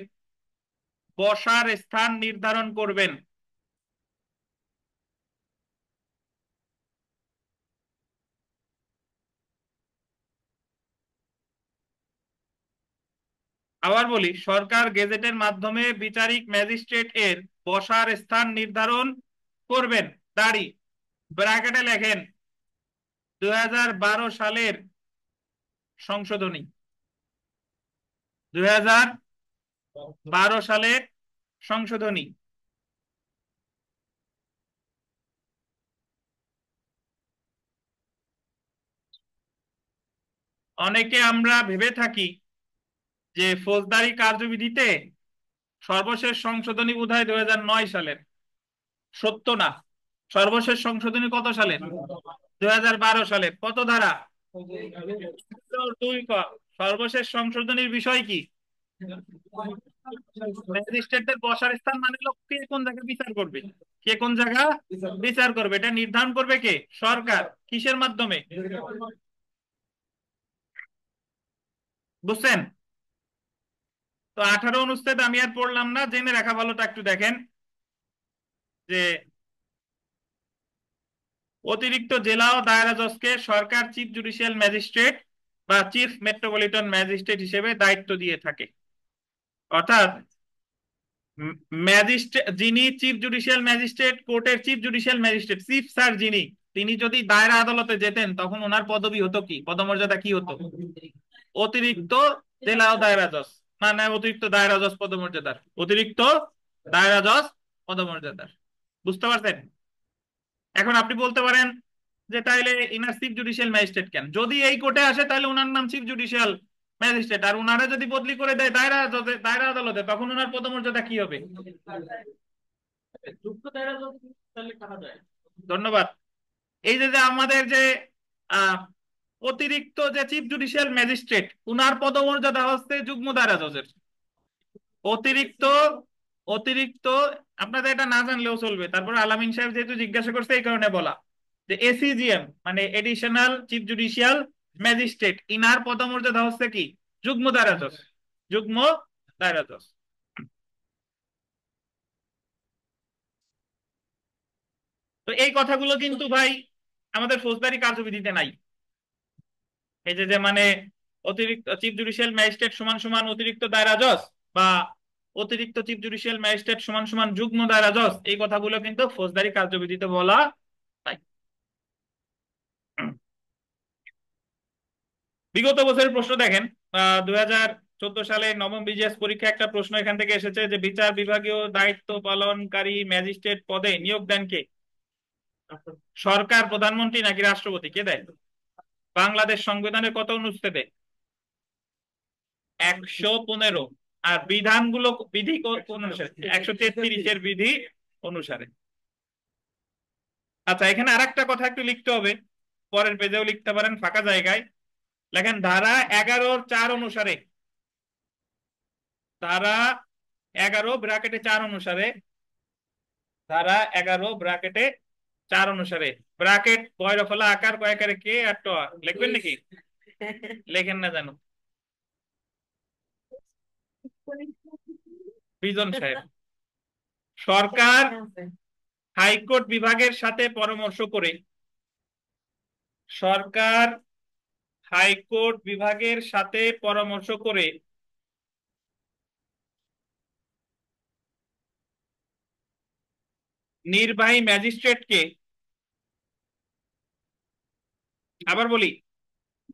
[SPEAKER 1] বসার স্থান নির্ধারণ করবেন। আবার বলি, সরকার গেজেটের মাধ্যমে বিচারিক ম্যাজিস্ট্রেট এর বসার স্থান নির্ধারণ করবেন। দাঁড়ি ব্র্যাকেটে লেখেন 2012 সালের সংশোধনী, 2012 সালের সংশোধনী। অনেকে আমরা ভেবে থাকি যে ফৌজদারি কার্যবিধিতে সর্বশেষ সংশোধনী বোধহয় 2009 সালের। সত্য না। সর্বশেষ সংশোধনী কত সালের? 2012 সালের। কত ধারা? 2 ক। সর্বশেষ সংশোধনীর বিষয় কি? ম্যাজিস্ট্রেটদের বসার স্থান মানে হলো কে কোন জায়গায় বিচার করবে, কে কোন জায়গা বিচার করবে, এটা নির্ধারণ করবে কে? সরকার। কিসের মাধ্যমে? বুঝছেন? তো 18 অনুচ্ছেদ আমি আর পড়লাম না, জেনে রাখা ভালোটা একটু দেখেন যে অতিরিক্ত জেলা ও দায়রা জজকে সরকার চিফ জুডিশিয়াল ম্যাজিস্ট্রেট বা চিফ মেট্রোপলিটন ম্যাজিস্ট্রেট হিসেবে দায়িত্ব দিয়ে থাকে। অর্থাৎ ম্যাজিস্ট্রেট যিনি চিফ জুডিশিয়াল ম্যাজিস্ট্রেট, কোর্টের chief judicial magistrate, chief sir যিনি, তিনি যদি দায়রা আদালতে যেতেন তখন ওনার পদবি হতো কি, পদমর্যাদা কি হতো? অতিরিক্ত জেলা ও দায়রা জজ, মানে অতিরিক্ত দায়রা জজ পদমর্যাদার, অতিরিক্ত দায়রা জজ পদমর্যাদার। বুঝতে পারছেন? এখন আপনি বলতে পারেন যে তাইলে ইনার চিফ জুডিশিয়াল ম্যাজিস্ট্রেট কেন? যদি এই কোর্টে আসে তাহলে ওনার নাম চিফ জুডিশিয়াল ম্যাজিস্ট্রেট, আর উনারা যদি বদলি করে দেয় দায়রা দায়রা আদালতে, তখন ওনার পদমর্যাদা কি হবে? ধন্যবাদ। এই যে যে আমাদের যে আহ অতিরিক্ত যে চিফ জুডিশিয়াল ম্যাজিস্ট্রেট, উনার পদমর্যাদা হচ্ছে যুগ্ম দায়রা জজের। অতিরিক্ত অতিরিক্ত আপনাদের এটা না জানলেও চলবে, তারপর আলামিন সাহেব যেহেতু জিজ্ঞাসা করছে এই কারণে বলা, যে এসিজিএম মানে additional chief judicial magistrate, inner পদমর্যাদা হচ্ছে কি? যুগ্ম দায়রা জজ। যুগ্ম দায়রা জজ। তো এই কথাগুলো কিন্তু ভাই আমাদের ফৌজদারি কার্যবিধিতে নাই। এই যে যে মানে অতিরিক্ত চিফ জুডিশিয়াল ম্যাজিস্ট্রেট সমান সমান অতিরিক্ত দায়রা জজ, বা অতিরিক্ত চিফ জুডিশিয়াল ম্যাজিস্ট্রেট সমান সমান যুগ্ম দায়রা জজ, এই কথাগুলো কিন্তু ফৌজদারি কার্যবিধিতে বলা নাই। বিগত বছরের প্রশ্ন দেখেন, 2014 সালে নবম বিজিএস পরীক্ষা একটা প্রশ্ন এখান থেকে এসেছে যে বিচার বিভাগীয় দায়িত্ব পালনকারী ম্যাজিস্ট্রেট পদে নিয়োগ দেন কে? সরকার, প্রধানমন্ত্রী নাকি রাষ্ট্রপতি? কে দেয়? বাংলাদেশ সংবিধানের কত অনুচ্ছেদে? 115। আর বিধানগুলো বিধি কোন অনুসারে? 133-এর বিধি অনুসারে। আচ্ছা, এখানে আরেকটা কথা একটু লিখতে হবে, পরের পেজেও লিখতে পারেন ফাঁকা জায়গায়। লেখেন ধারা 11-4 অনুসারে, ধারা 11 ব্র্যাকেটে 4 অনুসারে, ধারা 11 ব্র্যাকেটে 4 অনুসারে, ব্র্যাকেট বয়রফলা আকার কয়াকারে কে আর ট লিখবেন নাকি? লেখেন না জানো বিজন সাহেব। সরকার হাইকোর্ট বিভাগের সাথে পরামর্শ করে, সরকার হাইকোর্ট বিভাগের সাথে পরামর্শ করে নির্বাহী ম্যাজিস্ট্রেটকে, আবার বলি,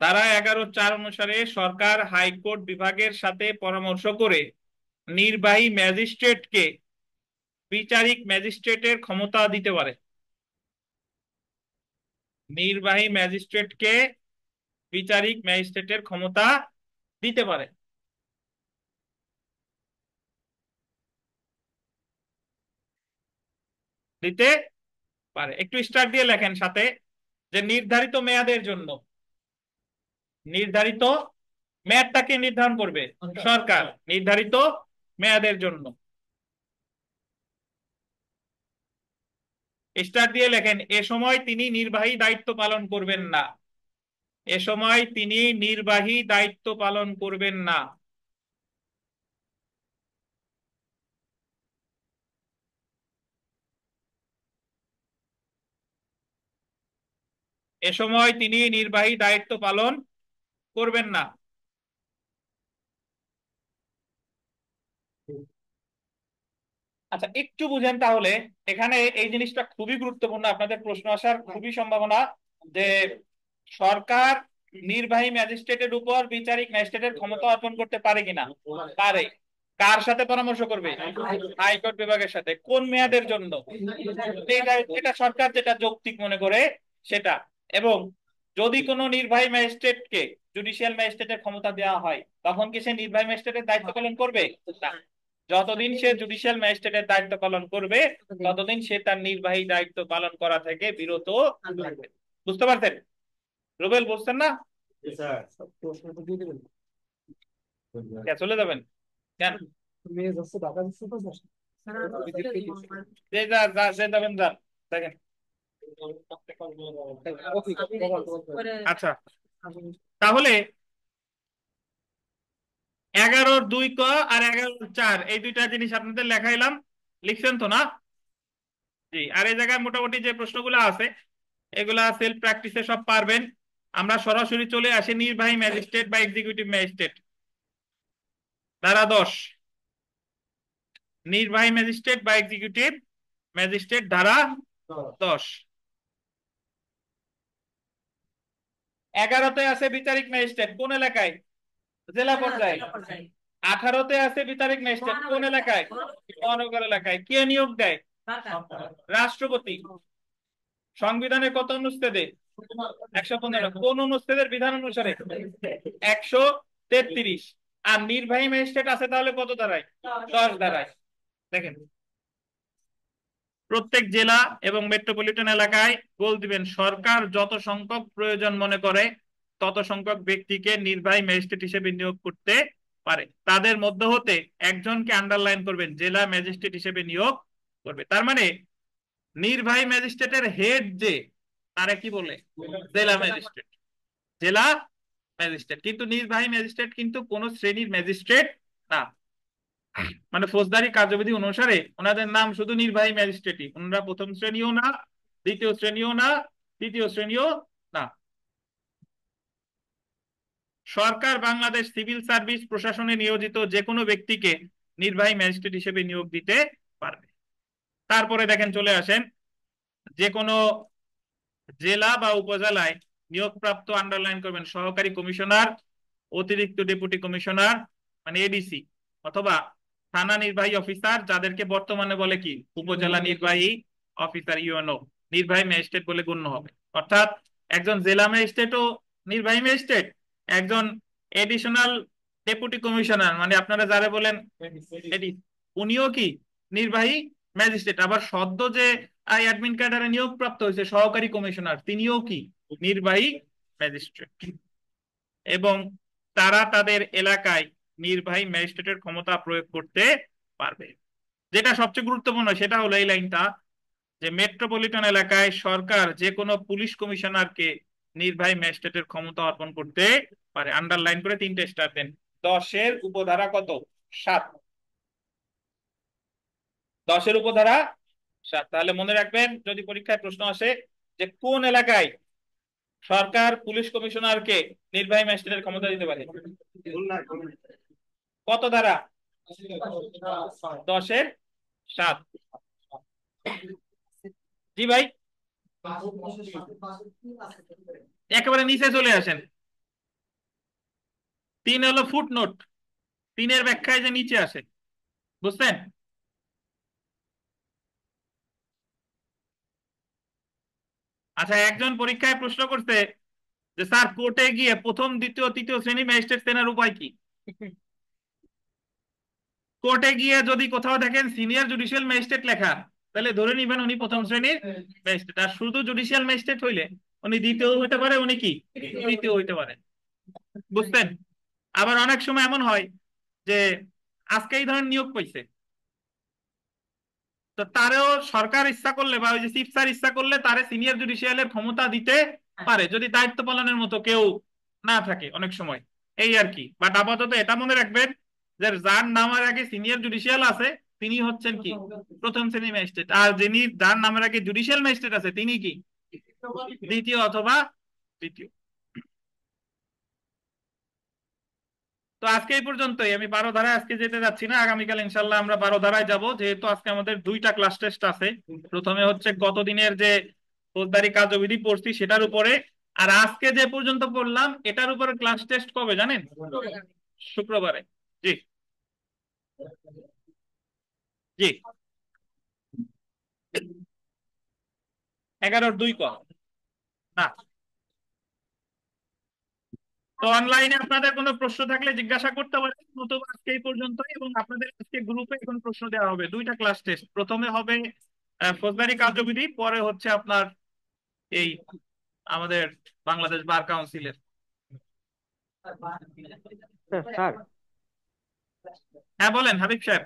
[SPEAKER 1] ধারা 11-4 অনুসারে সরকার হাইকোর্ট বিভাগের সাথে পরামর্শ করে নির্বাহী ম্যাজিস্ট্রেটকে বিচারিক ম্যাজিস্ট্রেটের ক্ষমতা দিতে পারে। নির্বাহী ম্যাজিস্ট্রেটকে বিচারিক ম্যাজিস্ট্রেটের ক্ষমতা দিতে পারে। দিতে পারে। একটু স্টার দিয়ে লেখেন সাথে, যে নির্ধারিত মেয়াদের জন্য, নির্ধারিত মেয়াদটাকে নির্ধারণ করবে সরকার, নির্ধারিত মেয়াদের জন্য। স্টার দিয়ে লেখেন এ সময় তিনি নির্বাহী দায়িত্ব পালন করবেন না। এ সময় তিনি নির্বাহী দায়িত্ব পালন করবেন না। এ সময় তিনি নির্বাহী দায়িত্ব পালন করবেন না। আচ্ছা, একটু বুঝেন তাহলে। এখানে এই জিনিসটা খুবই গুরুত্বপূর্ণ, আপনাদের প্রশ্ন আসার খুবই সম্ভাবনা যে সরকার নির্বাহী ম্যাজিস্ট্রেটের উপর বিচারিক ম্যাজিস্ট্রেটের ক্ষমতা অর্পণ করতে পারে কিনা। পারে। কার সাথে পরামর্শ করবে? হাইকোর্ট বিভাগের সাথে। কোন মেয়াদের জন্য? এটা সরকার যেটা যৌক্তিক মনে করে সেটা। এবং যদি কোনো নির্বাহী ম্যাজিস্ট্রেটকে জুডিশিয়াল ম্যাজিস্ট্রেটের ক্ষমতা দেওয়া হয়, তখন কি সে নির্বাহী ম্যাজিস্ট্রেটের দায়িত্ব পালন করবে? না। যতদিন সে জুডিশিয়াল ম্যাজিস্ট্রেটের দায়িত্ব পালন করবে, ততদিন সে তার নির্বাহী দায়িত্ব পালন করা থেকে বিরত থাকবে। বুঝতে পারছেন? রুবেল, বুঝছেন না?
[SPEAKER 3] স্যার
[SPEAKER 1] চলে যাবেন কেন? যে যে যাবেন যান, দেখেন। আচ্ছা, তাহলে 11-2 ক আর 11-4 এই দুইটা জিনিস আপনাদের লেখাইলাম, লিখছেন তো না? জি। আর এই জায়গায় মোটামুটি যে প্রশ্নগুলো আছে এগুলা সেলফ প্র্যাকটিসে সব পারবেন। আমরা সরাসরি চলে আসি নির্বাহী ম্যাজিস্ট্রেট বা এক্সিকিউটিভ ম্যাজিস্ট্রেট। ধারা 10, নির্বাহী ম্যাজিস্ট্রেট বা এক্সিকিউটিভ ম্যাজিস্ট্রেট, ধারা 10। 11তে আছে বিচারিক ম্যাজিস্ট্রেট, কোন এলাকায়? জেলা পর্যায়ে। 18তে আছে বিচারিক ম্যাজিস্ট্রেট, কোন এলাকায়? মহানগর এলাকায়। কে নিয়োগ দেয়? রাষ্ট্রপতি। সংবিধানের কত অনুচ্ছেদে? 115। কোন অনুচ্ছেদের বিধান অনুসারে? 133। আর নির্বাহী ম্যাজিস্ট্রেট আছে তাহলে কত ধারায়? 10 ধারায়। দেখেন, প্রত্যেক জেলা এবং মেট্রোপলিটন এলাকায় গোল দিবেন সরকার যত সংখ্যক প্রয়োজন মনে করে তত সংখ্যক ব্যক্তিকে নির্বাহী ম্যাজিস্ট্রেট হিসেবে নিয়োগ করতে পারে। তাদের মধ্য হতে একজনকে আন্ডারলাইন করবেন জেলা ম্যাজিস্ট্রেট হিসেবে নিয়োগ করবে। তার মানে নির্বাহী ম্যাজিস্ট্রেটের হেড যে, তারা কি বলে? জেলা ম্যাজিস্ট্রেট। জেলা ম্যাজিস্ট্রেট। কিন্তু নির্বাহী ম্যাজিস্ট্রেট কিন্তু কোন শ্রেণীর ম্যাজিস্ট্রেট না। মানে ফৌজদারি কার্যবিধি অনুসারে ওনাদের নাম শুধু নির্বাহী ম্যাজিস্ট্রেটই। ওনারা প্রথম শ্রেণীও না, দ্বিতীয় শ্রেণীও না, তৃতীয় শ্রেণীও না। সরকার বাংলাদেশ সিভিল সার্ভিস প্রশাসনে নিয়োজিত যে কোনো ব্যক্তিকে নির্বাহী ম্যাজিস্ট্রেট হিসেবে নিয়োগ দিতে পারবে। তারপরে দেখেন, চলে আসেন, যে কোনো জেলা বা উপজেলায় নিয়োগপ্রাপ্ত, আন্ডারলাইন করবেন, সহকারী কমিশনার, অতিরিক্ত ডেপুটি কমিশনার মানে এডিসি, অথবা থানা নির্বাহী অফিসার, যাদেরকে বর্তমানে বলে কি উপজেলা নির্বাহী অফিসার, ইউএনও, নির্বাহী ম্যাজিস্ট্রেট বলে গণ্য হবে। অর্থাৎ একজন জেলা ম্যাজিস্ট্রেটও নির্বাহী ম্যাজিস্ট্রেট, একজন এডিশনাল ডেপুটি কমিশনার মানে আপনারা যারা বলেন এডি, উনিও কি নির্বাহী ম্যাজিস্ট্রেট। আবার সদ্য যে অ্যাডমিন ক্যাডারে নিয়োগপ্রাপ্ত হয়েছে সহকারী কমিশনার, তিনিও কি নির্বাহী ম্যাজিস্ট্রেট। এবং তারা তাদের এলাকায় নির্বাহী ম্যাজিস্ট্রেটের ক্ষমতা প্রয়োগ করতে পারবে। যেটা সবচেয়ে গুরুত্বপূর্ণ সেটা হলো এই লাইনটা, যে মেট্রোপলিটন এলাকায় সরকার যে কোনো পুলিশ কমিশনারকে নির্বাহী ম্যাজিস্ট্রেটের ক্ষমতা অর্পণ করতে পারে। আন্ডারলাইন করে 3টে স্টার দেন। 10-এর উপধারা কত? 7। 10-এর উপধারা 7। তাহলে মনে রাখবেন যদি পরীক্ষায় প্রশ্ন আসে যে কোন এলাকায় সরকার পুলিশ কমিশনারকে নির্বাহী ম্যাজিস্ট্রেটের ক্ষমতা দিতে পারে, কত ধারা? 10-এর 7। জি ভাই, একেবারে নিচে চলে আসেন। 3 হলো ফুটনোট, 3-এর ব্যাখ্যায় যে নিচে আসে, বুঝছেন? আচ্ছা, একজন পরীক্ষায় প্রশ্ন করছে যে স্যার কোর্টে গিয়ে প্রথম, দ্বিতীয়, তৃতীয় শ্রেণী ম্যাজিস্ট্রেট চেনার উপায় কি? কোর্টে গিয়ে যদি কোথাও দেখেন সিনিয়র জুডিশিয়াল ম্যাজিস্ট্রেট লেখা, তাহলে ধরে নিবেন উনি প্রথম শ্রেণীর ম্যাজিস্ট্রেট। আর শুধু জুডিশিয়াল ম্যাজিস্ট্রেট হইলে উনি দ্বিতীয় হইতে পারে, উনি কি তৃতীয় হইতে পারে। বুঝতেন? আবার অনেক সময় এমন হয় যে আজকেই ধরেন নিয়োগ পাইছে, তো তারেও সরকার ইচ্ছা করলে বা ওই যে চিফ স্যার ইচ্ছা করলে তারে সিনিয়র জুডিশিয়ালের ক্ষমতা দিতে পারে, যদি দায়িত্ব পালনের মতো কেউ না থাকে অনেক সময়। এই আর কি। বাট আপাতত এটা মনে রাখবেন যে যার নামের আগে সিনিয়র জুডিশিয়াল আছে তিনি হচ্ছেন কি প্রথম শ্রেণী ম্যাজিস্ট্রেট, আর যিনি যার নামের আগে জুডিশিয়াল ম্যাজিস্ট্রেট আছে তিনি কি দ্বিতীয় অথবা তৃতীয়। তো আজকে এই পর্যন্তই। আমি 12 ধারায় আজকে যেতে যাচ্ছি না, আগামীকাল ইনশাল্লাহ আমরা 12 ধারায় যাব, যেহেতু আজকে আমাদের দুইটা ক্লাস টেস্ট আছে। প্রথমে হচ্ছে গতদিনের যে ফৌজদারি কার্যবিধি পড়ছি সেটার উপরে, আর আজকে যে পর্যন্ত পড়লাম এটার উপরে ক্লাস টেস্ট কবে জানেন? শুক্রবারে। জি জি, 11-2 ক না। তো অনলাইনে আপনাদের কোনো প্রশ্ন থাকলে জিজ্ঞাসা করতে পারেন, নতুবা আজকে এই পর্যন্তই। এবং আপনাদের আজকে গ্রুপে এখন প্রশ্ন দেওয়া হবে, দুইটা ক্লাস টেস্ট। প্রথমে হবে ফৌজদারি কার্যবিধি, পরে হচ্ছে আপনার এই আমাদের বাংলাদেশ বার কাউন্সিলের।
[SPEAKER 5] স্যার স্যার
[SPEAKER 1] হ্যাঁ বলেন হাবিব সাহেব।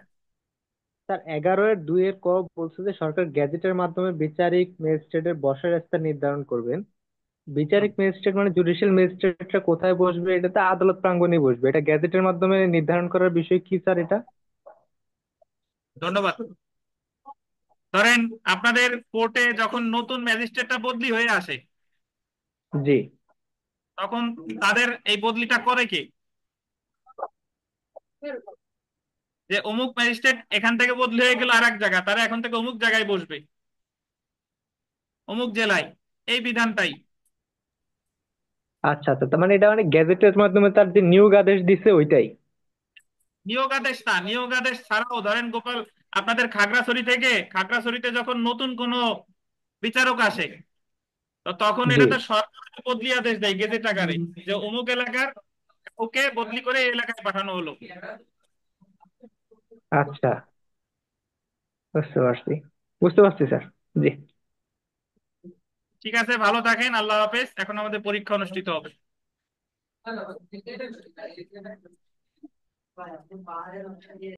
[SPEAKER 5] স্যার 11-2 ক বলছে যে সরকার গ্যাজেটের মাধ্যমে বিচারিক ম্যাজিস্ট্রেটের বসার স্থান নির্ধারণ করবেন। বিচারিক ম্যাজিস্ট্রেট মানে জুডিশিয়াল ম্যাজিস্ট্রেটরা কোথায় বসবে? এটা তো আদালত প্রাঙ্গণে বসবে, এটা গ্যাজেটের মাধ্যমে নির্ধারণ করার বিষয় কি স্যার এটা?
[SPEAKER 1] ধন্যবাদ। ধরেন আপনাদের কোর্টে যখন নতুন ম্যাজিস্ট্রেটটা বদলি হয়ে আসে,
[SPEAKER 5] জি।
[SPEAKER 1] তখন তাদের এই বদলিটা করে কে? যে অমুক ম্যাজিস্ট্রেট এখান থেকে বদলি হয়ে গেল আর এক জায়গা, তারা এখন থেকে অমুক জায়গায় বসবে, অমুক জেলায়, এই বিধানটাই।
[SPEAKER 5] আচ্ছা আচ্ছা, তার মানে এটা মানে গ্যাজেটের মাধ্যমে তার যে নিয়োগ আদেশ দিছে ওইটাই।
[SPEAKER 1] নিয়োগ আদেশ না, নিয়োগ আদেশ ছাড়াও ধরেন গোপাল আপনাদের খাগড়াছড়িতে যখন নতুন কোনো বিচারক আসে, তো তখন
[SPEAKER 5] জি।
[SPEAKER 1] এটাতে সরকার বদলি আদেশ দেয় গেজেট আকারে, যে অমুক এলাকার ওকে বদলি করে এই এলাকায় পাঠানো হলো।
[SPEAKER 5] আচ্ছা, বুঝতে পারছি, বুঝতে পারছি স্যার। জি।
[SPEAKER 1] ঠিক আছে, ভালো থাকেন, আল্লাহ হাফেজ। এখন আমাদের পরীক্ষা অনুষ্ঠিত হবে।